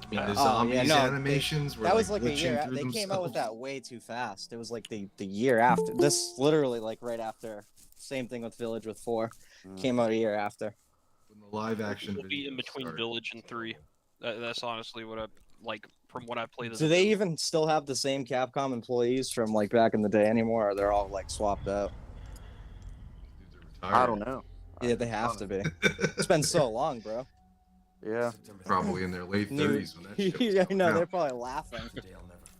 I mean, the Oh, zombies yeah, no, animations were That was like a glitching year. through They came out with themselves. that way too fast. It was like the year after. This literally like right after. Same thing with Village with 4. Came out a year after. When the live action It'll be in videos between started. Village and 3. That's honestly what I like from what I played. Do they even still have the same Capcom employees from like back in the day anymore? Or they're all like swapped out? I don't know. Yeah, they have to be. It's been so long, bro. Yeah. Probably in their late New- 30s when that shit was yeah, I coming know. out. They're probably laughing.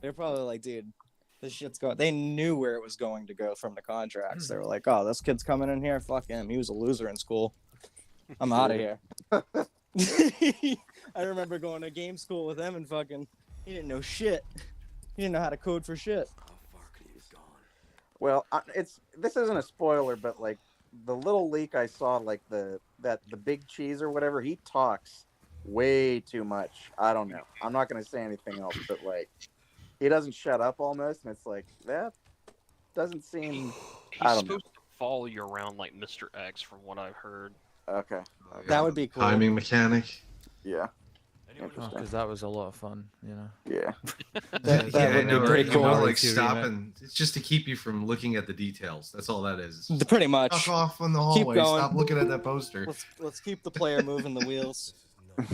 They're probably like, dude, this shit's going. They knew where it was going to go from the contracts. They were like, oh, this kid's coming in here. Fuck him. He was a loser in school. I'm out of here. I remember going to game school with him and fucking, he didn't know shit. He didn't know how to code for shit. Well, this isn't a spoiler, but like the little leak I saw, like the big cheese or whatever, he talks way too much. I don't know. I'm not gonna say anything else, but like he doesn't shut up almost, and it's like that doesn't seem. He's I don't know. supposed to follow you around like Mr. X, from what I've heard. Okay. That would be cool. Timing mechanic. Yeah. Because that was a lot of fun, you know. Yeah. That Yeah, I would know, be right? pretty You cool. know, like Too, stopping. It's just to keep you from looking at the details. That's all that is. It's Pretty much. Fuck off on the hallway. going. Stop looking at that poster. Let's keep the player moving the wheels. I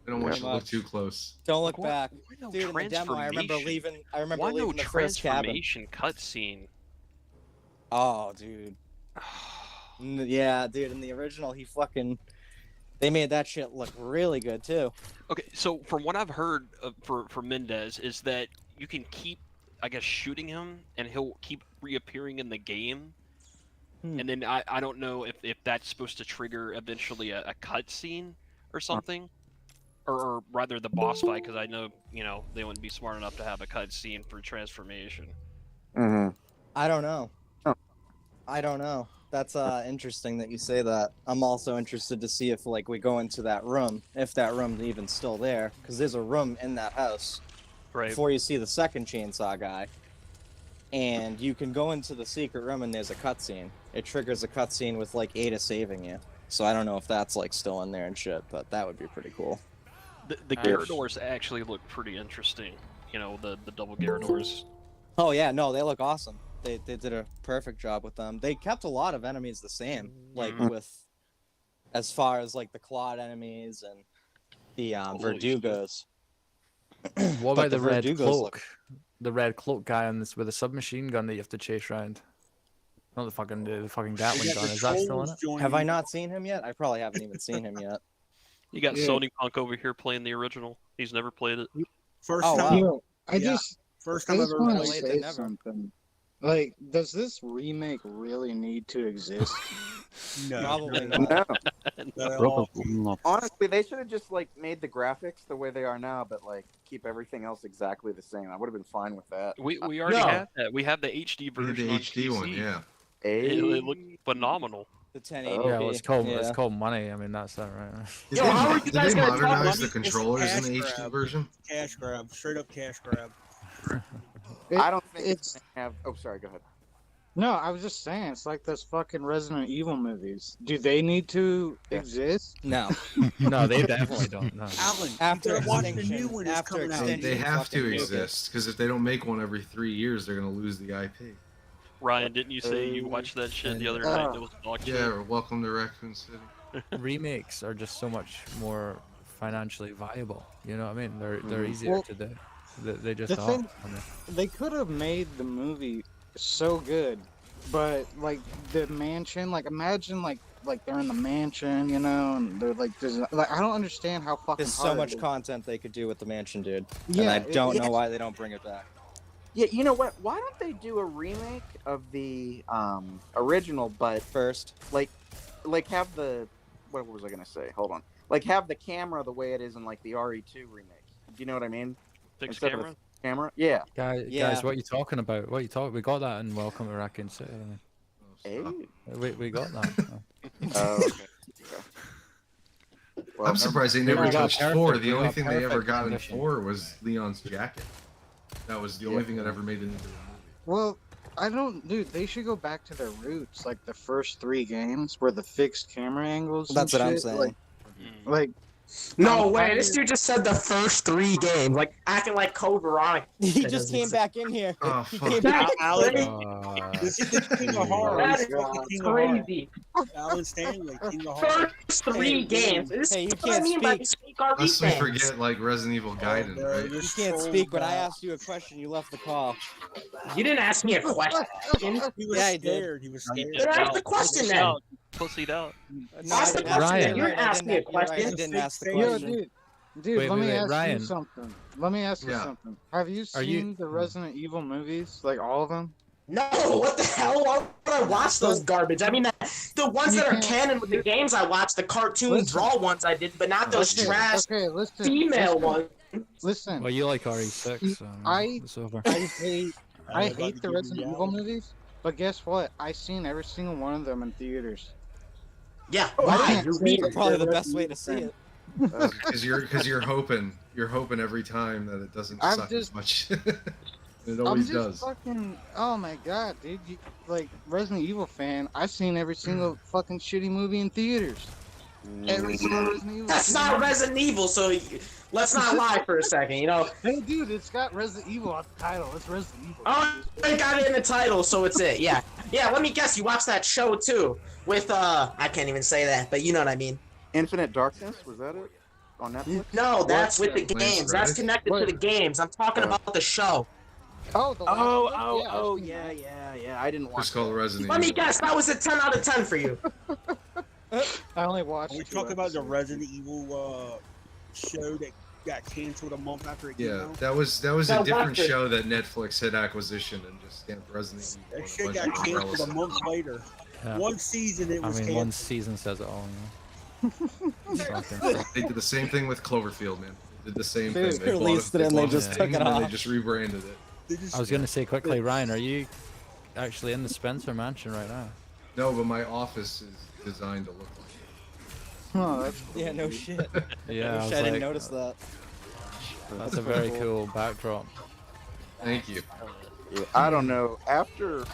don't want Pretty you to look much. too close. Don't look Why- back. why no Dude, in the demo, I remember transformation? leaving. I remember Why no leaving the first cabin. transformation cutscene? Oh, dude. Yeah, dude. In the original, they made that shit look really good too. Okay, so from what I've heard for Mendez is that you can keep I guess, shooting him, and he'll keep reappearing in the game. Hmm. And then I don't know if that's supposed to trigger eventually a cutscene or something, or rather the boss fight, because I know they wouldn't be smart enough to have a cutscene for transformation. Mm-hmm. I don't know. Oh. I don't know. That's interesting that you say that. I'm also interested to see if like we go into that room, if that room's even still there, because there's a room in that house Right. before you see the second chainsaw guy, and you can go into the secret room and there's a cutscene. It triggers a cutscene with like Ada saving you. So I don't know if that's like still in there and shit, but that would be pretty cool. The Gyarados actually look pretty interesting. The double Gyarados. Oh yeah, no, they look awesome. They did a perfect job with them. They kept a lot of enemies the same, like with as far as like the clawed enemies and the Verdugos. What But about the red Verdugos cloak? look- The red cloak guy on this with a submachine gun that you have to chase around. Not the fucking Gatling gun. Is that still in it? Have I not seen him yet? I probably haven't even seen him yet. You got Yeah. Sony Punk over here playing the original. He's never played it. First Oh, time, wow. first I time I've just ever want to played played say it, never. something. Like, does this remake really need to exist? No, Probably no, not. No. not at all. Honestly, they should have just like made the graphics the way they are now, but like keep everything else exactly the same. I would have been fine with that. We already No. have that. We have the HD We did version. the on HD one, PC. yeah. It looked phenomenal. The 1080p. Yeah, well, it's called yeah. it's called money. I mean, that's that, right? Yo, how are you Did guys they gonna talk modernize about the it? controllers in the Cash HD grab. version? Cash grab, straight up cash grab. I don't think it's it's have. Oh, sorry. Go ahead. no. I was just saying, it's like those fucking Resident Evil movies. Do they need to exist? No. No, they definitely don't. No. Alan, After you gotta watch the Extinction, new one is after coming out. Extinction. They have to fucking make it. exist, because if they don't make one every 3 years, they're going to lose the IP. Ryan, didn't you say you watched that shit the other night? That was dog shit. Yeah, or Welcome to Raccoon City. Remakes are just so much more financially viable. You know what I mean? They're easier Well, to do. They just the are. thing- I mean, They could have made the movie so good, but like the mansion, like imagine like they're in the mansion, and they're like, I don't understand how fucking. There's so hard much it is. content they could do with the mansion, dude. And Yeah, I don't it- know why they don't bring it back. Yeah, you know what? Why don't they do a remake of the original, but First, like have the what was I gonna say? Hold on. Like have the camera the way it is in like the RE2 remake. Do you know what I mean? Fixed Instead of camera. Camera? Yeah. guys, Yeah. what are you talking about? What are you talking? We got that in Welcome to Raccoon City. Hey. We got that. Oh, okay. Well, I'm surprised they never We got touched perfect- 4. we The only got thing they ever perfect got in condition. 4 was Leon's jacket. That was the only thing that ever made it into the movie. Well, I don't, dude. They should go back to their roots, like the first 3 games, where the fixed camera angles. that's and what I'm shit, saying. Like, No I'm way, tired- this dude just said the first 3 games, like acting like Code Veronica. He That just doesn't came exist. back in here. Oh, He fuck. came back. Alan, this is the King of Horror. That This is is the King of Horror. crazy. Alan Stanley, King of Horror. First 3 games. This Hey, you is what I can't mean by speak. speak our Lest we fans. forget, like, Resident Evil Gaiden, bro, right? you're You can't so speak, but I bad. asked you a question. You left the call. You didn't ask me a question. He was Yeah, he did. scared. He was scared. Then ask the question then. Pussied out. No, Ask I the didn't ask question. you. You You're didn't right, I ask me a you're right, I question. didn't ask the Yo, question. dude, Wait, let me wait, ask Ryan. you something. Let me ask you Yeah. something. Have you Are you- seen the Resident Evil movies, like all of them? No, what the hell? Why would I watch those garbage? I mean, the ones You that are can't- canon with the games I watched, the cartoon Listen. draw ones I did, but not those Okay, trash Okay, listen. female listen, ones. Listen, Well, you like RE6, so I- it's over. I hate I I was about hate to the give you Resident the Evil alley. movies, but guess what? I seen every single one of them in theaters. Yeah, I why? can't You're say weird. that Probably the they're best way to Resident see Evil it. Because you're hoping every time that it doesn't I'm suck just- as much. It I'm always just does. fucking. Oh my god, dude! Like Resident Evil fan, I've seen every single fucking shitty movie in theaters. Every single Resident Evil. That's shitty not movie. Resident Evil, so let's not lie for a second, you know? Hey, dude, it's got Resident Evil on the title. It's Resident Evil. Oh, they got it in the title, so it's it, yeah. Yeah, let me guess, you watched that show too, with, I can't even say that, but you know what I mean. Infinite Darkness, was that it? On Netflix? No, that's with the Lance games. That's Reddick? connected to the games. I'm talking about the show. Oh, the last Oh, one? oh, Yeah, oh, I've seen that. yeah. I didn't watch Just called that. Resident Let me Evil. guess, that was a 10 out of 10 for you. I only watched. Are we 2 talking about the episodes. Resident Evil show that got canceled a month after it came Yeah, out. that was a No, different Doctor. show that Netflix had acquisition and just stamped Resident Evil. That and shit a got bunch of umbrella canceled a stuff. month later. Yeah. One season it I was mean, canceled. one season says it all. Fucking- They did the same thing with Cloverfield, man. They did the same They thing. They released bought it and they bought a just thing took it and then they off. just rebranded it. They just- I was gonna say quickly, Ryan, are you actually in the Spencer Mansion right now? No, but my office is designed to look like Oh, that's Yeah, no shit. Yeah, I I wish was I didn't like, notice that. That's a very cool backdrop. it. Thank you. Yeah, I don't know. After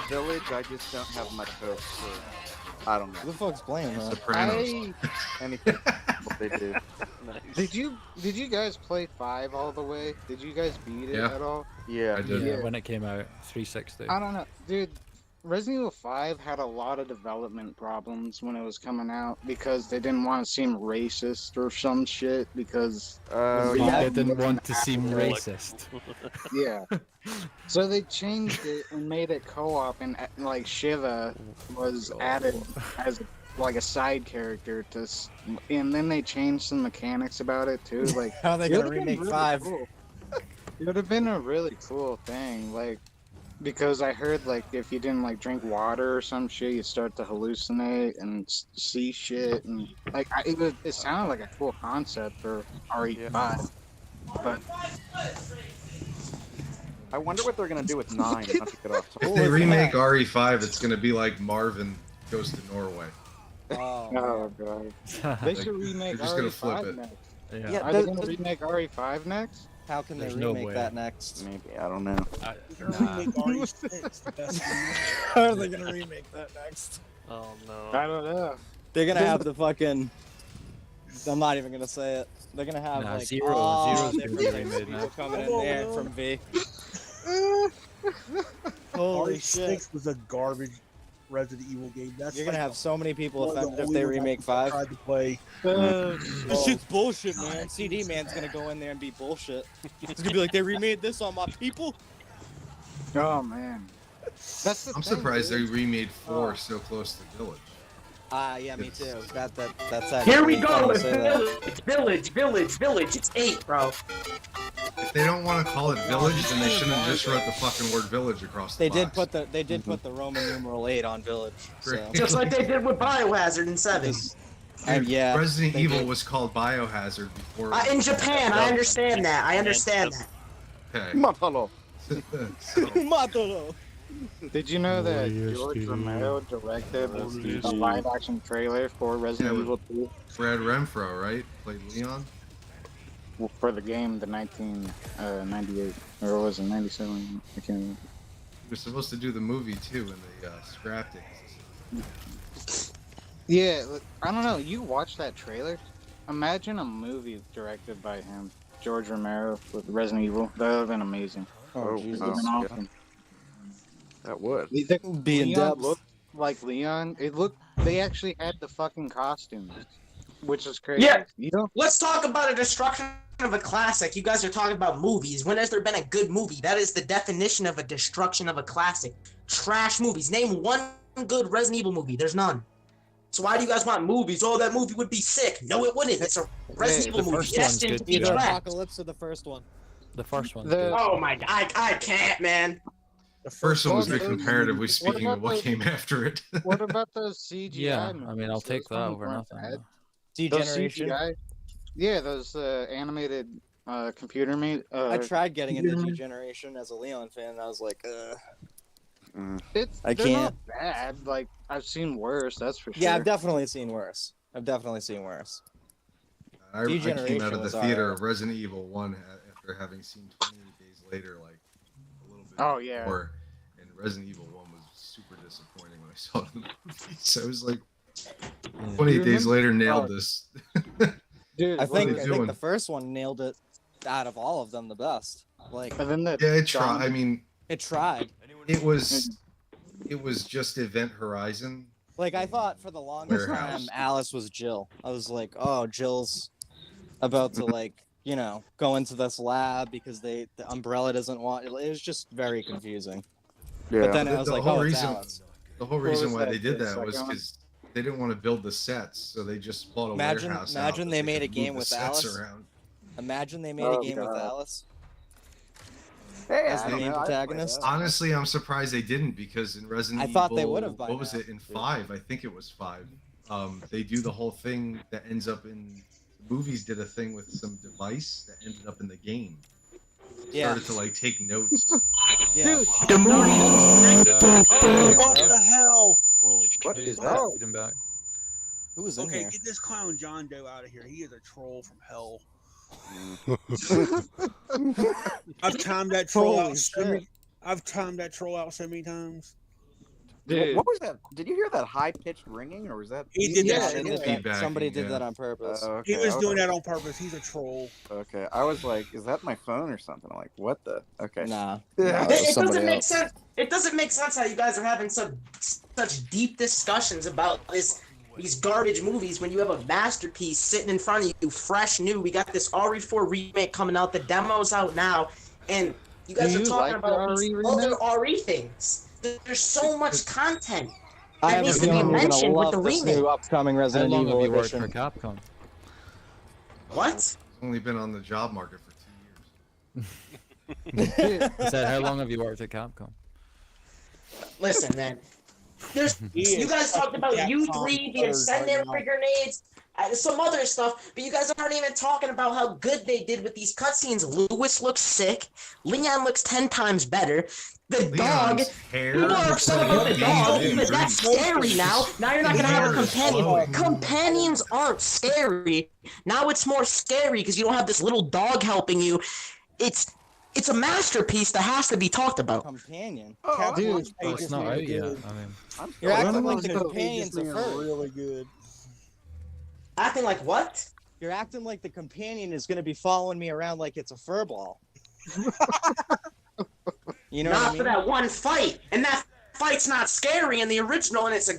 Village, I just don't have much hope for. I don't know Who the fuck's playing that? Sopranos. anything what they do. Did you guys play 5 all the way? Did you guys beat it Yeah. at all? Yeah. I did. Yeah, when it came out, 360. I don't know, dude. Resident Evil 5 had a lot of development problems when it was coming out because they didn't want to seem racist or some shit because Oh They yeah. didn't want to seem racist. yeah. So they changed it and made it co-op, and like Shiva was added as like a side character to, and then they changed some mechanics about it too. Like How are they it gonna would've been remake really 5? cool. It would have been a really cool thing, like because I heard like if you didn't like drink water or some shit, you start to hallucinate and see shit, and like it sounded like a cool concept for RE5, but. I wonder what they're gonna do with 9. Not to get off If topic. they remake RE5, it's gonna be like Marvin Goes to Norway. Oh, Oh god. They should remake They're just gonna flip RE5 it. next. Yeah. Yeah, Are they the- gonna the- remake RE5 next? how can they There's no remake way. that next? Maybe I don't know. They're gonna remake RE6, the best game ever. How are they gonna remake that next? Oh no. I don't know. They're gonna have the fucking. I'm not even gonna say it. They're gonna have Nah, like Zero- all Zero's different gonna be types of remade people now. coming in Oh, there no. from V. Holy shit! RE6 was a garbage Resident Evil game. That's You're gonna like have so many people one of the offended if only they ones I remake 5. tried to play. This shit's bullshit, man. CD Man's gonna go in there and be bullshit. It's gonna be like they remade this on my people. Oh man. That's the I'm thing, surprised they dude. remade 4 so close to Village. Yeah, me too. That's Here we actually go funny to with say that. Village. It's 8, bro. If they don't want to call it Village, then they shouldn't have just wrote the fucking word Village across the They box. did put the Roman numeral 8 on Village. So. Great. Just like they did with Biohazard in 7. And yeah, Resident they Evil did. was called Biohazard before. In Japan, I understand that. I understand that. Okay. Matalo. So, Matalo. Did you know that Warriors George do. Romero directed Warriors a do. live-action trailer for Resident Yeah, Evil 2 Brad Renfro, right? Played Leon. for the game, the 1998 or was it 97? I can't remember. He was supposed to do the movie too, and they scrapped it. Yeah, look, I don't know. You watch that trailer? Imagine a movie directed by him, George Romero, with Resident Evil. That would have been amazing. Oh, Oh, Jesus. That would have been awesome. That would. Be in Leon depth. looked like Leon. It looked. They actually had the fucking costumes, which is crazy. Yeah. You know. Let's talk about a destruction of a classic. You guys are talking about movies. When has there been a good movie? That is the definition of a destruction of a classic. Trash movies. Name one good Resident Evil movie. There's none. So why do you guys want movies? Oh, that movie would be sick. No, it wouldn't. It's a Resident the Evil movie first one's destined good to be Either too. trash. Apocalypse or the first one. The first one. The- Oh my god, I can't, man. The First one was one good is- comparatively speaking about of what the- came after it. What about those CGI? Yeah, I movies? mean, I'll take Those that ones over weren't nothing. bad. Those Degeneration. CGI. Yeah, those animated computer made. I tried getting into computer- Degeneration as a Leon fan, and I was like, It's, I they're can't. not bad. Like I've seen worse. That's for sure. yeah, I've definitely seen worse. I came out of Degeneration the was theater alright. of Resident Evil 1 after having seen 28 Days Later, like a little bit Oh, yeah. more. And Resident Evil 1 was super disappointing when I saw it in the movie. So I was like, 28 Days Later nailed this. Dude, I What are think they I doing? think the first one nailed it out of all of them the best. Like But then the Yeah, it tried. John- I mean, it tried. it was just Event Horizon. Like I thought for the longest Warehouse. time Alice was Jill. I was like, oh, Jill's about to like, go into this lab because the Umbrella doesn't want it. Was just very confusing. Yeah. But then I The- was the like, whole oh, it's reason- Alice. The whole What reason was why that, they did the that was second one? because they didn't want to build the sets, so they just bought a Imagine- warehouse. imagine out they that made could a game move the with sets Alice. around. Imagine they made Oh, a game with God. Alice Hey, as I the don't main know, I'd play protagonist. that. Honestly, I'm surprised they didn't because in Resident I Evil, thought they would have by what was now. it in 5? I think it was 5. They do the whole thing that ends up in the movies. Did a thing with some device that ended up in the game. Yeah. Started to like take notes. Yeah. What the hell? Holy What shit. is Get that? him back. Who was in Okay, here? get this clown John Doe out of here. He is a troll from hell. I've timed that troll Holy out. shit. I've timed that troll out so many times. Dude, What was that? Did you hear that high pitched ringing, or was that? He did Yeah, that. they shit. did that. Feedbacking, Somebody did yeah. that on purpose. Okay, He was I doing like, that on purpose. He's a troll. Okay, I was like, is that my phone or something? I'm like, what the? Okay. Nah. Yeah. It was It somebody doesn't make else. sense. It doesn't make sense how you guys are having such deep discussions about these garbage movies when you have a masterpiece sitting in front of you, fresh, new. We got this RE4 remake coming out. The demo's out now, and you guys Do are you talking like about the these RE other remake? RE things. There's so much content I that have a needs to be feeling we're gonna mentioned with love the this remake. new upcoming How Resident long have Evil you worked edition. for Capcom? What? Only been on the job market for 2 I said, how long have you worked at Capcom? Listen, man. You guys talked about U3, the incendiary grenades, some other stuff, but you guys aren't even talking about how good they did with these cutscenes. Lewis looks sick. Leon looks 10 times better. The years. dog. Leon's hair. People are looks upset like about a the dog, baby but that's scary now. Now you're not gonna have a Hair is companion. flowing. Companions aren't scary. Now it's more scary because you don't have this little dog helping you. It's a masterpiece that has to be talked about. Companion. Oh, Dude, Well, it's not out yet. I mean, You're acting Running like on the the- companions are first. really good. Acting like what? You're acting like the companion is gonna be following me around like it's a fur ball. You know Not what I for mean? that one fight. And that fight's not scary in the original, and it's a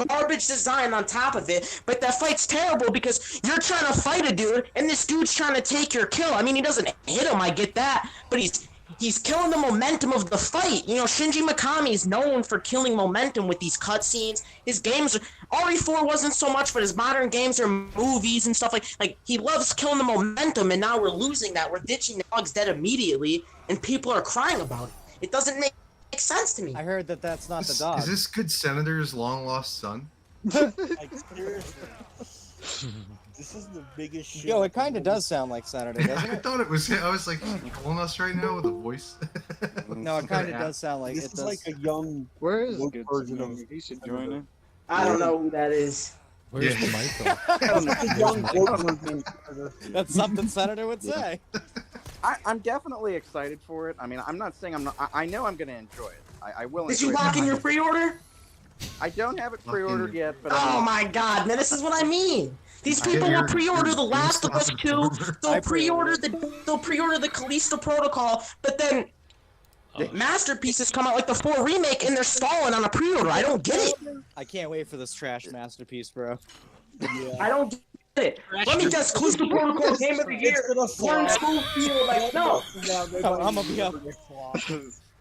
garbage design on top of it. But that fight's terrible because you're trying to fight a dude, and this dude's trying to take your kill. I mean, he doesn't hit him, I get that, but he's killing the momentum of the fight. You know, Shinji Mikami is known for killing momentum with these cutscenes. His games, RE4 wasn't so much, but his modern games are movies and stuff like he loves killing the momentum, and now we're losing that. We're ditching the dog's dead immediately, and people are crying about it. It doesn't make sense to me. I heard that that's not the dog. Is this good senator's long lost son? Like, seriously. This is the biggest shit. Yo, it kind of does sound like Saturday, doesn't I it? thought it was. I was like, you calling us right now with a voice? No, it kind of does sound like This it is does. like a young. Where is Woke good version version of- He should join it. I don't know who that is. where's Yeah. the Michael? It's a young woke version. That's something Senator would say. I'm definitely excited for it. I mean, I'm not saying I'm not. I know I'm gonna enjoy it. I will. Did you enjoy it. lock in your pre-order? I don't have it Lock in pre-ordered your- yet, but Oh my god, man, this is what I mean. These I people hear will pre-order The Last of Us 2, they'll I pre-order the Callisto Protocol, but then the masterpieces come out like the 4 remake and they're stalling on a pre-order. I don't get it. I can't wait for this trash masterpiece, bro. I don't get it. Let me guess, Callisto Protocol Game of the Year. One Schofield, like, no. I'm gonna be up.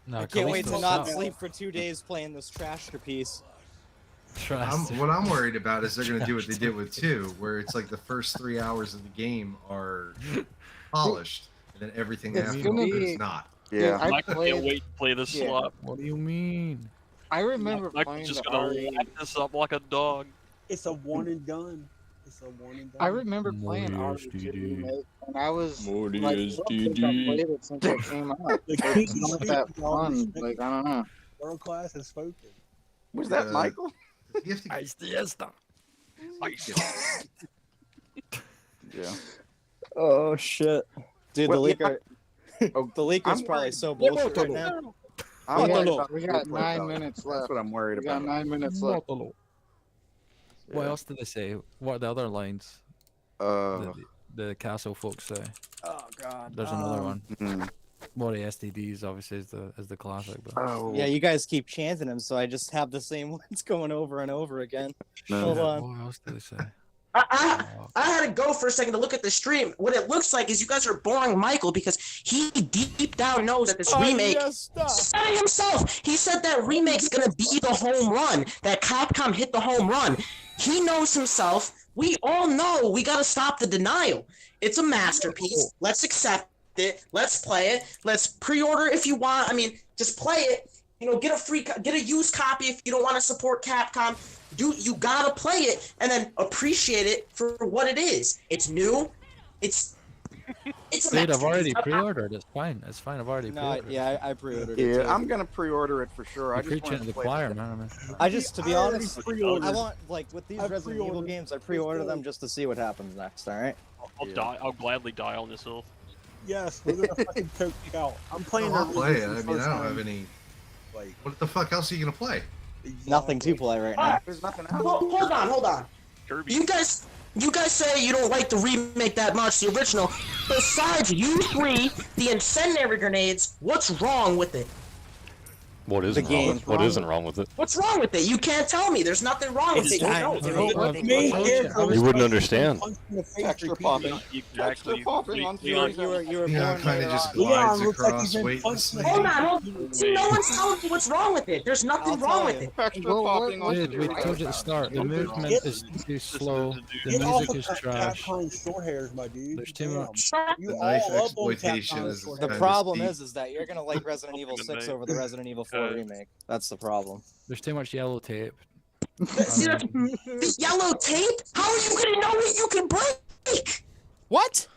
No, I can't wait to not Callisto's sleep for 2 days playing this trashterpiece. Trust. What I'm worried about is they're gonna do what they did with 2, where it's like the first 3 hours of the game are polished, and then everything It's after gonna is be- not. Yeah. I Michael can't played. wait to play this Yeah. slot. What do you mean? I remember Michael's playing just the gonna RE. lap this up like a dog. It's a one and done. It's a one and done. I remember playing More RE2 STD. remake, and I was More like, I don't think I played it since it came out. The Like, king it's not speaks that all fun. respect. Like, I don't know. World class has spoken. Was that Yeah. Michael? You have to Yeah. Oh shit. Dude, Well, the yeah, leaker. Oh, The leaker's I'm probably worried. so bullshit right now. I'm We got- worried about we the got gameplay, 9 though. minutes That's left. what I'm worried We got about. 9 minutes left. What Yeah. else did they say? What are the other lines? Uh, The castle folks say. Oh god. There's another one. mm. Well, the STDs obviously is the classic, but Oh. Yeah, you guys keep chanting them, so I just have the same ones going over and over again. No. Hold on. what else did they say? I had to go for a second to look at the stream. What it looks like is you guys are boring Michael because he deep down knows that this remake said it himself. He said that remake's gonna be the home run. That Capcom hit the home run. He knows himself We all know we gotta stop the denial. It's a masterpiece. Let's accept it. Let's play it. Let's pre-order if you want. I mean, just play it. You know, get a used copy if you don't want to support Capcom. You gotta play it and then appreciate it for what it is. It's new. It's a Dude, I've already masterpiece. pre-ordered. It's fine. It's fine. I've already No, pre-ordered. yeah, I pre-ordered it. Yeah, too. I'm gonna pre-order it for sure. I You're just preaching want to to the play choir, it. man. I mean, I just, to be honest, pre-ordered. I want like with these I Resident Evil pre-ordered games, I pre-order them just to see what happens next. All right. I'll die. I'll gladly die on this hill. Yes, we're gonna fucking choke you out. I'm playing. I'll the play it. original I mean, first I don't have time. any. Like, What the fuck else are you gonna play? Nothing to play right now. There's nothing else. Hold on. Kirby. You guys say you don't like the remake that much, the original. Besides you three, the incendiary grenades, what's wrong with it? What isn't wrong? game. What isn't wrong with it? What's wrong with it? You can't tell me. There's nothing wrong with it. You know. main told character you. was You wouldn't fucking understand. punched in the face Texture repeatedly. popping. Exactly. popping on Leon, Fury. You were Yeah, born kind later of just on. Leon glides looks like he's across, been waiting to punched in the sleep. Hold on. See, no one's telling you what's wrong with it. There's nothing I'll wrong tell with you. it. Texture Well, popping on dude, we Fury. told you at the start. The movement is too slow. The Get off music of is trash. Capcom short hairs, my dude. There's too Damn. much. You The all knife up on exploitation Capcom is short The hairs. kinda problem steep. is that you're gonna like Resident Evil 6 over the Resident Evil 4 remake. That's the problem. There's too much yellow tape. See, the yellow tape? How are you gonna know what you can break? What?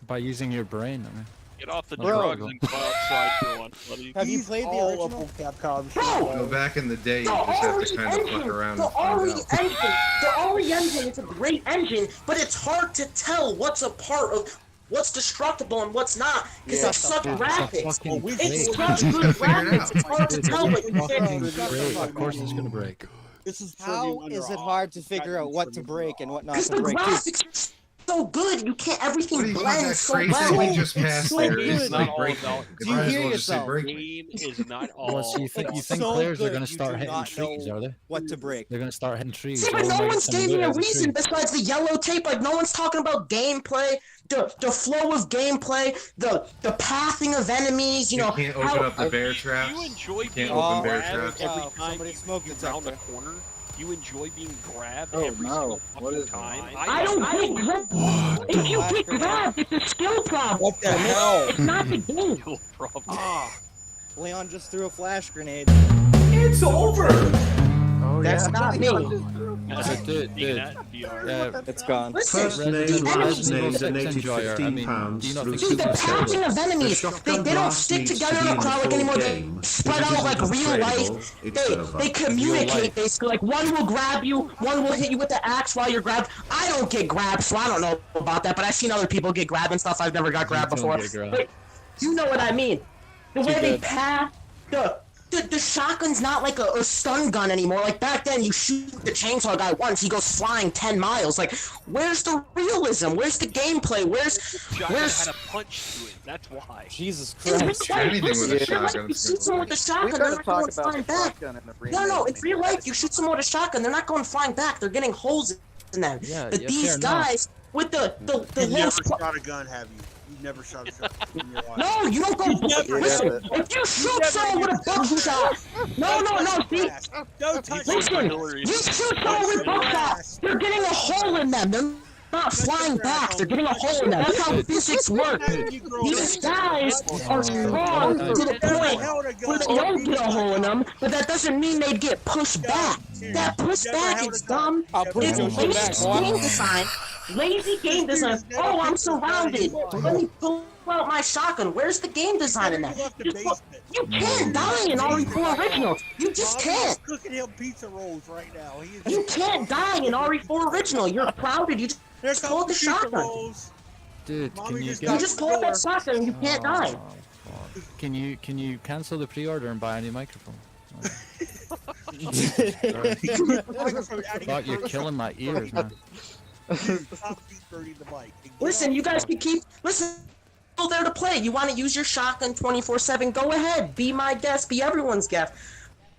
By using your brain. I mean, Get off the Bro. drugs and go outside for once, buddy. Have you He's played the all up original? on Capcom Bro! short You know, hairs. back in the day, you The just have Ori to kind of fuck engine, around the and find Ori out. engine, the Ori engine is a great engine, but it's hard to tell what's a part of what's destructible and what's not because Yeah, it's such it's a graphics. fucking It's break. such You good gotta figure it graphics. out. It's hard to Dude, tell what you fucking can. break. Of course it's gonna break. This is How Tribune under is it off. hard to figure Gotta out be what to Tribune break under and off. what not Because to the break? Dude, graphics are so good, you can't. Everything What do you think blends that so crazy well. we just passed so there good. is It's like not all breaking? about- You Do you might as hear well just say yourself? breaking. Game is not all. Well, so you think It's players so are good gonna you start do hitting not trees, know are they? what to break. They're gonna start hitting trees. See, but Oh, no my one's God, gave me a there's reason tree. besides the yellow tape. Like, no one's talking about gameplay, the flow of gameplay, the pathing of enemies, you know. can't how- open up the bear traps. You enjoy can't being open bear grabbed traps. every Wow, time somebody you smoke move around the detector. corner. You enjoy being grabbed Oh, every no. single What fucking is time. I don't get grabbed. If you get grabbed, it's a skill problem. What the hell? It's not the game. Skill problem. Ah, Leon just threw a flash grenade. It's over. Oh, That's yeah. not me. Dude, VR. It's gone. First Listen, name, the last enemies, name, Resident Evil donated 6 enjoyer. I £15 mean, do you not through think see, the Super pathing Chat. of The enemies, shotgun they don't blast stick needs together to in be a in the crowd like full anymore. game. They If spread it out isn't like real upgradable, life. it's over. They communicate life. basically. Like one will grab you, one will hit you with the axe while you're grabbed. I don't get grabbed, so I don't know about that. But I've seen other people get grabbed and stuff. I've never got grabbed don't before. get grabbed. But you know what I mean. The way they good. path, the shotgun's not like a stun gun anymore. Like back then, you shoot the chainsaw guy once, he goes flying 10 miles. Like, where's the realism? Where's the gameplay? Shotgun Where's had a punch to it. That's why. Jesus in real Christ. life, Anything with a listen, in real life, shotgun you is shoot someone with a We shotgun, they're gotta not talk going about the flying back. shotgun in the No, remake. in real life, you shoot someone with a shotgun, they're not going flying back. They're getting holes in them. Yeah, But yeah, these fair enough. guys with the You've low never sp- shot a gun, have you? You've never shot a shotgun in your life. No, you don't go. never Listen, did it. if you shoot someone with a buckshot, no, see, Don't touch listen, the you shoot someone with buckshot, they're getting a hole in them. They're not flying back. They're getting a hole in them. That's how physics work. These guys are strong to the point where they don't get a hole in them, but that doesn't mean they'd get pushed back. That pushback is dumb. I'll push It's your shit back, lazy boy. game design. Lazy game design. Oh, I'm surrounded. Let me pull out my shotgun. Where's the game design in that? You can't die in RE4 Original. You just can't. Cooking him pizza rolls right now. You can't die in RE4 Original. You're crowded. You just pull out the shotgun. Dude, Mommy can you just get... You just pull out that shotgun and you can't die. Oh, fuck. Can you cancel the pre-order and buy a new microphone? Fuck, you're killing my ears, man. Listen, you guys can keep. Listen, still there to play. You want to use your shotgun 24/7? Go ahead. Be my guest. Be everyone's guest.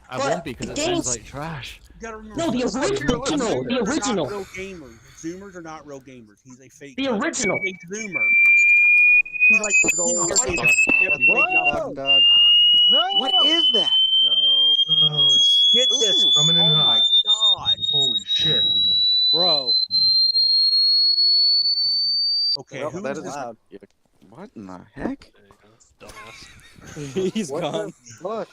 I But won't because the it sounds games- like trash. No, the original. The original. Real gamers. Zoomers are not real gamers. He's a fake. The original. He's a zoomer. He's like Dog, dog. No! What is that? Oh, it's Get this. coming in Oh my hot. god. Holy shit. Bro. Okay, Well, who that is is this? loud. What in the heck? Dumbass. He's What gone. the fuck?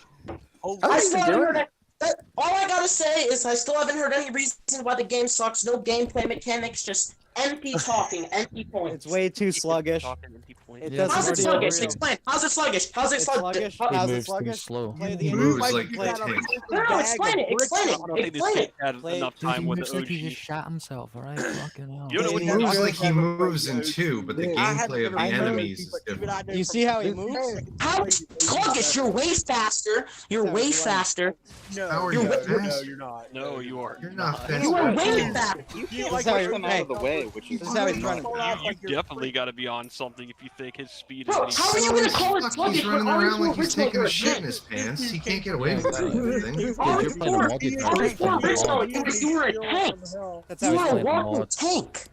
Holy How I is still he haven't doing heard that? all I gotta say is I still haven't heard any reason why the game sucks. No gameplay mechanics, just empty talking, empty points. It's way too sluggish. Talking empty points. It Yeah, doesn't How's it feel sluggish? real. Explain. How's it sluggish? How's it It's sluggish? sluggish. How- How's it moves too sluggish? slow. Play He the moves intro. like Play a it. tank. No, explain it. Explain it. I don't think this Explain kid it. had Play- enough Dude, time he with moves the like OG. he just shot himself, alright? Fucking hell. You know what He you Play the moves intro. like he moves in 2, but the I had gameplay of the I know enemies is people, even I different. know You from see how he this moves? game, How it's sluggish? You're way faster. You're How way he's playing. faster. No, How are you no, fast? no, you're not. No, you are. You're not not. fast. You are at way all. faster. You This feel is like how you're he- Out of the way, which is This is how he's not- running. You definitely got to be on something if you think his speed is Bro, any how are you gonna call it Fuck, sluggish? he's running We're around already like he's original taking a for shit in game. his pants. He can't get away from exactly. anything. Dude, you're playing a mod, you don't Already play original. mod. You were a tank. That's how You he's are a playing. walking mod. tank.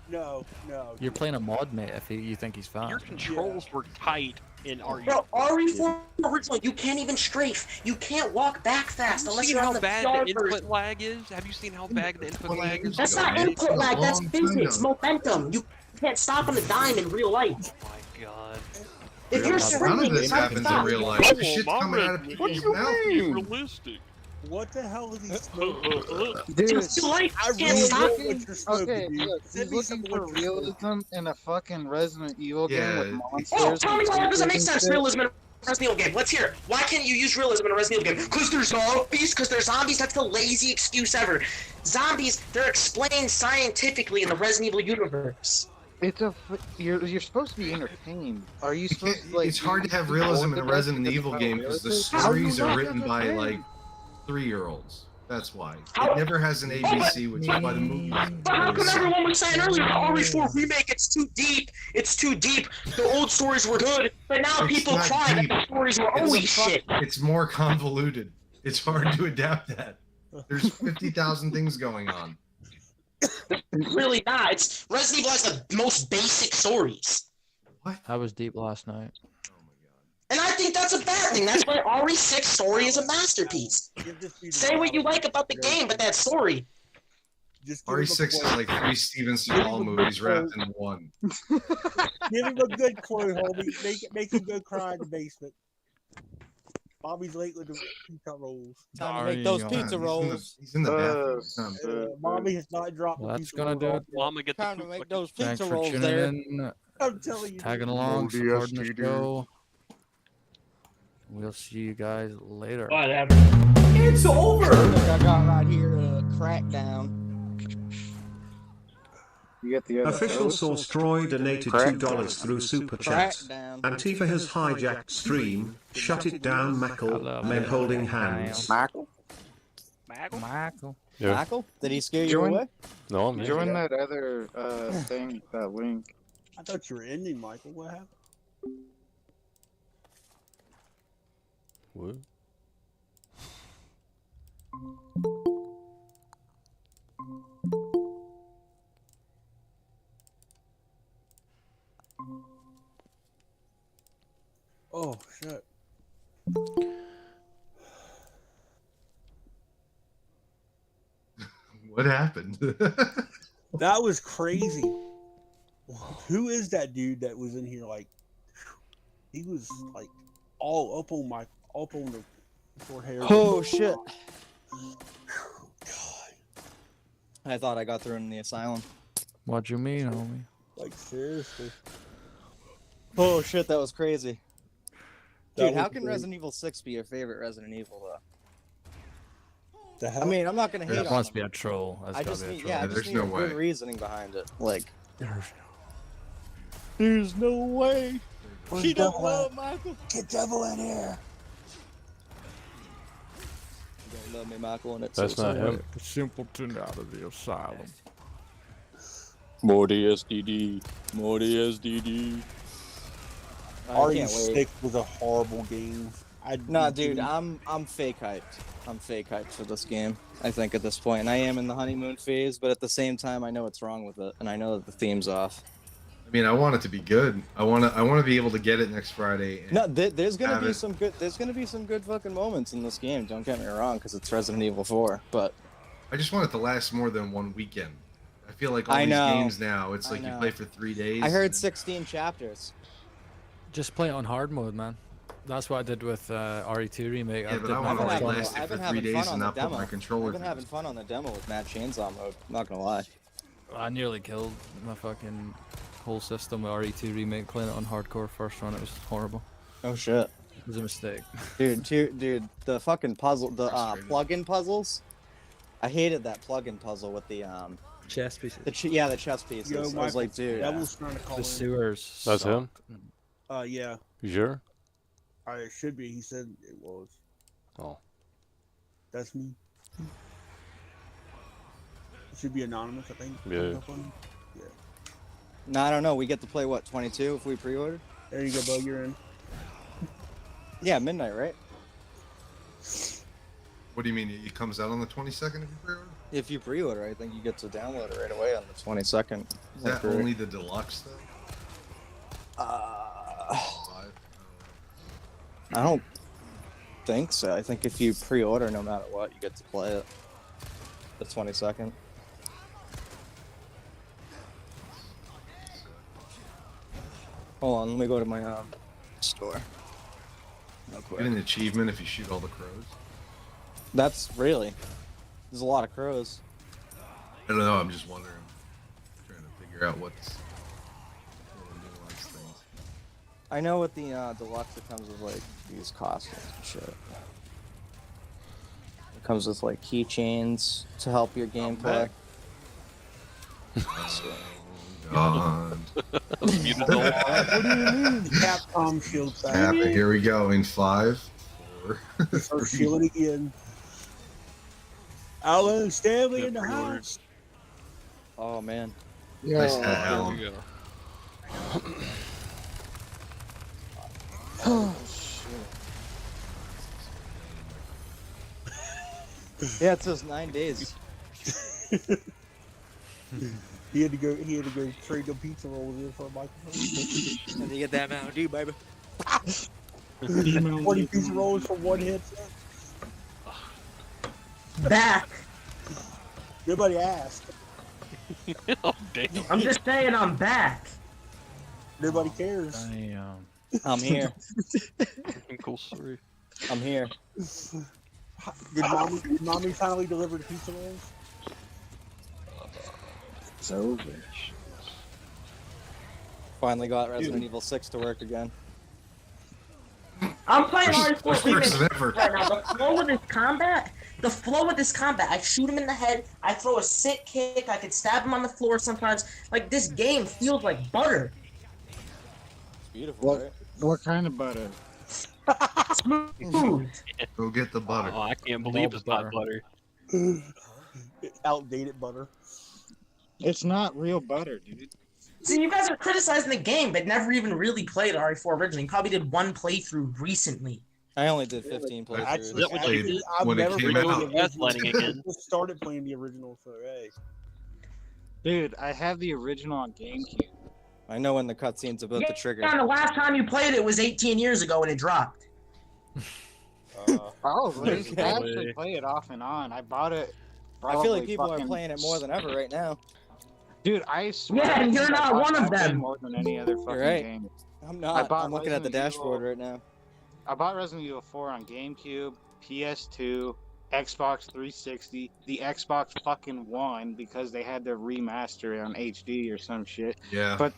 No, no. You're playing a mod, mate, if you think he's Your fast. controls were tight in RE. Bro, RE4 original, you can't even strafe. You can't walk back fast Have you unless seen you're how on the bad PR the input version. lag is? Have you seen how bad the input lag is? That's Go, not man. input lag, that's Long physics, time. momentum. You can't stop on a dime in real life. Oh my god. If you're None of sprinting, this it's hard to happens in stop. real life. This shit's coming out of people's mouths. Realistic. What the hell is he smoking? Dude, In real life, I you can't really stop. know what you're smoking, okay, dude. look, Send he's me looking some for what you're smoking. realism in a fucking Resident Evil game with Yeah. monsters. Oh, tell me and why that doesn't make creatures and sense. shit. Realism in a Resident Evil game. Let's hear it. Why can't you use realism in a Resident Evil game? Because there's zombies? Because they're zombies? That's the lazy excuse ever. Zombies, they're explained scientifically in the Resident Evil universe. It's you're supposed to be entertained. Are you supposed to like? It's hard to have realism in a Resident Evil game because the stories are written by like 3-year-olds. That's why. It never has an ABC, which is why the movie. But how come everyone was saying earlier, the RE4 remake, it's too deep. It's too deep. The old stories were good, but now It's people not cry that deep. the stories were It's always a shit. It's more convoluted. It's hard to adapt that. There's 50,000 things going on. Really not. It's Resident Evil has the most basic stories. I was deep last night. And I think that's a bad thing. That's why RE6 story is a masterpiece. Say what you like about the game, but that story. Just give him a RE6 is quote. like 3 Steven Seagal movies wrapped in one. Give him a good quote, homie. Make him go cry in the basement. Bobby's late with the pizza rolls. Time to make those Yeah, pizza rolls. He's in the bathroom. He's not- Mommy has not dropped Well, the that's pizza gonna do rolls it. off yet. Mama, get the Time to poop make bucket. those Thanks pizza for rolls tuning there. in, I'm telling you. tagging dude. along, supporting the ODST, show. We'll see you guys later. Whatever. It's over. I got right here Crackdown. You get the other Official Source Troy donated $2 through Super Chat. Crackdown. Antifa has hijacked stream. Shut it down, Mackle. Men holding hands. Michael? Michael. Yeah. Michael, did he scare you Join- away? No, I'm here. Join that other thing, that link. I thought you were ending, Michael. What happened? What? Oh, shit. What happened? That was crazy. Who is that dude that was in here? Like, he was like all up on the forehead. Oh shit! I thought I got thrown in the asylum. What you mean, homie? Like seriously. Oh shit, that was crazy. That Dude, how was can crazy. Resident Evil 6 be your favorite Resident Evil though? The hell? I mean, I'm not gonna hate That on must them. be a troll. That's I gotta just be a need, troll. yeah, I Yeah, just there's need no a good way. reasoning behind it. Like, There's no way. she don't love Michael. Get devil in here. You don't love me, Michael, and it's That's not him. The simpleton out of the asylum. Morty SDD. Morty SDD. I can't wait. RE6 was a horrible game. Nah, dude, I'm fake hyped. I'm fake hyped for this game. I think at this point, and I am in the honeymoon phase, but at the same time, I know what's wrong with it, and I know that the theme's off. I mean, I want it to be good. I want to be able to get it next Friday. And No, there's gonna have be it. some good. There's gonna be some good fucking moments in this game. Don't get me wrong, because it's Resident Evil 4. But I just want it to last more than one weekend. I feel like all I these know. games now, it's I like you know. play for 3 days. I heard and then- 16 chapters. Just play it on hard mode, man. That's what I did with RE2 Remake. Yeah, but did I my want to been like first having- one. last it I've for been 3 having days fun and on the not put demo. my controller I've been through having this. fun on the demo with Mad Chainsaw mode. Not gonna lie. I nearly killed my fucking whole system with RE2 Remake playing it on hardcore first run. It was horrible. Oh shit, It was a mistake. dude, the fucking puzzle, the Frustrating. plug-in puzzles. I hated that plug-in puzzle with the Chess pieces. the chess pieces. Yo, I was Michael, like, dude, Devil's trying to call The in. sewers. That's him? sucked. Yeah, You sure? it should be. He said it was. Oh. That's me. It should be anonymous, I think. Yeah. no, I don't know. We get to play what 22 if we pre-order. There you go, Bo. You're in. Yeah, midnight, right? What do you mean? It comes out on the 22nd if you pre-order? If you pre-order, I think you get to download it right away on the 22nd. Is that only the deluxe though? Five? I don't think so. I think if you pre-order, no matter what, you get to play it. The 22nd. Hold on, let me go to my store. Real quick. Get an achievement if you shoot all the crows. That's really. There's a lot of crows. I don't know. I'm just wondering. Trying to figure out what's one of the nuanced things. I know with the deluxe, it comes with like these costumes and shit. It comes with like keychains to help your gameplay. God. What do you mean? Capcom shield Tap it. Here we go in 5, 4. Or shield it again. Alan Stanley in the house. Oh man. Nice hat, Alan. There we go. Oh shit. Yeah, it says 9 days. He had to go trade the pizza rolls in for a microphone. And you get that Mountain Dew, baby. 40 pizza rolls for one hit. Back. Nobody asked. Oh, damn. I'm just saying I'm back. Nobody cares. Damn. I'm here. Fucking cool story. I'm here. Did mommy finally deliver the pizza rolls? It's over. Finally got Resident Evil 6 to work again. I'm playing First hardcore person Remake ever. right now. The flow with this combat, I shoot him in the head, I throw a sick kick, I could stab him on the floor sometimes. Like, this game feels like butter. It's beautiful, What? right? What kind of butter? Smooth. Go get the butter. Oh, I can't believe it's not butter. Outdated butter. It's not real butter, dude. See, you guys are criticizing the game, but never even really played RE4 originally. You probably did one playthrough recently. I only did 15 playthroughs. Actually, that what you did I've when it never came played out? the original. Gaslighting again. I just started playing the original, so hey. Dude, I have the original on GameCube. I know when the cutscene's about the trigger. Yeah, the last time you played it was 18 years ago and it dropped. Probably. Okay. I actually play it off and on. I bought it. I feel like probably people are fucking- playing it more than ever right now. Dude, I swear. Yeah, and you're I not bought one of that game them. More than any other fucking right. game. I'm I not. bought I'm looking at the Resident dashboard Evil. right now. I bought Resident Evil 4 on GameCube, PS2, Xbox 360, the Xbox fucking One because they had their remaster on HD or some shit. Yeah. But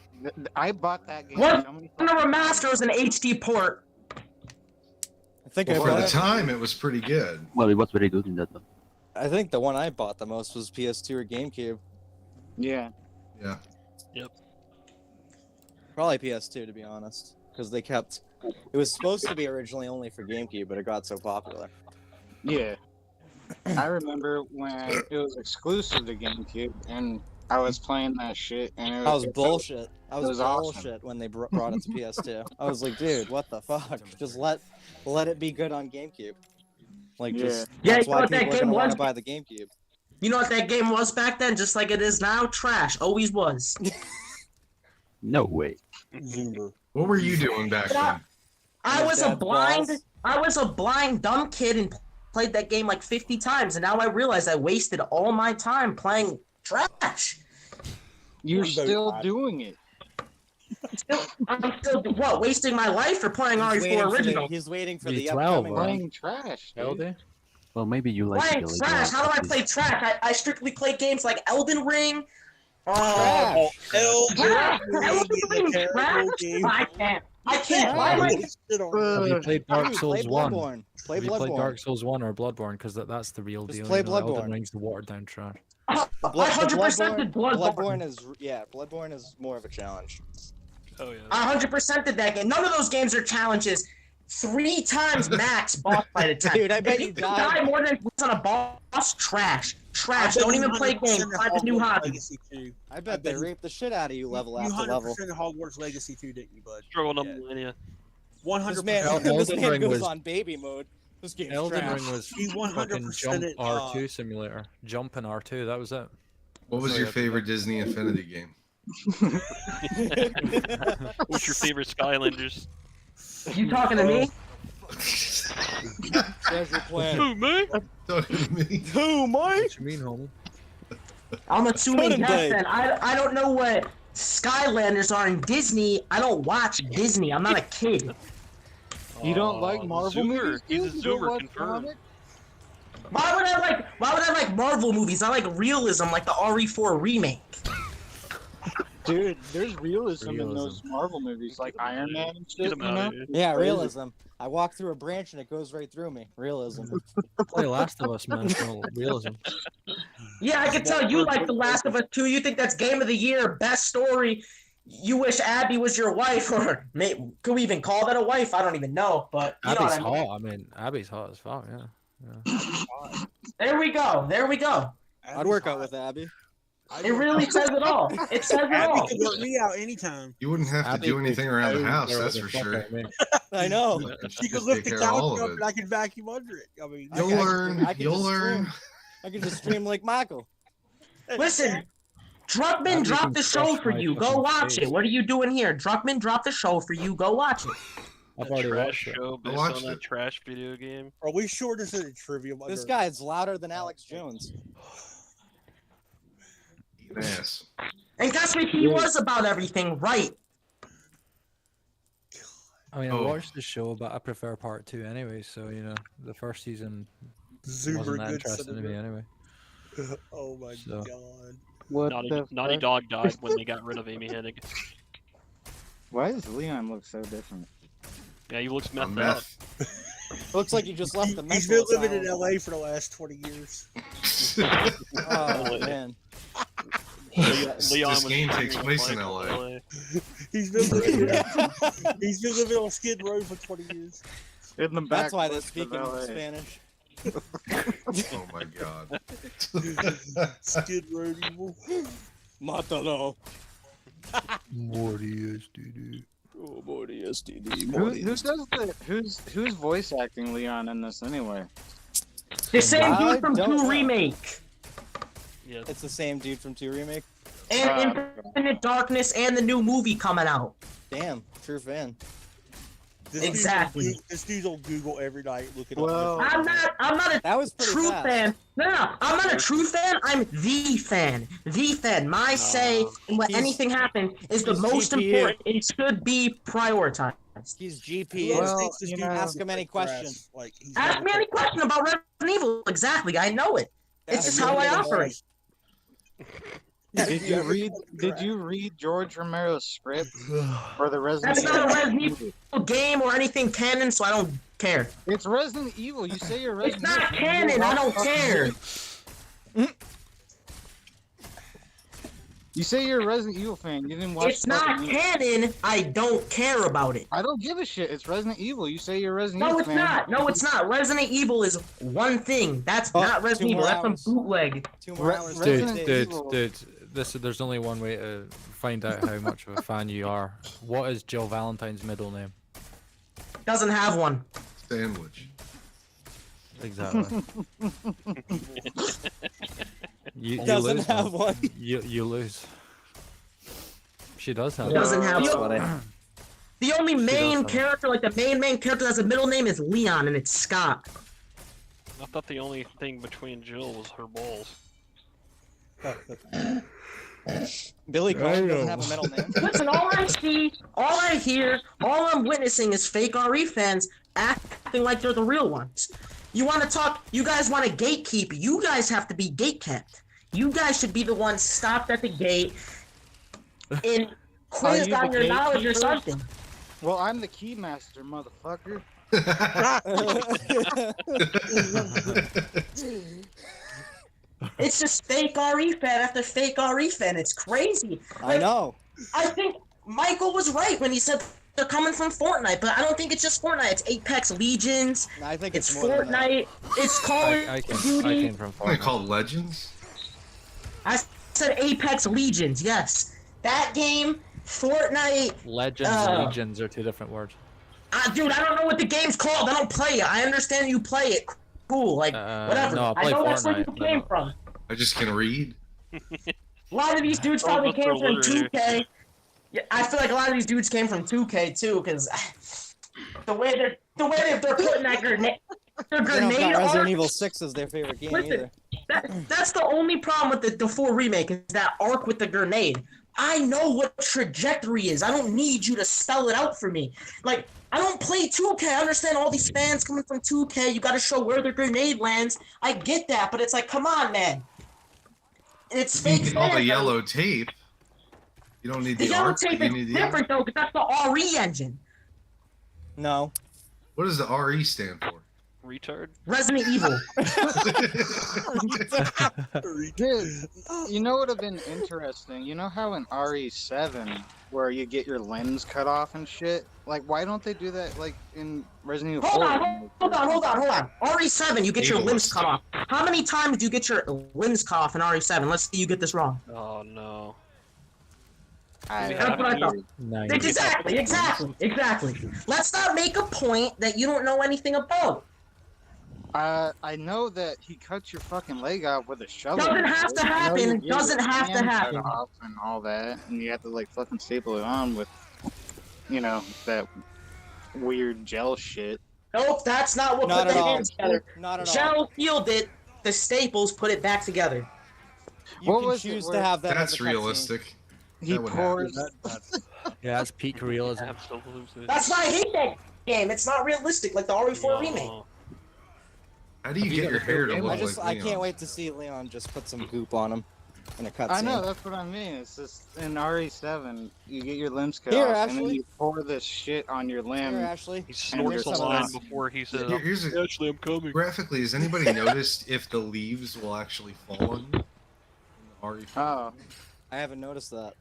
I bought that game. What? so many The fucking remaster is an HD port. I think Well, I for the bought. time, it was pretty good. Well, it was very good in that one. I think the one I bought the most was PS2 or GameCube. Yeah. Yeah. Probably PS2 to be honest, because they kept. It was supposed to be originally only for GameCube, but it got so popular. Yeah. I remember when it was exclusive to GameCube and I was playing that shit and it That was was bullshit. That was was awesome. bullshit when they brought it to PS2. I was like, dude, what the fuck? Just let it be good on GameCube. Like, Yeah. just Yeah, that's you know why what that people are game gonna want was? to buy the GameCube. You know what that game was back then, just like it is now? Trash. Always was. No way. Zoomer. What were you doing back then? I My was a dad blind, balls. I was a blind, dumb kid and played that game like 50 times, and now I realize I wasted all my time playing trash. You're One vote, still Todd. doing it. I'm still what wasting my life for playing RE4 original. He's waiting for You're the 12, upcoming right? Playing trash, dude. Elder? Well, maybe you like Playing the Lego trash. How do I RPGs. play trash? I strictly play games like Elden Ring. Trash. Trash. Elden Ring Terrible trash. game. I can't. Why am I? Have you played Dark Dude, Souls play 1? Bloodborne. Play Have you played Bloodborne. Dark Souls 1 or Bloodborne? Because that's the real Just deal. play you know, Elden Bloodborne. Ring's the watered down trash. I 100% did Bloodborne. Bloodborne is more of a challenge. Oh yeah. I 100% did that game. None of those games are challenges. 3 times max boss fight attack. Dude, I bet if you you died. die more than once on a boss, trash. Trash. I bet Don't you even play 100% games. of Find a new Hogwarts hobby. Legacy 2. I bet they you- rape the shit out of you level You after level. 100% of Hogwarts Legacy 2, didn't you, bud? Struggle Yeah. millennia. 100%. This man, Elden this man Ring goes was- on baby mode. This game's Elden trash. Ring was He 100% fucking jump it, R2 simulator. Jump and R2, that was it. What was Sorry, your I favorite Disney Infinity game? What's your favorite Skylanders? You talking to me? Treasure planet. Who, me? Talking to me. Who, Mike? What you mean, homie? I'm assuming Couldn't yes. they? Then I don't know what Skylanders are in Disney. I don't watch Disney. I'm not a kid. You don't like Oh, Marvel Zoomer. movies? He's a dude? You don't Zoomer, watch confirmed. comics? Why would I like Marvel movies? I like realism, like the RE4 remake. Dude, there's realism in Realism. those Marvel movies, like Iron Man and Get shit, him you out know? of here. Yeah, Crazy. realism. I walk through a branch and it goes right through me. Realism. Play Last of Us, man. No, realism. Yeah, I can tell you like The Last of Us 2. You think that's Game of the Year, best story. You wish Abby was your wife, or could we even call that a wife? I don't even know, but you know Abby's what I mean. hot. I mean, Abby's hot as fuck, yeah. There we go. There we go. I'd work out with Abby. It really says it all. It says it Abby all. can work me out anytime. You wouldn't have to Abby do anything takes around the no house, care that's what for the fuck sure. I mean. I know. She could Just lift take the care of all couch of up it. and I can vacuum under it. I mean, You'll learn. I can You'll just learn. stream. I can just stream like Michael. Listen, Druckmann Abby dropped can the show crush for my you. Go fucking watch face. it. What are you doing here? Druckmann dropped the show for you. Go watch it. I've A already trash watched it. show based watched on that it. trash video game. Are we sure this is a trivia? This guy is louder than Alex Jones. Eat an ass. And guess what? He was about everything right. I mean, Oh. I watched the show, but I prefer part 2 anyway, so, you know, the first season Super wasn't that good interesting to me cinema. anyway. Oh my So. god. What Naughty the Dog died when they got rid of Amy Hennig. Why does Leon look so different? Yeah, he looks On methed out. meth. Looks like you just left the He's mental been living in asylum. LA for the last 20 years. Oh man. Leon This was game shooting takes on place in Michael LA. He's been living, he's been living on Skid Row for 20 years. In the back That's why they woods speak of in LA. Spanish. Oh my god. Skid Row evil. Matalo. Morty STD. Oh, Morty STD. Who does the who's voice acting Leon in this anyway? The same I dude from don't 2 know. Remake. Yeah. It's the same dude from 2 Remake. And Infinite Darkness and the new movie coming out. Damn, true fan. This Exactly. This dude's on Google every night looking Well, up. I'm not a That was pretty true fast. fan. No, I'm not a true fan. I'm the fan. The fan. My say in when He's- anything happens is the he's most GPU. important. It should be prioritized. He's Who GP. else Well, thinks this you dude know- Ask him any is grass? question. Like, he's Ask never me any took- question about Resident Evil. Exactly. I know it. It's just how I operate. Did you read George Romero's script for the Resident That's not a Resident Evil? Evil game or anything canon, so I don't care. It's Resident Evil. You say you're It's Resident not Evil. canon. I don't care. You say you're a Resident Evil fan. You didn't watch. It's not Resident Evil. canon. I don't care about it. I don't give a shit. It's Resident Evil. You say you're a Resident No, Evil it's fan. not. No, it's not. Resident Evil is one thing. That's Oh, not Resident 2 Evil. more That's hours. some bootleg. 2 more hours. Dude, Resident dude, Evil. dude. There's only one way to find out how much of a fan you are. What is Jill Valentine's middle name? Doesn't have one. Sandwich. Exactly. you Doesn't lose, have man. one. You lose. She does have Doesn't one. have That's one. funny. The only main does have character, like the main character that has a middle name is Leon, and it's Scott. I thought the only thing between Jill was her balls. Billy Cohen doesn't have a middle name. Listen, all I see, all I hear, all I'm witnessing is fake RE fans acting like they're the real ones. You want to talk? You guys want to gatekeep? You guys have to be gatekept. You guys should be the ones stopped at the gate and quizzed on your knowledge or something. Well, I'm the keymaster, motherfucker. It's just fake RE fan after fake RE fan. It's crazy. I know. I think Michael was right when he said they're coming from Fortnite, but I don't think it's just Fortnite. It's Apex Legions. I think it's more than that. Fortnite. It's Call I of came Duty. from They Fortnite. called Legends. I said Apex Legions. Yes, that game. Fortnite. Legends and Legions are two different words. Dude, I don't know what the game's called. I don't play it. I understand you play it. Cool, like whatever. No, I I play know that's where Fortnite, you but came no. from. I just can read. A lot of these dudes probably Almost came from alliterative. 2K. Yeah, I feel like a lot of these dudes came from 2K too, because the way they're putting that grenade, the They don't grenade got Resident arc. Evil 6 as their favorite game Listen, either. that's the only problem with the 4 remake is that arc with the grenade. I know what trajectory is. I don't need you to spell it out for me. Like, I don't play 2K. I understand all these fans coming from 2K. You got to show where the grenade lands. I get that, but it's like, come on, man. It's You fake need all the fans. yellow tape. You don't need The the yellow art. tape You is need the different though, because that's the RE engine. No. What does the RE stand for? Retard. Resident Evil. Dude, you know what would have been interesting? You know how in RE7, where you get your limbs cut off and shit? Like, why don't they do that, like, in Resident Evil 4? Hold on. RE7, you get your limbs Ableist. cut off. How many times do you get your limbs cut off in RE7? Let's see you get this wrong. Oh no. That's what I thought. Nice. Exactly. Let's not make a point that you don't know anything about. I know that he cuts your fucking leg off with a shovel. Doesn't have to I know happen. you get Doesn't your have to hand cut happen. off and all that, and you have to like fucking staple it on with, you know, that weird gel shit. Nope, that's not what Not put at the all. hands together. Not at all. Gel healed it. The staples put it back together. You What can was it choose to where- have that. That's as a cutscene. realistic. He That would pours. Yeah, that's peak realism. Absolutely. That's why I hate that game. It's not realistic like the RE4 remake. How do you get your hair to look I like can't wait to see Leon just put some goop on him in a cutscene. I know, that's what I mean. It's just in RE7, you get your limbs cut Here, off, and Ashley. then you pour this shit on your limb. Here, Ashley. He snorts there's a some line of that. before he says, Here's a, "Actually, I'm coming." graphically, has anybody noticed if the leaves will actually fall on you? In the RE4? Oh, I haven't noticed that.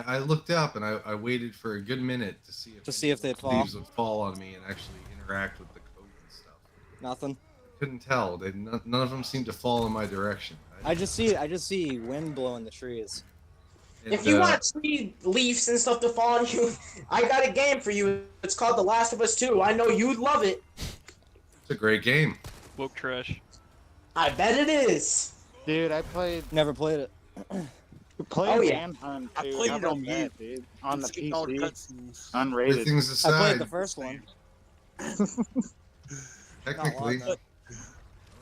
I looked up and I waited for a good minute to see if they'd the fall. leaves would fall on me and actually interact with the code and stuff. Nothing. Couldn't tell. None of them seemed to fall in my direction. I just see wind blowing the trees. If you want tree leaves and stuff to fall on you, I got a game for you. It's called The Last of Us 2. I know you'd love it. It's a great game. Woke trash. I bet it is. dude, I Never played it. played Oh, yeah. Manhunt, I dude. played How it about on that, mute. dude? On the Skipped all the PC, cutscenes. unrated. Everything's I played aside. the first one. Technically, Not long,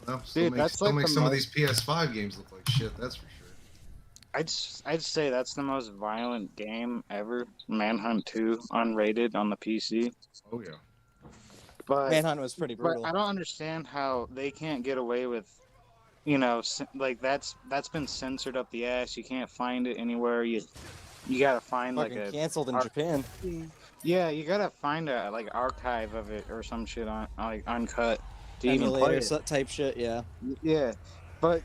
no, still Dude, makes, that's still like makes the some of most- these PS5 games look like shit. That's for sure. I'd say that's the most violent game ever. Manhunt 2, unrated on the PC. Oh yeah. But Manhunt was pretty But brutal. I don't understand how they can't get away with, you know, like that's been censored up the ass. You can't find it anywhere. You gotta find Fucking like a canceled in ar- Japan. Yeah, you gotta find a like archive of it or some shit on like uncut to even play Emulator it. type shit, yeah. Yeah, but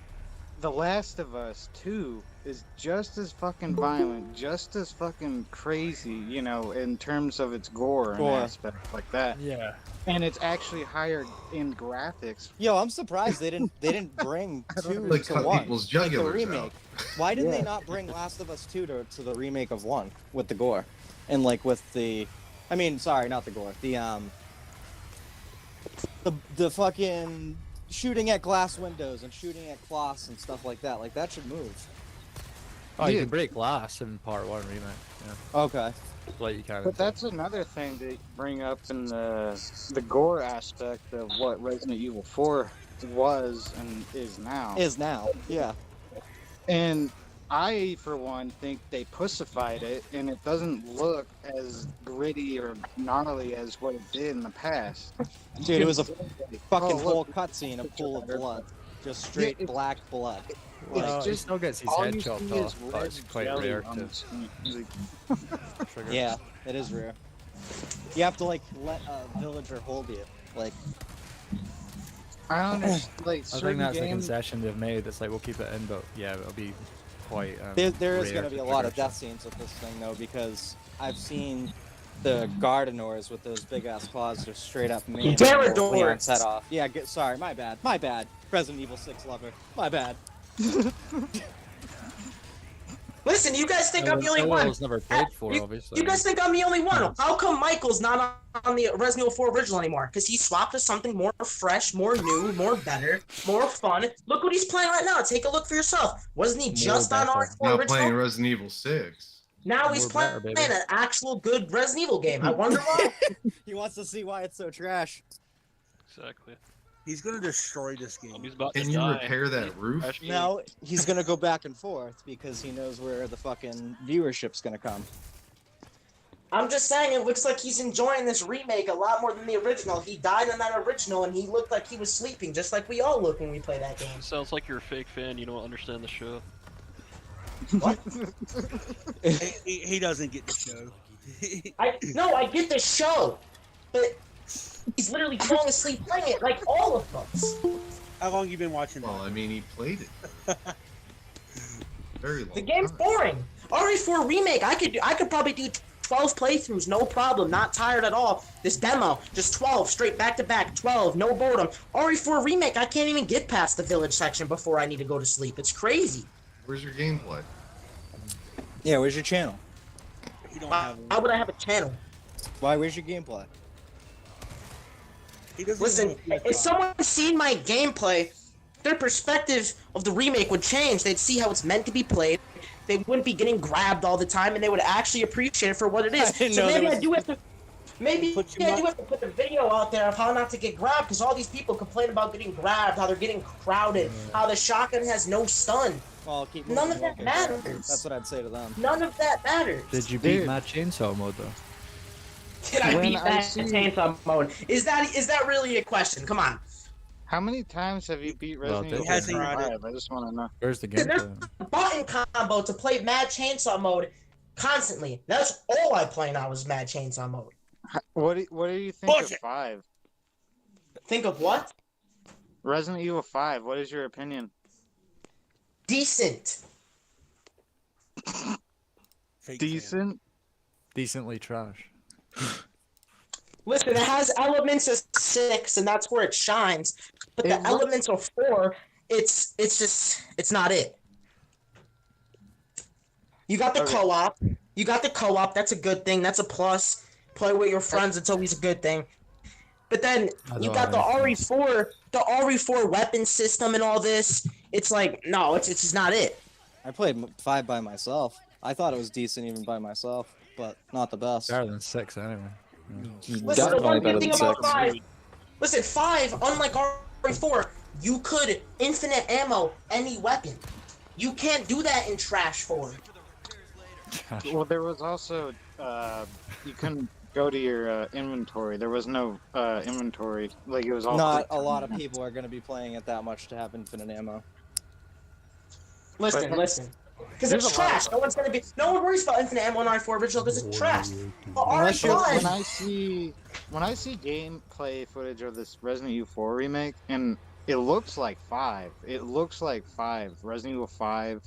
The Last of Us 2 is just as fucking violent, just as fucking crazy, you know, in terms of its gore and Gore. aspects like that. Yeah. And it's actually higher in graphics. Yo, I'm surprised they didn't bring two Like to cut one. people's Like the jugulars remake. out. Why did they Yeah. not bring Last of Us 2 to the remake of 1 with the gore? And like with the I mean, sorry, not the gore. The fucking shooting at glass windows and shooting at cloths and stuff like that. Like that should move. Oh, you Dude. can break glass in part 1 remake. Yeah. Okay. Like you can. But that's another thing to bring up in the gore aspect of what Resident Evil 4 was and is now. Is now. Yeah. And I, for one, think they pussified it, and it doesn't look as gritty or gnarly as what it did in the past. Dude, it was a fucking Oh, whole look, cutscene, a pool of picture. blood, just straight it- black blood. Well, It's he just still gets his all head you chopped see is off, but it's red quite jelly rare on to the screen. trigger. Yeah, it is rare. You have to like let a villager hold you. Like, I don't understand. Like I think certain that's the games, concession they've made. It's like we'll keep it in, but yeah, it'll be quite. there is rare going to be a lot of death scenes with this thing though, because I've seen the Gardenors with those big ass claws just straight up maiming Gardenors. Leon's head off. Yeah, sorry, my bad. Resident Evil 6 lover, my bad. Listen, you guys think I'm the only one. I've never played for, obviously. You guys think I'm the only one. How come Michael's not on the Resident Evil 4 original anymore? Because he swapped to something more fresh, more new, more better, more fun. Look what he's playing right now. Take a look for yourself. Wasn't he just on better. R4 Now original? playing Resident Evil 6. Now he's More better, playing baby. an actual good Resident Evil game. I wonder why. He wants to see why it's so trash. Exactly. He's gonna destroy this game. He's about Can to you die. repair that roof? Trash game. Now he's gonna go back and forth because he knows where the fucking viewership's gonna come. I'm just saying, it looks like he's enjoying this remake a lot more than the original. He died in that original, and he looked like he was sleeping, just like we all look when we play that game. Sounds like you're a fake fan. You don't understand the show. What? He doesn't get the show. I get the show, but he's literally falling asleep playing it, like all of us. How long you been watching Well, that? I mean, he played it. Very long. The game's time. boring. RE4 remake, I could probably do 12 playthroughs, no problem, not tired at all. This demo, just 12, straight back to back, 12, no boredom. RE4 remake, I can't even get past the village section before I need to go to sleep. It's crazy. Where's your gameplay? Yeah, where's your channel? He don't Why, have one. why would I have a channel? Why? Where's your gameplay? He doesn't Listen, have a if PS5. someone seen my gameplay, their perspective of the remake would change. They'd see how it's meant to be played. They wouldn't be getting grabbed all the time, and they would actually appreciate it for what it I is. didn't So know maybe there I was- do have to. Maybe Put your I mi- do have to put a video out there of how not to get grabbed, because all these people complain about getting grabbed, how they're getting crowded, how the shotgun has no stun. Well, keep None moving of that forward. matters. That's what I'd say to them. None of that matters. Did you beat Dude. Mad Chainsaw mode though? Did I When beat I that see- chainsaw mode? Is that really a question? Come on. How many times have you beat Resident did Evil he? Hasn't 5? I just want to know. Where's the There's gameplay? a button combo to play Mad Chainsaw mode constantly. That's all I play now is Mad Chainsaw mode. What do you think Bullshit. of 5? Think of what? Resident Evil 5. What is your opinion? Decent. Fake fan. Decent. Decently trash. Listen, it has elements of 6, and that's where it shines. But the It looks- elements of 4, it's not it. You got the Okay. co-op. You got the co-op. That's a good thing. That's a plus. Play with your friends. It's always a good thing. But then I you don't got the have anything. RE4 weapon system and all this. It's like, no, it's just not it. I played 5 by myself. I thought it was decent even by myself, but not the best. Better than 6 anyway. Listen, the Definitely one better good thing than about 6. 5. Listen, 5, unlike RE4, you could infinite ammo any weapon. You can't do that in Trash 4. Well, there was also you couldn't go to your inventory. There was no inventory. Like it was all. Not quick a lot time. of people are going to be playing it that much to have infinite ammo. Listen. Because There's it's a lot trash. No one worries about infinite ammo in RE4 original because it's trash. But Unless you're- When RE5, I see gameplay footage of this Resident Evil 4 remake, and it looks like 5. It looks like 5. Resident Evil 5.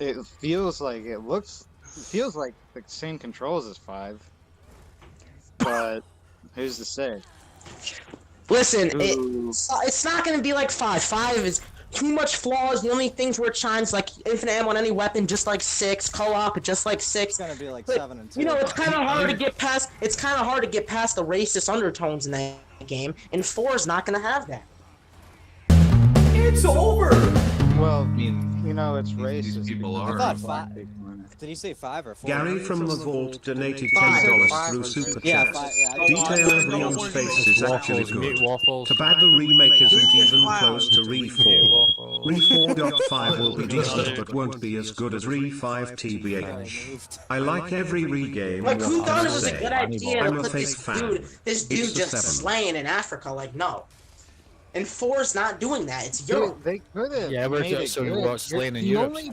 It feels like the same controls as 5. But who's to say? listen, Ooh. it's not going to be like 5. 5 is too much flaws. The only things where it shines like infinite ammo on any weapon, just like 6. Co-op, just like 6. It's going to be like But, 7 and 2. You know, it's kind of hard to get past. It's kind of hard to get past the racist undertones in that game, and 4 is not going to have that. It's over! Well, I mean, you know, it's these racist. people because are. I thought of black 5. people in it. Did he say 5 or 4? Gary from the Vault donated Five. $10 through Super Yeah, Chat. 5. Yeah, I did Detail five. of Leon's face is actually Waffles, meat good. waffles. Tobacco Remake isn't even close to Re 4. waffles. Re 4.5 will be decent but won't be as good as Re 5 TBH. I like every re-game. Like, who what thought can it I was a say? good idea I'm to a put fake this fan. dude It's the just 7. slaying in Africa? Like, no. And 4's not doing that. It's Dude, Europe. they could have. Yeah, we're made it just so good. what's slain in The Europe. only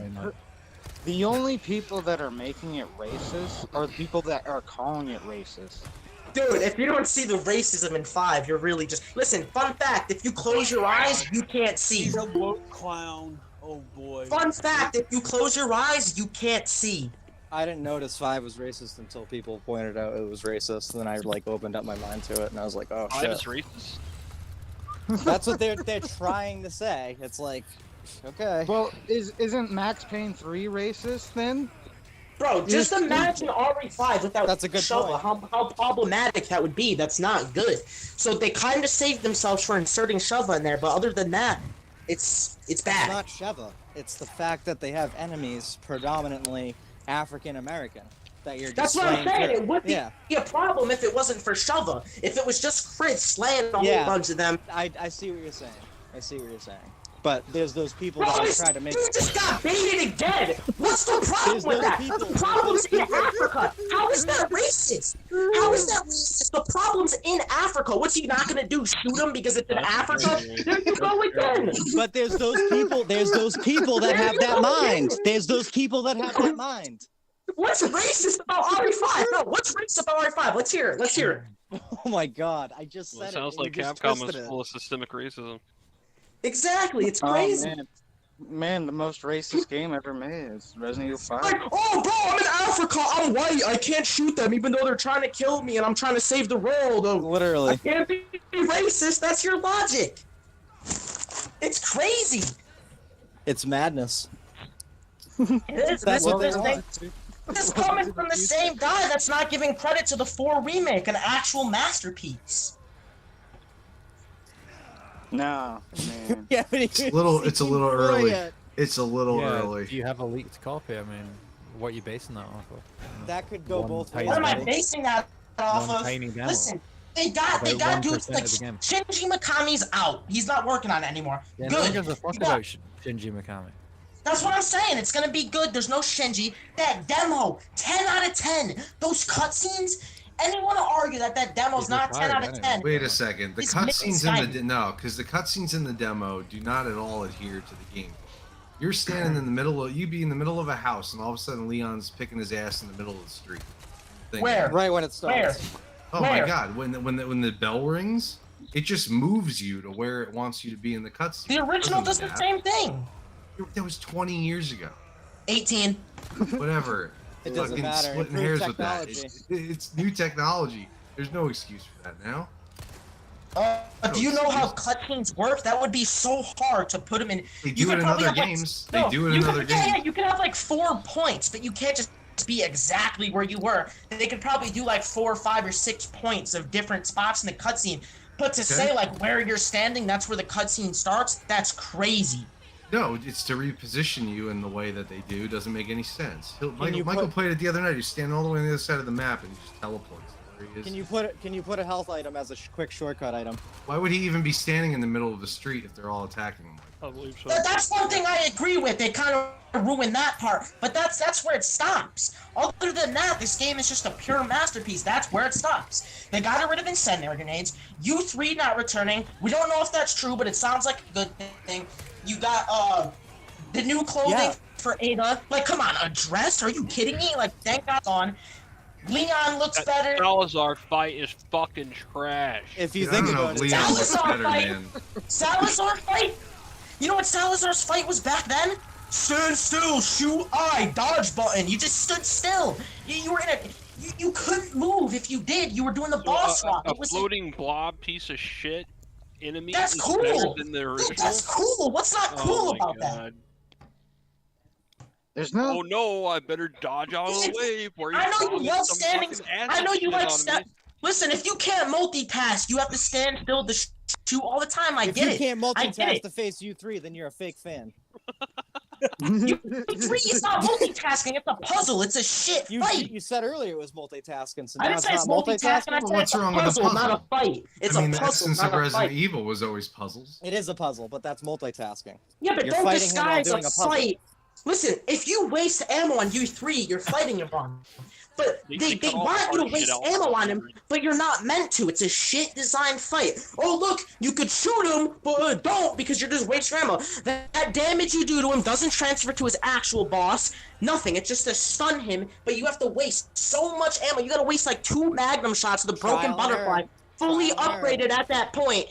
The only people that are making it racist are the people that are calling it racist. Dude, if you don't see the racism in 5, you're really just... Listen, fun fact, if you close your eyes, you can't see. He's a woke clown. Oh boy. Fun fact, if you close your eyes, you can't see. I didn't notice 5 was racist until people pointed out it was racist. Then I like opened up my mind to it, and I was like, oh 5 shit. is racist. That's what they're trying to say. It's like, okay. Well, isn't Max Payne 3 racist then? Bro, just Yes. imagine RE5 without That's a good Shovel, point. how problematic that would be. That's not good. So they kind of saved themselves for inserting Shova in there, but other than that, it's bad. It's not Sheva. It's the fact that they have enemies predominantly African American. That you're That's just what I'm slaying saying. through. It would be Yeah. a problem if it wasn't for Shova. If it was just Chris slaying a whole bunch of them. I see what you're saying. I see what you're saying. But there's those people Bro, that this try to make. dude just got baited again. What's the problem There's with those that? people- The problem's in Africa. How is that racist? How is that racist? The problem's in Africa. What's he not gonna do? Shoot him because it's in Africa? There you go again. But there's those people. There's those people that have that mind. There's those people that have that mind. What's racist about RE5? No, what's racist about RE5? Let's hear it. Let's hear it. Oh my god! I just said Well, it it. sounds and you like just Capcom twisted is it. full of systemic racism. Exactly. It's Oh, crazy. man, the most racist game ever made is Resident Evil 5. Like, oh, bro, I'm in Africa. I'm white. I can't shoot them, even though they're trying to kill me, and I'm trying to save the world. Oh, I Literally. can't be racist. That's your logic. It's crazy. It's madness. It is. That's what they want. This is coming from the same guy that's not giving credit to the 4 remake, an actual masterpiece. No, man. Yeah, but It's a little early. It's a little Yeah, early. do you have a leaked copy? I mean, what are you basing that off of? That could go One both tiny ways. What am I demo. basing that off One of? tiny demo. Listen, they got About dudes 1% like of the game. Shinji Mikami's out. He's not working on it anymore. Yeah, no Good. one gives a fuck You got- about Shinji Mikami. That's what I'm saying. It's gonna be good. There's no Shinji. That demo, 10 out of 10. Those cutscenes. Anyone to argue that demo's He's not 10 out of retired 10? Wait a second. The He's cutscenes in mixed the no, because the cutscenes in the demo do not at all adhere to the game. You're standing in the middle of you'd be in the middle of a house, and all of a sudden Leon's picking his ass in the middle of the street. Thing. Where? Right when it Where? starts. Oh Where? my god! When the bell rings, it just moves you to where it wants you to be in the cutscene. The original does the same thing. That was 20 years ago. 18. Whatever. It doesn't Fucking matter. Splitting Improved hairs with that. technology. It's new technology. There's no excuse for that now. Do you know how cutscenes work? That would be so hard to put them in. They You do it could in probably other have, like, games. no, They do it you in could- other yeah, games. Yeah, you can have like 4 points, but you can't just be exactly where you were. They could probably do like 4, 5, or 6 points of different spots in the cutscene. But to say like where you're standing, that's where the cutscene starts. That's crazy. No, it's to reposition you in the way that they do. Doesn't make any sense. you Michael put- played it the other night. He's standing all the way on the other side of the map and he just teleports. There he is. Can you put a health item as a quick shortcut item? Why would he even be standing in the middle of the street if they're all attacking him? I believe so. That's one thing I agree with. They kind of ruined that part, but that's where it stops. Other than that, this game is just a pure masterpiece. That's where it stops. They got rid of incendiary grenades. U3 not returning. We don't know if that's true, but it sounds like a good thing. You got the new clothing Yeah. for Ada. Like, come on, a dress? Are you kidding me? Like, thank God it's on. Leon looks better. Salazar fight is fucking trash. If you I think don't know about if it, Leon looks Salazar better, fight. man. Salazar fight? You know what Salazar's fight was back then? Stand still, shoot I, dodge button. You just stood still. You were in a... You couldn't move. If you did, you were doing the boss rock. A It was... floating blob piece of shit enemy That's is cool. better than the original. That's cool. What's not Oh cool my about that? God. There's no. Oh no, I better dodge out of the way before he I know you throws love some standing... fucking acid I know you shit like... on Sta- me. Listen, if you can't multitask, you have to stand still to shoot all the time. I if get you it. can't I get multitask it. to face U3, then you're a fake fan. You three is not multitasking. It's a puzzle. It's a shit fight. You said earlier it was multitasking, so I now didn't it's say it's not multitasking. I multitasking. said What's it's a wrong with a puzzle, not a puzzle? fight. It's I mean, a the puzzle, essence not of a Resident fight. Evil was always puzzles. It is a puzzle, but that's multitasking. Yeah, but You're don't fighting him while disguise a doing a puzzle. fight. Listen, if you waste ammo on U3, you're fighting him wrong. But they cut all want the you to hard shit waste out ammo for on him, but you're not meant to. It's a shit designed fight. Oh look, you could shoot him, but don't because you're just wasting ammo. That damage you do to him doesn't transfer to his actual boss. Nothing. It's just to stun him, but you have to waste so much ammo. You gotta waste like 2 magnum shots with the broken Trial and butterfly, error. fully Trial and upgraded at that point,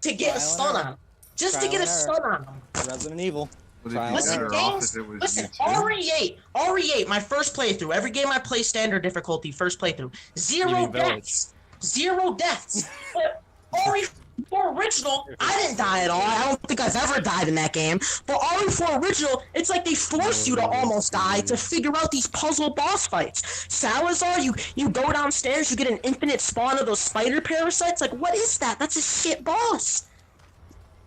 to get a Trial and stun error. on him. Just to Trial get a and error. stun on him. Resident Evil. Would it Trial be and Listen, better error. off if it was listen, U2? RE8, my first playthrough. Every game I play standard difficulty, first playthrough. Zero deaths. Zero deaths. But RE4 original, I didn't die at all. I don't think I've ever died in that game. But RE4 original, it's like they force you to almost die to figure out these puzzle boss fights. Salazar, you go downstairs, you get an infinite spawn of those spider parasites. Like, what is that? That's a shit boss.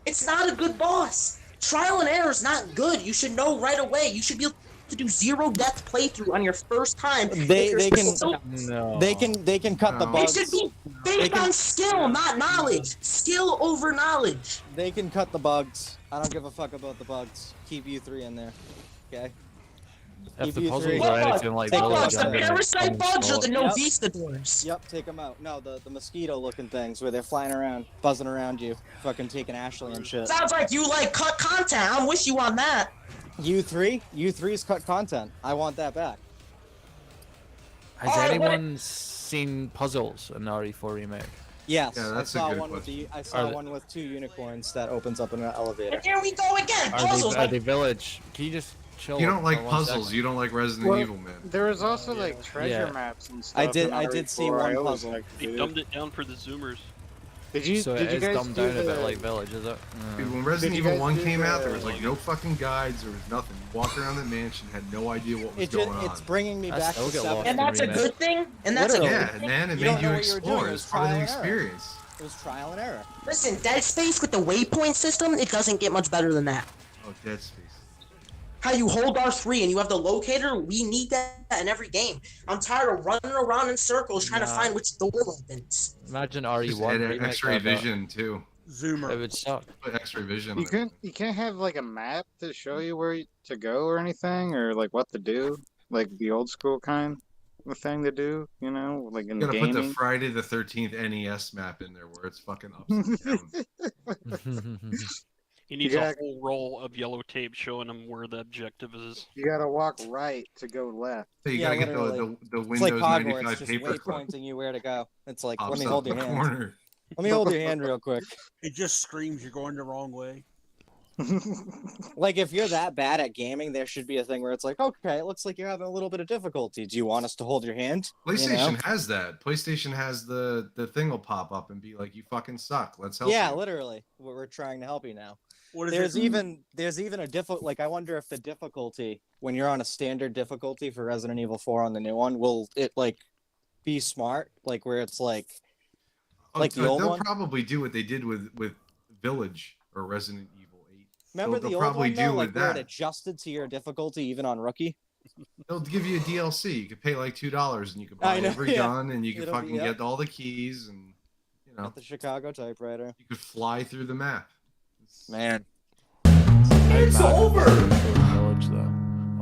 It's not a good boss. Trial and error is not good. You should know right away. You should be able to do 0 death playthrough on your first time. They can No. they can cut the No. It bugs. should be They based can- on skill, not knowledge. Skill over knowledge. They can cut the bugs. I don't give a fuck about the bugs. Keep U3 in there. Okay. If the Keep puzzles U3. are anything like Take What Village, bugs? The I'm gonna parasite bugs or the uninstall it. Novistadors? Yep, take them out. No, the mosquito-looking things where they're flying around, buzzing around you, fucking taking Ashley and shit. Sounds like you like cut content. I'm with you on that. U3's cut content. I want that back. Has Alright, what- anyone seen puzzles in the RE4 remake? Yes, Yeah, that's a I saw good one with question. I saw Are they- one with 2 unicorns that opens up in an elevator. And here we go again. Are Puzzles. they, are Like, they Village? Can you just chill? You don't like for 1 puzzles. second? You don't like Resident Well, Evil, man. There was also like treasure Yeah. maps and stuff. I did- in I did see RE4. one I always puzzle. liked They it. dumbed it down for the Zoomers. Did you? So did it you is guys dumbed do down a bit the- like Village, is it? Dude, when Resident you Evil guys 1 do came out, there the- was like no fucking guides. There was nothing. You walked around that mansion, had no idea what was It just, going on. it's bringing me I back still to get 7. lost and in that's a remake. good thing. And that's a Literally. good Yeah, thing. man, it You don't made know you what you were doing, explore. it It's was part of the trial and error. experience. It was trial and error. Listen, Dead Space with the waypoint system, it doesn't get much better than that. Oh, Dead Space. How you hold R3 and you have the locator, we need that in every game. I'm tired of running around in circles trying to Nah. find which door opens. Imagine Just RE1 add remake X-ray of that. vision too. Zoomer. It would suck. Put X-ray vision. You can't have like a map to show you where to go or anything, or like what to do, like the old school kind of thing to do. You know, like in You gotta put the gaming. Friday the 13th NES map in there where it's fucking upside down. He needs gotta- a whole roll of yellow tape showing him where the objective is. You gotta walk right to go left. So you Yeah, gotta get the literally. the It's like Windows Hogwarts, 95 just paperclip. waypointing you where to go. It's like, let Pops me up hold in your the hand. corner. Let me hold your hand real quick. It just screams you're going the wrong way. Like, if you're that bad at gaming, there should be a thing where it's like, okay, it looks like you're having a little bit of difficulty. Do you want us to hold your hand? PlayStation You know? has that. PlayStation has the thing will pop up and be like, "You fucking suck. Let's help Yeah, you." literally. We're trying to help you now. What is There's it? even a difficult, like, I wonder if the difficulty when you're on a standard difficulty for Resident Evil 4 on the new one, will it like be smart, like where it's like the old they'll one? probably do what they did with Village or Resident Evil 8. Remember they'll the old probably one do though, with like where it that. adjusted to your difficulty even on rookie. They'll give you a DLC. You could pay like $2 and you could I buy know, every yeah. gun and you could It'll be- fucking yep. get all the keys and you know At the Chicago typewriter. you could fly through the map. Man. It's over. Village though.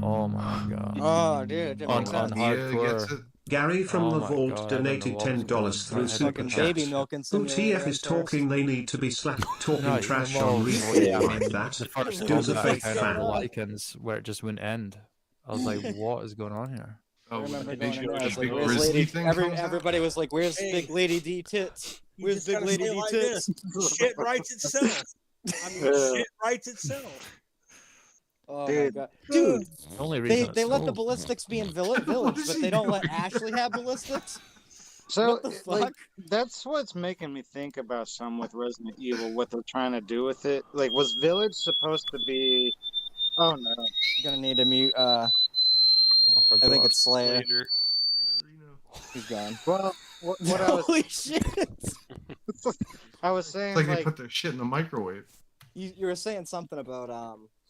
Oh my god. Oh, dude, it didn't On make on sense. hardcore. Gary from Oh the my Vault God, I don't donated know what was $10 going through on. Super Fucking Chat. baby milking Who simulator TF is right talking, they need to be slapped talking No, trash well, on yeah, replay I like mean, that. the first Do the combat fake kind of fan. Lycans where it just wouldn't end. I was like, what is going on here? I Oh, remember the going big, in there, I the was like, big where's Grizzly Lady? thing comes out? Everybody was like, where's Hey. Big Lady D tits? You Where's just Big gotta Lady say it D like tits? this. Shit writes itself. I mean, shit writes itself. Oh Dude. my god, dude! The only They reason they it's let the sold. ballistics be in village, is but he they don't let doing? Ashley have ballistics. So What the like fuck? that's what's making me think about some with Resident Evil, what they're trying to do with it. Like, was Village supposed to be? Oh no. I'm gonna need to mute. I I think it's Slayer. Later. He's gone. Well, what I was Holy shit! I was saying It's like they like put their shit in the microwave. you were saying something about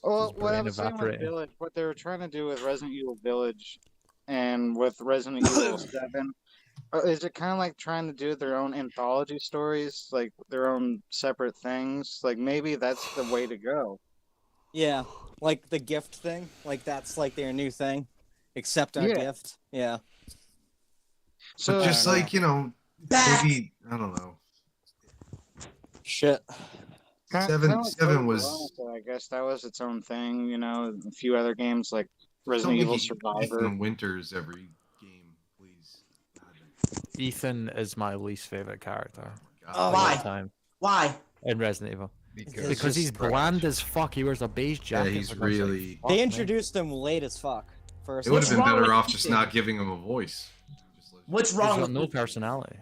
Well, His what I brain was saying with evaporating. Village, what they were trying to do with Resident Evil Village, and with Resident Evil 7, is it kind of like trying to do their own anthology stories, like their own separate things? Like maybe that's the way to go. yeah, like the gift thing. Like that's like their new thing. Accept our Yeah. gift. Yeah. So So just I don't like, you know, Back. maybe I don't know. Shit. Seven like seven Code was Veronica, I guess that was its own thing. You know, a few other games like don't Resident make Evil it Survivor. Ethan Winters every game, please. Ethan is my least favorite character God. Oh, of all Why? time Why? in Resident Evil. Because Because he's trash. bland as fuck. He wears a beige Yeah, jacket. he's for God's sake. really. Fuck, They man. introduced him late as fuck. First. It would have What's been wrong better with off just Ethan? not giving him a voice. What's He's wrong got with no Ethan? personality.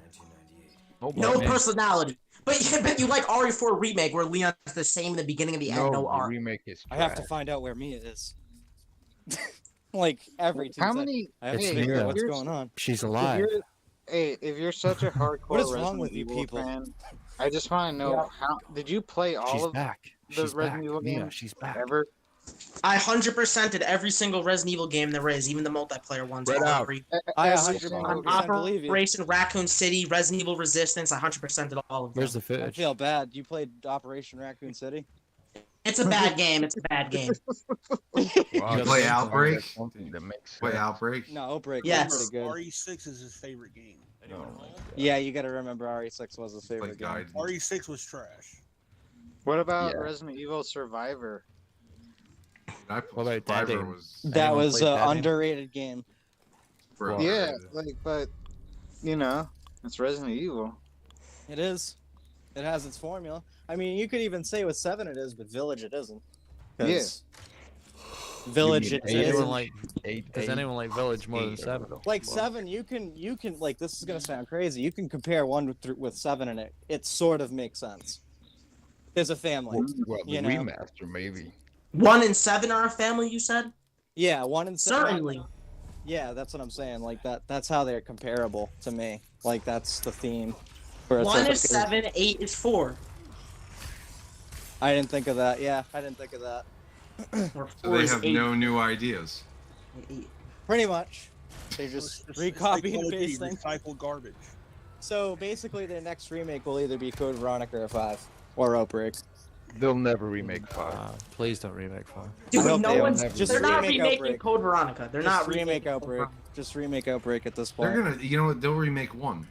No man. personality. But yeah, but you like RE4 Remake where Leon's the same in the beginning and the end, no the R. remake is I have to trash. find out where Mia is. Like every 2 How seconds. many? I have It's to figure out Mia. what's If going on. She's If alive. you're, hey, if you're such a hardcore What is wrong Resident with you Evil people? fan, I just want to know Yeah. how did you play all She's of back. the She's Resident back. Evil Mia, games she's back. ever? I 100%ed every single Resident Evil game there is, even the multiplayer ones. Spread out. I Every 100% single On believe you. Operation Raccoon City, Resident Evil Resistance, I 100%ed all of them. Where's the I footage? feel bad. You played Operation Raccoon City? It's a bad game. It's a bad game. Wow, You play that's Outbreak? something that makes Play sense. Outbreak? No, Outbreak Yes. was pretty good. RE6 is his favorite game. Oh my God. Yeah, you gotta remember RE6 was his Play favorite game. Guide. RE6 was trash. What about Yeah. Resident Evil Survivor? I What about Survivor Dead Aim? was That Anyone was played an that game? underrated game. bro. Yeah, like, but you know, it's Resident Evil. It is. It has its formula. I mean, you could even say with 7 it is, but Village it isn't. 'Cause Village You it mean Does eight? anyone isn't. like? Eight, Does eight, anyone like Village more than eight, 7? Like 7, you can like this is gonna sound crazy. You can compare 1 with 7 and it sort of makes sense. There's a family. Well, the you know. remaster maybe. 1 and 7 are a family, you said? Yeah, 1 and 7. Certainly. Yeah, that's what I'm saying. Like that's how they're comparable to me. Like that's the theme. Where it's 1 like, is okay, 7, 8 is 4. I didn't think of that. Yeah, I didn't think of that. Or So 4 they is have 8. no new ideas. Pretty much. They just recopy and paste things. Recycled garbage. So basically, their next remake will either be Code Veronica or 5 or Outbreak. They'll never remake 5. Please don't remake 5. Dude, I hope no they one's. never just They're not remake remaking Outbreak. Code Veronica. They're Just not remake remaking Outbreak. Just remake Outbreak at this point. They're gonna, you know what? They'll remake 1.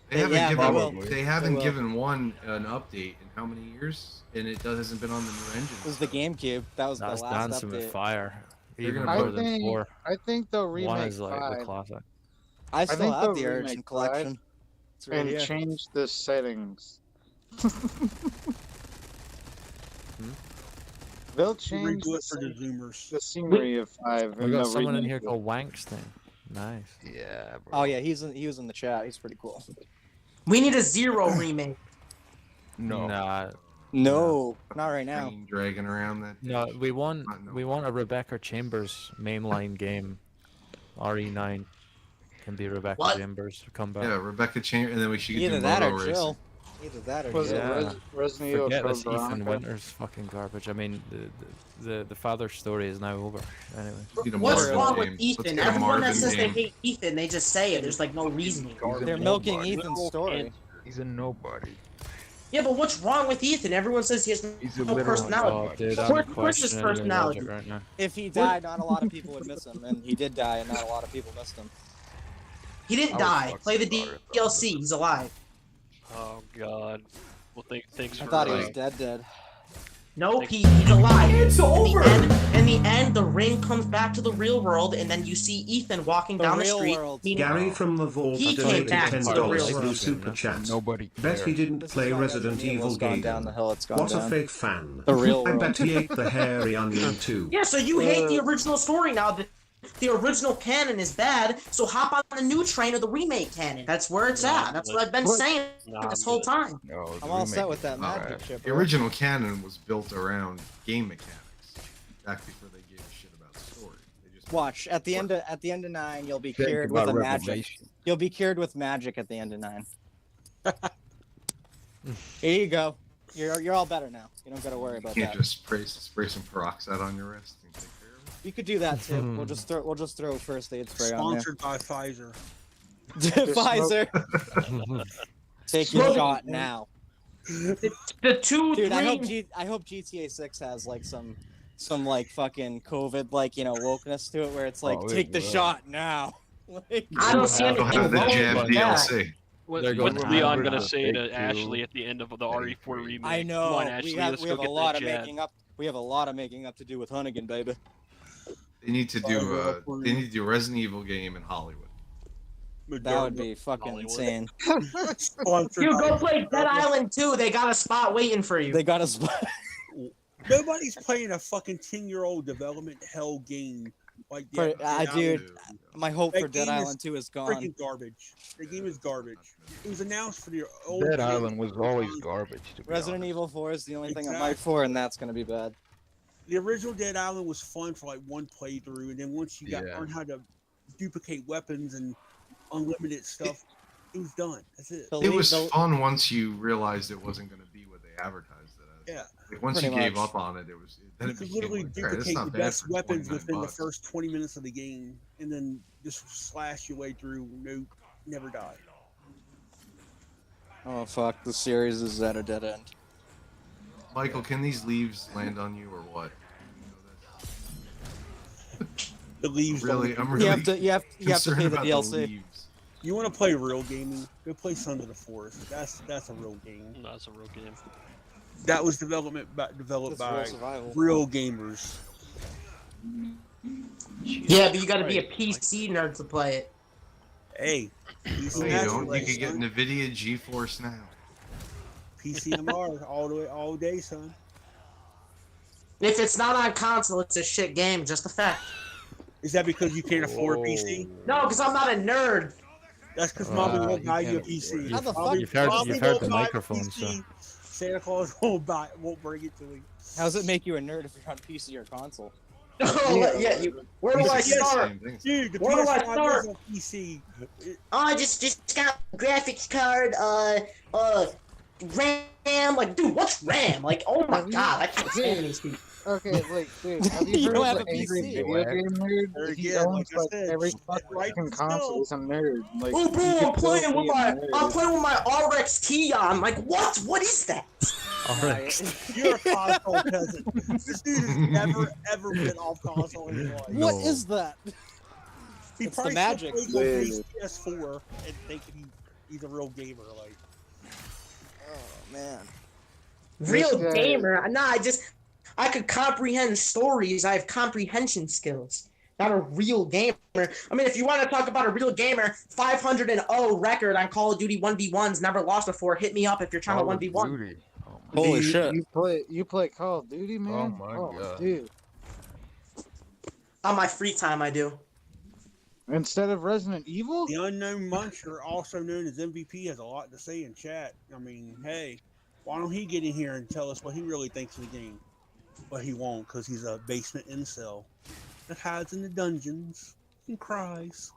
They Yeah, haven't yeah, given. they will. They They haven't will. given 1 an update in how many years? And it hasn't been on the new engine. It was the GameCube. That was That's the last Dancing update. with Fire. They're Even gonna more put- than 4. I think they'll 1 remake is like the 5 classic. I still think have they'll the Origin remake collection. It's right and here. change the settings. They'll change Redo the, it for the Zoomers. the scenery of 5. We and got they'll someone in remake here it. called Wankstein. Nice. Yeah, bro. Oh yeah, he was in the chat. He's pretty cool. We need a 0 remake. No. Nah, No, not right now. Train dragging around that. no, we want Not no. we want a Rebecca Chambers mainline game. RE9 can be Rebecca What? Chambers come back. Yeah, Rebecca Chambers, and then we should Either do that moto or racing. chill. Either that or Was chill. it Yeah. Resident Evil Forget Code this Ethan Veronica? Winters fucking garbage. I mean, the father's story is now over. Anyway. Need a What's Marvin wrong with game. Let's Ethan? get a Everyone that Marvin says they game. hate Ethan, they just say it. There's like no reasoning. They're milking Nobody. Ethan's story. He's a nobody. Yeah, but what's wrong with Ethan? Everyone says he has He's a no literal personality. Oh, dude, Where's- I'm where's his questioning your personality? logic right now. If he died, not a lot of people would miss him, and he did die, and not a lot of people missed him. He didn't I was die. fucking Play the about it, DLC. He's alive. Oh God. Well, thanks I for. thought he was dead. Nope, he's alive. It's over. In the end, the ring comes back to the real world, and then you see Ethan walking The down the real street. world. meeting- Gary from the Vault He came donated back to the $10 real through world. Super Chat. Nobody Bet he cares. didn't This is play why Resident Resident Evil Evil's gone game. down the hill. It's gone What a down. fake fan. The real I world. bet he ate the hairy onion too. Yeah, so you hate the original story now. The original canon is bad, so hop on the new train of the remake canon. That's where it's at. That's what I've been saying this whole time. No, the I'm all set remake with that is magic bad. ship. The bro. original canon was built around game mechanics. Back before they gave a shit about story. They just Watch at the end of 9, you'll be Think cured with about a magic. Revelation. You'll be cured with magic at the end of 9. Here you go. You're all better now. You don't gotta worry about Can't that. just spray some peroxide on your wrist and take care of it. You could do that too. We'll just throw first aid spray on Sponsored by Pfizer. there. Pfizer. Take your shot now. The two, Dude, three. I hope GTA 6 has like some like fucking COVID like wokeness to it where it's like take the shot now. Like, I don't see They'll anything have the wrong jab with that. DLC. What's Leon gonna say to Ashley at the end of the RE4 remake? I know. Come on, Ashley, we have let's a go get lot that of jab. making up. We have a lot of making up to do with Hunnigan, baby. They need to do a Resident Evil game in Hollywood. That would be fucking insane. Dude, go play Dead Island 2. They got a spot waiting for you. They got a spot. Nobody's playing a fucking 10-year-old development hell game like that. Dude, my hope That for Dead game Island 2 is gone. Freaking garbage. The game is garbage. It was announced for the old. Dead Island was always garbage. To be Resident Evil 4 is the only thing I'm hyped for, and that's gonna be bad. The original Dead Island was fun for like one playthrough, and then once you learned how to duplicate weapons and unlimited stuff, it was done. That's it. It was fun once you realized it wasn't going to be what they advertised it as. Yeah. Like once you gave up on it, then You it could became literally like, "Alright, that's duplicate not the bad best for weapons within the $29." first 20 minutes of the game, and then just slash your way through. No, never die. Oh fuck, the series is at a dead end. Michael, can these leaves land on you or what? The leaves. Really, don't- I'm really You have to pay concerned the about DLC. leaves. You want to play real gaming? Go play Sons of the Forest. That's a real game. That's a real game. That was developed That's by real survival. real gamers. Yeah, but you gotta be a PC nerd to play it. Hey, No, PC you don't. You like, can get son. NVIDIA GeForce now. PC tomorrow, all day, son. If it's not on console, it's a shit game. Just a fact. Is that because you can't afford a PC? No, because I'm not a nerd. That's because mommy won't you buy you a can't- PC. How the fuck- Mommy- You've heard mommy the won't buy a microphone, PC. so. Santa Claus won't bring it to me. How does it make you a nerd if you're on PC or console? Where do I Yes, start? Dude, the Where do I PS5 start? is on PC. I just got graphics card, RAM. Like, dude, what's RAM? Like, oh my god, I can't stand these people. Okay, like, dude, have you You heard don't of have the a angry PC. video game nerd? Very He good, owns like I like said, every right fucking still. console. He's a nerd. Like, Oh, you bro, can I'm playing still with be a my nerd. RX-T on. Like, what is that? You're a console peasant. This dude has never ever been off console in his life. What is that? He It's the probably magic. still plays on his PS4 and think he's a real gamer. Like, Oh man. Real This guy- gamer? Nah, I could comprehend stories. I have comprehension skills. Not a real gamer. I mean, if you want to talk about a real gamer, 500-0 record on Call of Duty 1v1s, never lost before. Hit me up if you're trying to 1v1. Duty. Oh my Holy You- shit. You play Call of Duty, man? my God. Dude. On my free time, I do. Instead of Resident Evil? the unknown muncher, also known as MVP, has a lot to say in chat. I mean, hey, why don't he get in here and tell us what he really thinks of the game? But he won't, because he's a basement incel that hides in the dungeons and cries.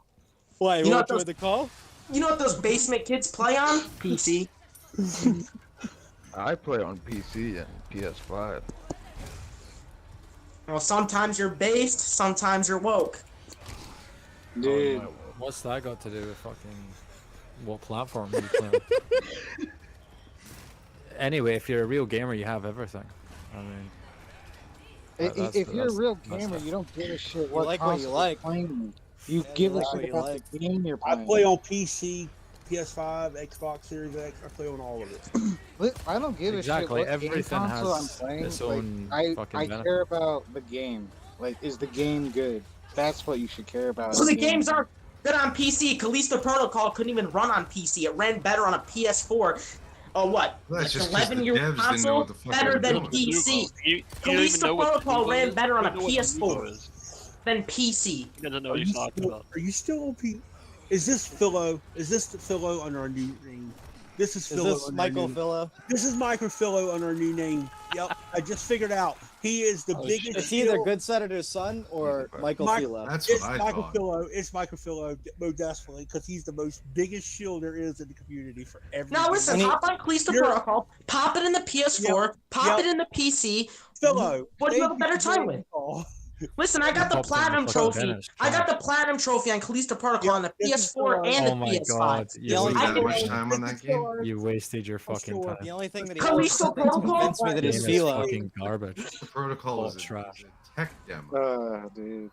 Why? You know what enjoy those- the call? You know what those basement kids play on? PC. I play on PC and PS5. Well, sometimes you're based, sometimes you're woke. Dude. What's that got to do with fucking what platform you play on? Anyway, if you're a real gamer, you have everything. I mean, If you're a real that's gamer, the- you don't give a shit what like what you console like. you're playing. You Yeah, give you a like shit what you about like. the game you're I playing. play on PC, PS5, Xbox Series X. I play on all of it. Look, I don't give Exactly, a shit what game everything console I'm has playing. its Like, own I fucking care benefit. about the game. Like, is the game good? That's what you should care about. So in the a game. games aren't good on PC. Callisto Protocol couldn't even run on PC. It ran better on a PS4. Oh, what? Well, that's just 'cause the 11-year devs didn't know console? what the fuck Better they than were doing. PC. You don't even Callisto know what the Protocol Nuvo ran is. better on You a don't know what the PS4 Nuvo is. than PC. He doesn't know what he's talking about. Are you still on P? Is this Philo? Is this Philo under our new name? This is Is Philo. this Michael Philo? This is Michael Philo under our new name. Yep, I just figured out. He is the Oh, biggest. It's either shield. Good Senator's son or Michael Mike- Fila. That's what It's I Michael thought. Fillo. It's Michael Fillo, most definitely, because he's the most biggest shield there is in the community for every. Now listen, game. hop on Callisto You're- Protocol, pop it in the PS4, pop Yep. it in the PC. Fillo, What do you have a thank better for time joining with? the call. Listen, I got the Popped in the platinum fucking trophy. Venice I got chat. the platinum trophy on Callisto Protocol on the This is PS4 Fillo. and Oh the my PS5. god, The you, only Spend I that can- much time on that game? you wasted your fucking sure. time. The only thing that he Callisto always said to Protocol? convince me that Game is is Filo. fucking garbage. The protocol Oh, is a trash. tech demo. Dude.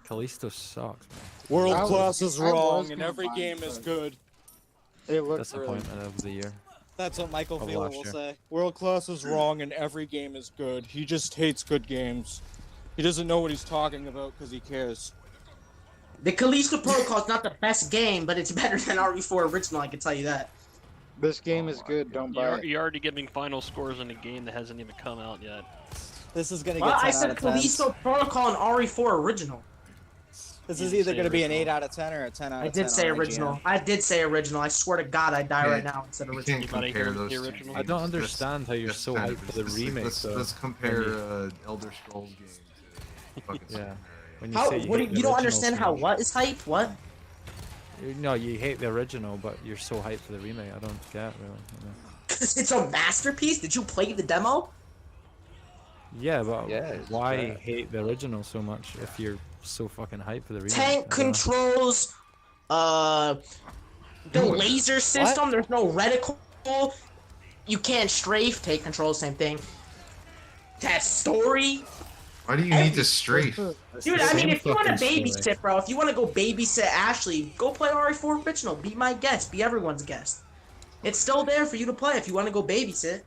Callisto sucks, man. World I was- class is I was wrong, and gonna every buy game it, is but- good. It looked really. Disappointment of the year. That's what Michael Of Fila last will year. say. World class is wrong, and every game is good. He just hates good games. He doesn't know what he's talking about because he cares. The Callisto Protocol is not the best game, but it's better than RE4 original. I can tell you that. This game is good. Don't buy it. You're already giving final scores in a game that hasn't even come out yet. This is gonna Well, get 10 I out said of 10. Callisto Protocol and RE4 original. This You is didn't either say gonna be an original. 8 out of 10 or a 10 out I of 10. did say on original. IGN. I did say original. I swear to God, I die right Yeah. now instead of You original. can't Anybody compare hear those the two original? I don't games. understand how you're That's so kind hyped of for the just- remake. Let's, though, let's compare when Elder Scrolls game to fucking Yeah. Super when you How? say What? hate the You don't original understand so how much. what is hype? What? No, you hate the original, but you're so hyped for the remake. I don't get it, really. You know. Because it's a masterpiece. Did you play the demo? Yeah, but Yeah, it's why trash. hate the original so much if you're so fucking hyped for the remake? Tank I don't know. controls. The laser system. There's no reticle. You can't strafe. Take control. Same thing. That story. Why do you need to strafe? Dude, I mean, if you want to babysit, bro, if you want to go babysit Ashley, go play RE4 original. Be my guest. Be everyone's guest. It's still there for you to play if you want to go babysit.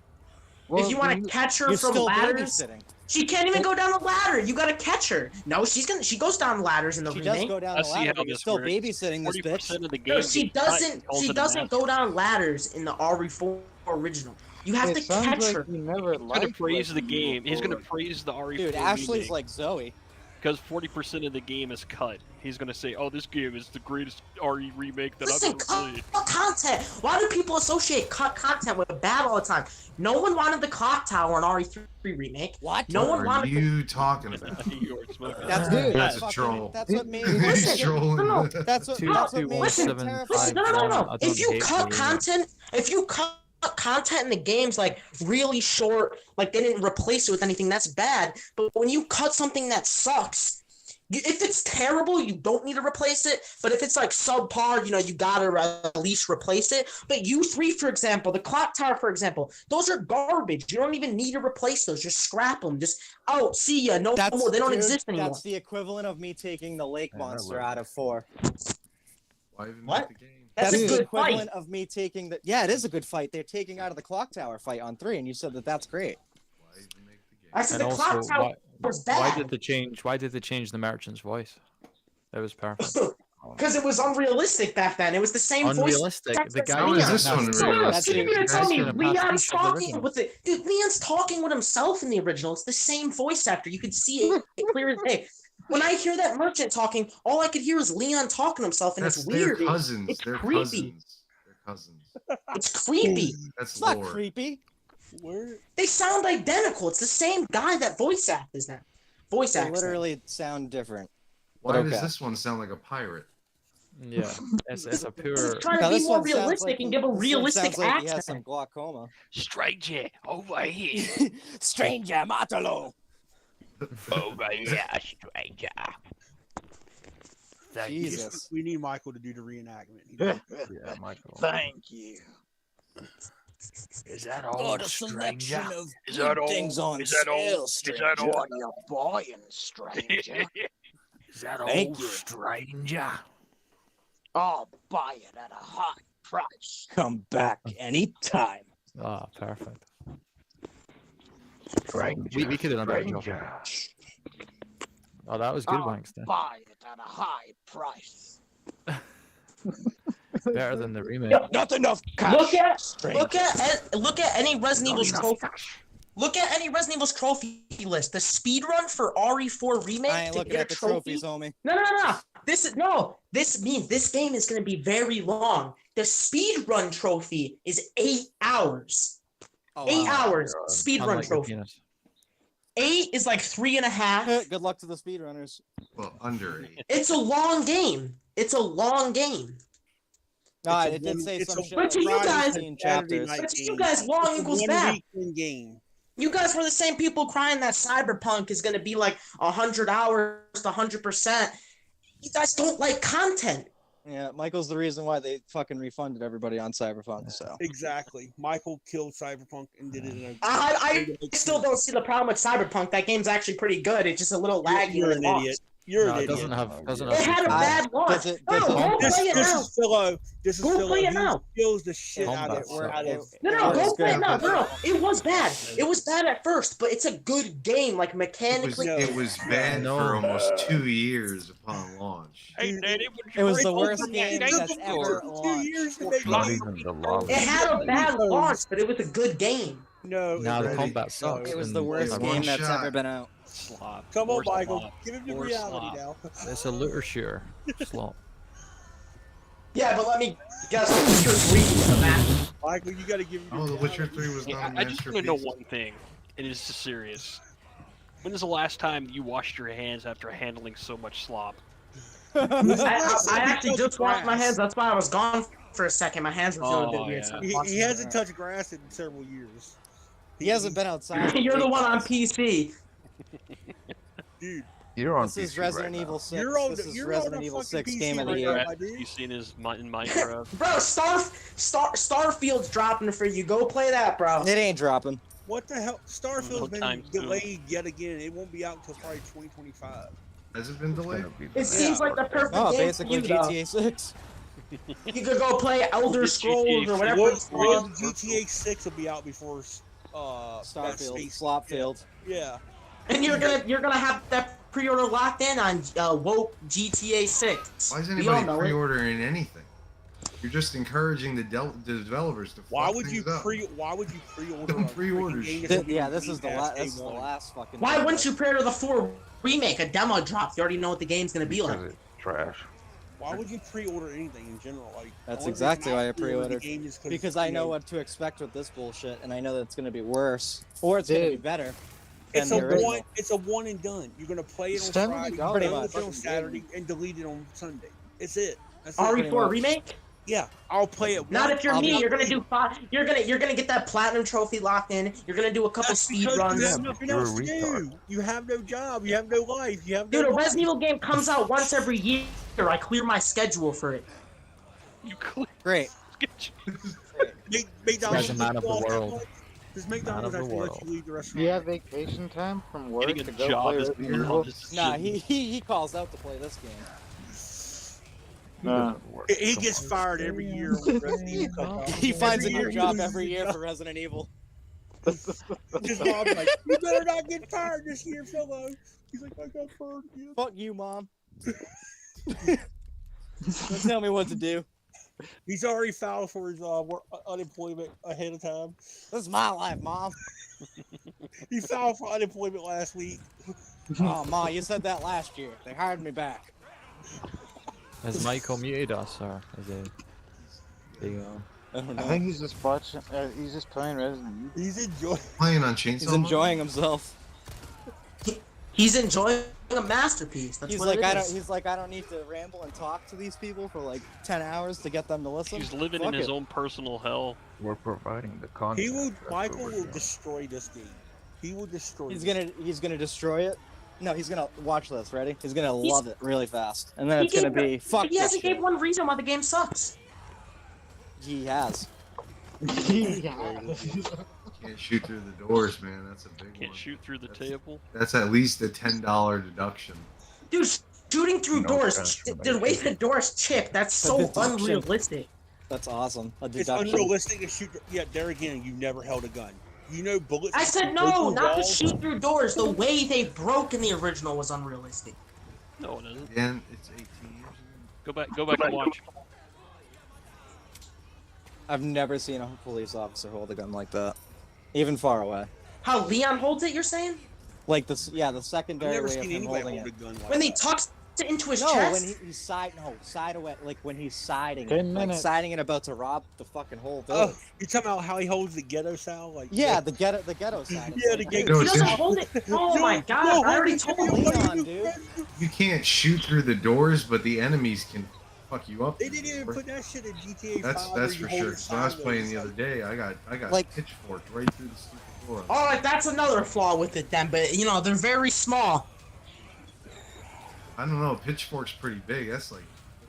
if you want to catch her You're from still ladders, babysitting. she can't even go down the ladder. You gotta catch her. No, she goes down ladders in the She remake. does go down I the see ladder, how but you're this still works. babysitting this 40% bitch. of the game. No, she gets cut and doesn't. calls She it a doesn't match. go down ladders in the RE4 original. You have It to sounds catch like her. you never He's gonna liked praise the Resident game. Evil He's gonna 4. praise the RE4 Dude, Ashley's like Zoe. because 40% of the game is cut. He's gonna say, "Oh, this game is the greatest RE remake that Listen, I've ever played." cut content. Why do people associate cut content with bad all the time? No one wanted the clock tower in RE3 remake. What? No one What are wanted. you talking about? You are smoking. That's Dude, that's a fucking- troll. That's what made me. He's Listen, trolling. no, That's what. Two, That's two, what made one, me listen, seven, terrified. Listen, no, five, no, no, one. no. I don't If you hate cut the content, if you cut content in the games like really short, like they didn't replace it with anything, that's bad. But when you cut something that sucks, if it's terrible, you don't need to replace it. But if it's like subpar, you gotta at least replace it. But U3, for example, the clock tower, for example, those are garbage. You don't even need to replace those. Just scrap them. Just see ya. No more. They don't dude, exist anymore. That's the equivalent of me taking the lake Man, I monster love out of 4. Why even What? make the game? That's That's a the good equivalent fight. of me taking the. Yeah, it is a good fight. They're taking out of the clock tower fight on 3, and you said that that's great. Why even make the game? I said And the clock also, tower was bad. why did they change? Why did they change the merchant's voice? That was perfect. Because it was unrealistic back then. It was the same Unrealistic. voice. The guy How is this has- one No, realistic? you're gonna tell me That's gonna Leon's pass the talking original. with it. Dude, Leon's talking with himself in the original. It's the same voice actor. You could see it clear as day. When I hear that merchant talking, all I could hear is Leon talking to himself, and That's it's their weird. cousins. It's They're creepy. cousins. They're cousins. It's creepy. That's It's not lore. creepy. Word. They sound identical. It's the same guy that voice actors now. Voice They acts. literally sound different. Why But does okay. this one sound like a pirate? Yeah, it's a This pure. is trying Now, to be this more one sounds realistic like and give a this one realistic sounds like he has accent. some glaucoma. Stranger, over here. Stranger Matalo. Over here, stranger. Thank you. Jesus. We need Michael to do the reenactment. Yeah, Michael. Thank you. Is that Oh, all, the stranger? selection of Is that good all? things on Is that all? sale, Is stranger. that all? What you buying, stranger? Is that Thank all, you. stranger? I'll buy it at a high price. Come back anytime. Ah, perfect. Stranger. We could have done a better job. stranger. Oh, that was good, I'll Wankster. buy it at a high price. Better than the remake. Not enough cash. Look at any Resident Evil's trophy. Look at any Resident Evil's trophy list. The speedrun for RE4 remake I ain't to looking get a at the trophy. trophies, homie. No. This means this game is going to be very long. The speedrun trophy is 8 hours. Oh, 8 wow. hours speedrun Unlike your trophy. penis. 8 is like 3.5. Good luck to the speedrunners. Well, under 8. It's a long game. It's a long game. No, It's a it did one- say it's some a shit. But like to you guys- 15 Saturday chapters. night But to you game. guys, long It's a equals 1 bad. weekend game. You guys were the same people crying that Cyberpunk is going to be like 100 hours to 100%. You guys don't like content. Yeah, Michael's the reason why they fucking refunded everybody on Cyberpunk. So Exactly. Michael killed Cyberpunk and did it in a. I still don't see the problem with Cyberpunk. That game's actually pretty good. It's just a little laggy. You're and an lost. idiot. You're No, an it idiot. doesn't It have. had a bad launch. does it- No, does it- go This, play it this now. is Philo. This is Go Philo. play it He now. kills the shit out of Combat it. sucks. No, It go was play it good. now. No, it was bad. It was bad at first, but it's a good game. Like mechanically, It was bad No. for almost 2 years upon launch. Hey, Daddy, it was the It's worst over- game it that's took ever 2 launched. years to make Not it. even the lava. it had a bad launch, but it was a good game. No, Now the it- combat sucks. It was and the worst One game that's shot. ever been out. Slop. Come on, More Michael. slop. Give him the More reality slop. now. It's a looter shooter. Slop. Yeah, but let me guess. Witcher 3 was a match. Michael, you got to give him. Oh, The Witcher 3 was Hey, not a I just want to know masterpiece. one thing, and it's serious. When is the last time you washed your hands after handling so much slop? I actually just washed my hands. That's why I was gone for a second. My hands were feeling a bit Oh, weird. yeah. so I He washed them. hasn't touched grass in several years. He hasn't been outside. in You're the weeks. one on PC. Dude, You're on This is PC Resident right Evil now. 6. You're on This the- is you're on Resident the Evil fucking 6 PC game of the right year. now, my dude. You seen his in Minecraft? Bro, Starfield's dropping for you. Go play that, bro. It ain't dropping. What the hell? Starfield's No been time soon. delayed yet again. It won't be out until probably 2025. Has it been delayed? It seems like the perfect Oh, game basically for you, though. GTA 6. You could go play Elder Just Scrolls GTA or whatever What, it's called. GTA 6 will be out before that Starfield, space- Slopfield. Yeah. And you're gonna have that pre-order locked in on woke GTA 6. Why is We all anybody know it. pre-ordering anything? You're just encouraging the developers to Why fuck would you things up. Why would you pre-order? Don't a pre-order freaking game shit. that's gonna Yeah, be this is the Game Pass this is day the one? last fucking. Why wouldn't you pre-order the 4 remake? A demo dropped. You already know what the game's gonna be like. Because it's trash. Why would you pre-order anything in general? Like That's the only exactly reason why I pre-order the pre-ordered. game is Because I you know what to expect with this bullshit, and I know that it's gonna be worse, or it's gonna be Dude. better. It's than a the original. one. It's a one and done. You're gonna play it on $70 Friday, Pretty download much. it on Saturday, and delete it on Sunday. It's it. That's it. RE4 much. remake? Yeah, I'll play it. Not once. if you're I'll me. be- You're gonna do 5. You're gonna get that platinum trophy locked in. You're gonna do a couple That's speed because runs. you have nothing You're a else to do. retard. You have no job. You have no life. You have no. Dude, a life. Resident Evil game comes out once every year. I clear my schedule for it. You click. Great. McDonald's Guy's a man of the off that world. much? Does McDonald's Man of the actually let world. you leave the Do restaurant? you have vacation time from work Getting to a go job play is Resident the Evil? hardest Nah, shit. he calls out to play this game. No. He gets fired every year. On Resident Evil comes out. He finds a Every new year he job loses every a year job. for Resident Evil. His mom's like, "You better not get fired this year, fellow." He's like, "I got fired again." Fuck you, mom. Don't tell me what to do. He's already filed for his unemployment ahead of time. This is my life, mom. He filed for unemployment last week. Oh, ma, you said that last year. They hired me back. Has Michael muted us, or is he? There you go. I don't I know. think he's just watching. He's just playing Resident Evil. He's enjoying. Playing on Chainsaw He's enjoying himself. He's enjoying a masterpiece. That's He's what like, it I is. don't. He's like, I don't need to ramble and talk to these people for like 10 hours to get them to listen. He's living Fuck in his it. own personal hell. We're providing the content. He will. That's Michael what we're will doing. destroy this game. He will destroy. He's this. gonna destroy it. No, he's gonna watch this. Ready? He's gonna He's- love it really fast, and then He it's gonna gave- be fuck. He this hasn't shit. gave one reason why the game sucks. He has. Yeah. Can't shoot through the doors, man. That's a big Can't one. shoot through the That's- table. That's at least a $10 deduction. Dude, shooting through No doors, transformation. the way the doors chip, that's so Deduction. unrealistic. That's awesome. A It's deduction. unrealistic to shoot. Yeah, there again, you never held a gun. You know bullets. I said can go no, through not to walls. shoot through doors. The way they broke in the original was unrealistic. No, it isn't. Again, it's 18 years ago. Go back and watch. I've never seen a police officer hold a gun like that, even far away. How Leon holds it, you're saying? Like this, yeah, the I've secondary never way of seen him anybody holding hold a it. gun like When they that. talk into his No, chest. when he's side away, like when he's siding, 10 like minutes. siding and about to rob the fucking whole Oh, village. you talking about how he holds the ghetto style? Like Yeah, the ghetto side. It's Yeah, like, the hey, ghetto He doesn't it's hold it. Oh my god! I already told him. Leon, dude. You can't shoot through the doors, but the enemies can fuck you up. They didn't even put that shit in GTA 5. That's where you for hold sure. it When I was playing sideways, the other day, I got Like- pitchforked right through the stupid door. All right, that's another flaw with it then. But you know they're very small. I don't know. Pitchfork's pretty big. That's like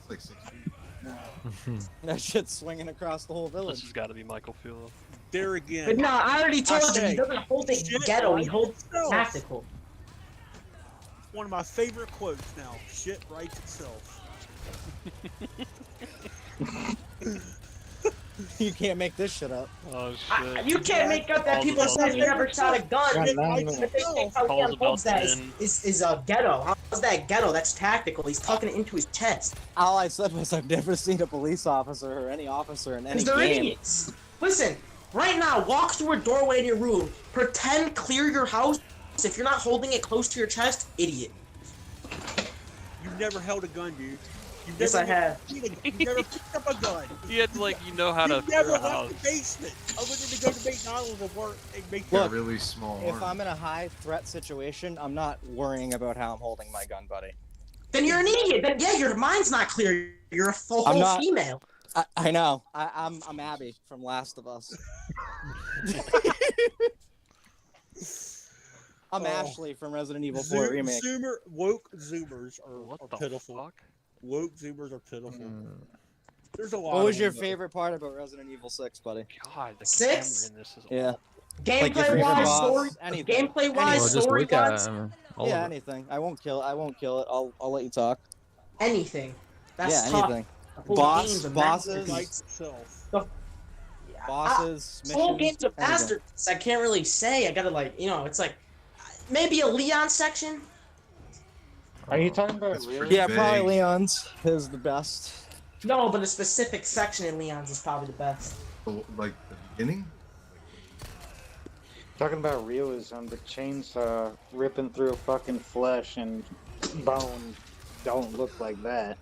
6 feet. that shit's swinging across the whole This village. has got to be Michael Field. There again. But no, I already told you say, he doesn't hold it shit ghetto. He writes holds itself. tactical. One of my favorite quotes now. Shit writes itself. You can't make this shit up. Oh shit. You can't make up that All people the said you never shot a gun. God, But nine they minutes. think how Calls Leon holds about that ten. is ghetto. How's that ghetto? That's tactical. He's tucking it into his chest. All I said was I've never seen a police officer or any officer in any Because they're game. idiots. Listen, right now, walk through a doorway in your room. Pretend clear your house. If you're not holding it close to your chest, idiot. You've never held a gun, dude. You've Yes, never I have. You've never picked up a gun. You had like how to You've clear never a left house. the basement other than to go to McDonald's and work and make Got Look, really small If arms. I'm in a high threat situation, I'm not worrying about how I'm holding my gun, buddy. Then you're an idiot. Then yeah, your mind's not clear. You're a full I'm not- female. I know. I'm Abby from Last of Us. I'm Oh. Ashley from Resident Evil 4 Remake. Woke Zoomers are What the pitiful. fuck? Woke Zoomers are pitiful. There's a lot. What was of your them, favorite part about Resident Evil 6, buddy? God, the 6? camera in this is Yeah. awful. Like your Gameplay favorite wise, boss, story. anything. Gameplay Well, wise, just story look at wise, all Yeah, of it. anything. I won't kill it. I'll let you talk. anything. That's yeah, tough. anything. The whole game's a Bosses, It masterpiece. writes itself. bosses, The whole missions, game's a anything. masterpiece. I can't really say. I gotta it's like maybe a Leon section. Are you talking about That's real? pretty Yeah, probably big. Leon's is the best. No, but a specific section in Leon's is probably the best. Like the beginning? Talking about realism, the chainsaw ripping through fucking flesh and bone don't look like that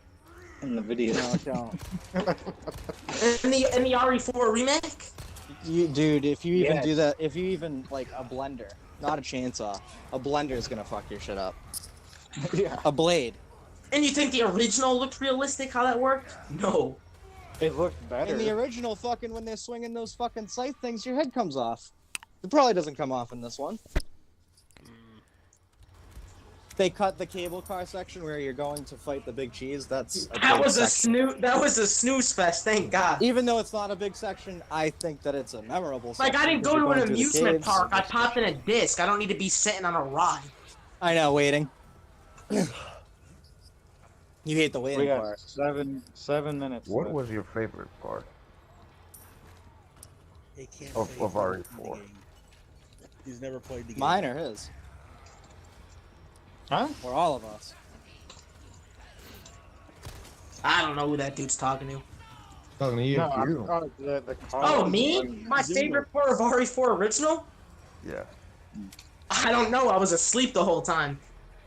in the video. No, it don't. In the RE4 remake. Dude, if you even Yes. do that, if you even like a blender, not a chainsaw, a blender is gonna fuck your shit up. Yeah, A blade. And you think the original looked realistic? How that worked? No. it looked better. In the original, fucking when they're swinging those fucking scythe things, your head comes off. It probably doesn't come off in this one. They cut the cable car section where you're going to fight the big cheese. That's That big was a section. That was a snooze fest. Thank God. Even though it's not a big section, I think that it's a memorable Like section. I didn't 'cause go you're to an going through the amusement caves. park. I popped in a disc. I don't need to be sitting on a ride. I know, waiting. You hate the We waiting got part. 7 minutes. What left. was your favorite part? They can't Of- say of he's never RE4. played the game. He's never played the game. Mine or his? Huh? Or all of us? I don't know who that dude's talking to. Talking to you. No, you. the Oh, call- me? My favorite part of RE4 original? Yeah. I don't know. I was asleep the whole time.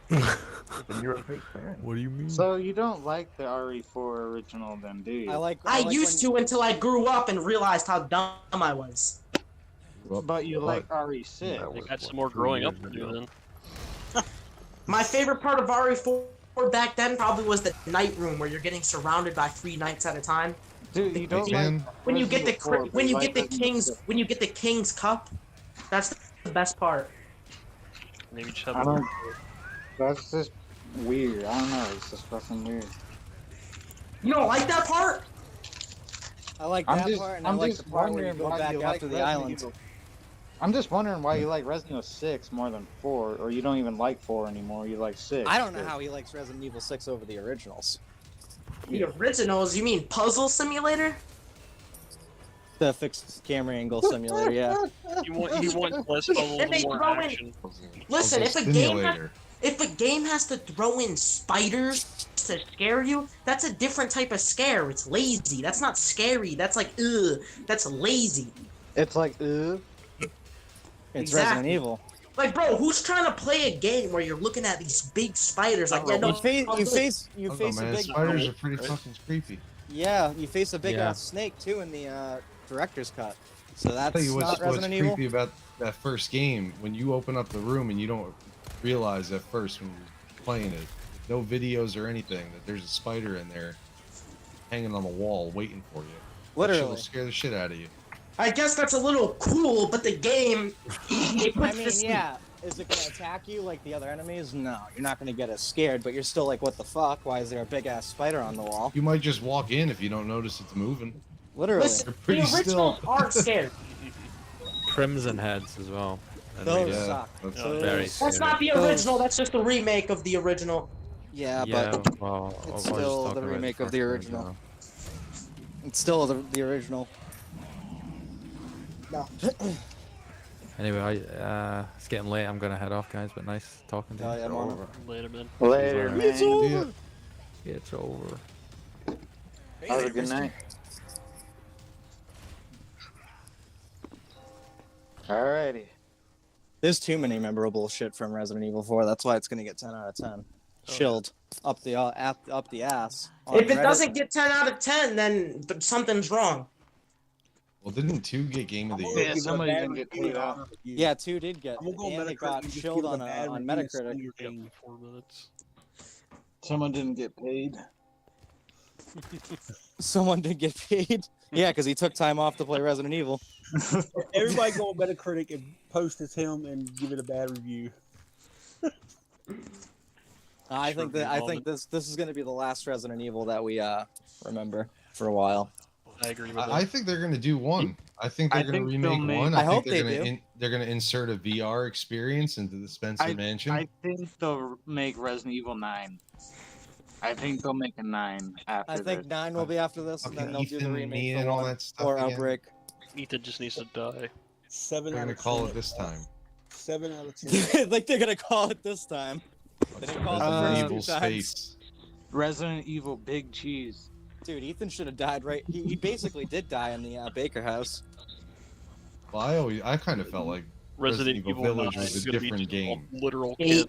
Then you're a fake fan. What do you mean? So you don't like the RE4 original then, do you? I used to until I grew up and realized how dumb I was. But you like RE6. I got some more growing up to do then. My favorite part of RE4 back then probably was the night room where you're getting surrounded by 3 knights at a time. Dude, you don't Again? like When you get the Resident Evil 4, when you but get the Resident king's Evil when you get the king's cup, that's the best part. Maybe just 6. have I don't. That's just weird. I don't know. It's just fucking weird. You don't like that part? I like I'm that just- part, and I'm I like just the part where you wondering go why back you after like the Resident island. Evil. I'm just wondering why you like Resident Evil 6 more than 4, or you don't even like 4 anymore. You like 6. I don't know how he likes Resident Evil 6 over the originals. The originals? You mean Puzzle Simulator? The fixed camera angle simulator, yeah. You want less puzzles And they and more throw in- action. Listen, if Puzzle a game simulator. if a game has to throw in spiders to scare you, that's a different type of scare. It's lazy. That's not scary. That's like ugh. That's lazy. It's like, It's Exactly. Resident Evil. Like, bro, who's trying to play a game where you're looking at these big spiders? Like, yeah, no, You face I'm good. you I don't know, face a man. big Spiders are pretty fucking creepy. yeah, you face a big Yeah. ass snake too in the director's cut. So I'll tell you that's what's not Resident Evil. creepy about that first game, when you open up the room and you don't realize at first when you're playing it, no videos or anything, that there's a spider in there hanging on the wall waiting for you. That shit will Literally. scare the shit out of you. I guess that's a little cool, but the game. It I puts mean, this. yeah. Is it gonna attack you like the other enemies? No, you're not gonna get as scared, but you're still like, what the fuck? Why is there a big ass spider on the wall? You might just walk in if you don't notice it's moving. Literally. Listen, They're the pretty originals still. aren't scared. Crimson heads as well. And Those we- suck. That's very That's not the Those- original. That's just a remake of the original. Yeah, yeah, but well, it's I was still talking the about remake of first the one, original. though. it's still the original. No. Anyway, it's getting late. I'm gonna head off, guys. But nice talking to you. Oh, yeah, I'm on it. Later, man. Later, It's man. It's over. It's over. Have a good night. Alrighty. There's too many memorable shit from Resident Evil 4. That's why it's gonna get 10 out of 10. Chilled up the ass. On If it Reddit. doesn't get 10 out of 10, then something's wrong. Well, didn't 2 get Game of the I'm Year? gonna give it a somebody bad didn't get review paid off. after you. Yeah, 2 did get, I'm gonna go on and it Metacritic got and just chilled give it a on bad on review and sell Metacritic. your game. 4 minutes. Someone didn't get paid. Someone did get paid. Yeah, because he took time off to play Resident Evil. Everybody go on Metacritic and post as him and give it a bad review. I think this is gonna be the last Resident Evil that we remember for a while. I agree with that. I think they're gonna do one. I think they're I gonna think they'll remake make- one. I I think hope they're they gonna do. they're gonna insert a VR experience into the Spencer Mansion. I think they'll make Resident Evil 9. I think they'll make a 9 after I think this. 9 will be after this, and then Fucking they'll do the Ethan, remake Mia, for and all 1, that stuff or again. Outbreak. Ethan just needs to die. 7 They're out gonna of 10. call it this time. 7 out of 10. Like they're gonna call it this time. They didn't call it the Resident first Evil 2 times. Space. Resident Evil Big Cheese. Dude, Ethan should have died right. He basically did die in the Baker house. Well, I kind of felt like Resident, Evil Evil Village 9 was is a gonna be different just a game. literal Eight. kid.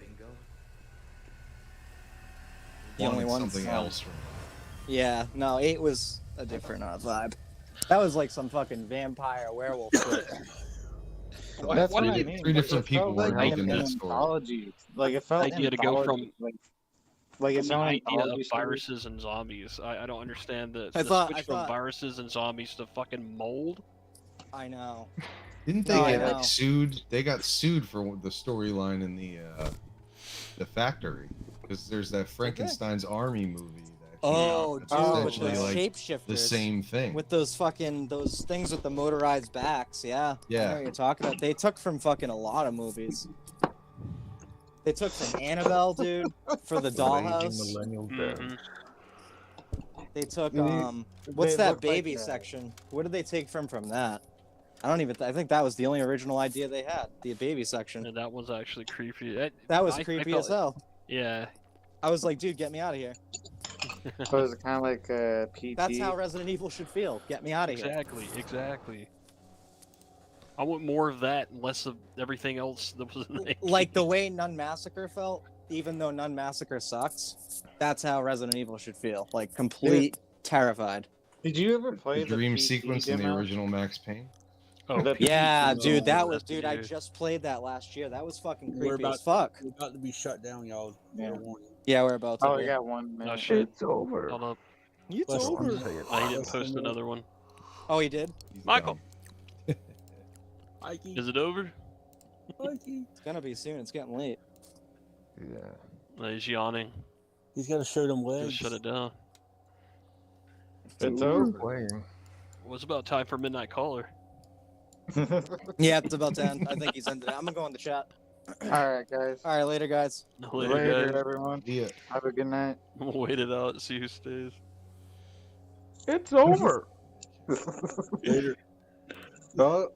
The only wanted one. something else from it. Yeah, no, 8 was a different vibe. That was like some fucking vampire werewolf shit. That's What what I did mean. Three different It people felt were like making an that story. anthology. Like it felt Idea to go anthology, from like it's the not an idea of anthology story. viruses and zombies. I don't understand the I switch thought- from viruses and zombies to fucking mold. I know. Didn't they No, I get know. like sued? They got sued for the storyline in the factory because there's that Frankenstein's Army movie that came Oh, out. dude, That's with essentially those like shapeshifters. the same thing. With those things with the motorized backs, yeah. I Yeah. know what you're talking about. They took from fucking a lot of movies. They took from Annabelle, dude, for the dollhouse. Millennial Mhm. They took Mhm. what's They that look baby like, section? What did they take from that? I don't even. I think that was the only original idea they had. The baby section. And that was actually creepy. That was I creepy felt as hell. Yeah. I was like, dude, get me out of here. So it's kind of like a PT. That's how Resident Evil should feel. Get me out of here. Exactly. I want more of that and less of everything else that was in the Like the way Nun Massacre felt, even though Nun Massacre sucks. That's how Resident Evil should feel. Like complete terrified. Did you ever play The dream PT sequence in the demo? original Max Payne. Oh, The Yeah, PT dude, that demo? was I just played that last year. That was fucking We're creepy about- as fuck. We're about to be shut down, y'all. Yeah. Fair warning. Yeah, we're about to. Oh, be. we got 1 minute. No shit. It's over. Hold up. It's Let's- over. I didn't post another one. Oh, he did. He's Michael, done. Mikey, is it over? Mikey. It's gonna be soon. It's getting late. Yeah. He's yawning. He's got to show them Just legs. shut it down. It's We're over. playing. Well, it's about time for Midnight Caller. Yeah, it's about to end. I think he's ended it. I'm gonna go in the chat. All right, guys. All right, later, guys. Later, guys. everyone. Yeah. Have a good night. We'll wait it out, see who stays. It's over. Later. Oh,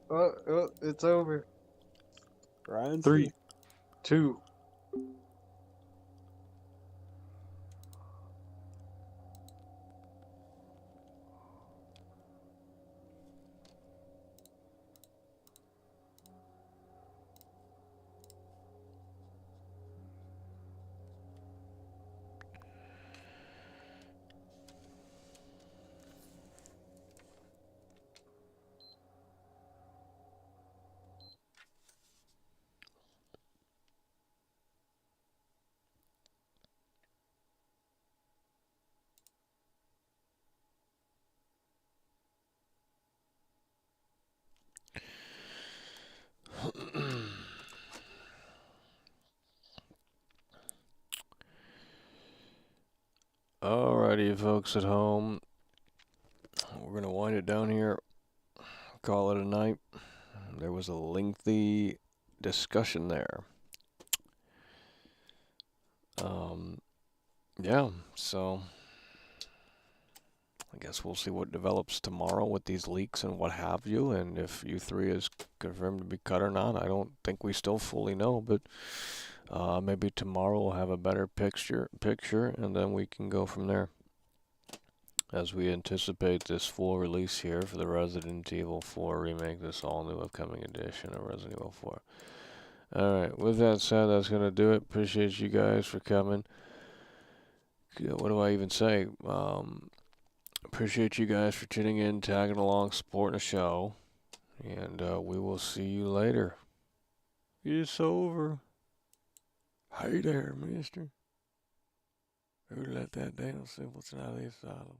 it's over. Ryan. 3, 2, Alrighty, folks at home. We're going to wind it down here. Call it a night. There was a lengthy discussion there. Yeah, so I guess we'll see what develops tomorrow with these leaks and what have you, and if U3 is confirmed to be cut or not. I don't think we still fully know, but maybe tomorrow we'll have a better picture, and then we can go from there as we anticipate this full release here for the Resident Evil 4 remake, this all-new upcoming edition of Resident Evil 4. Alright, with that said, that's going to do it. Appreciate you guys for coming. What do I even say? Appreciate you guys for tuning in, tagging along, supporting the show. And we will see you later. It's over. Hey there, mister. Who let that damn simpleton out of the asylum?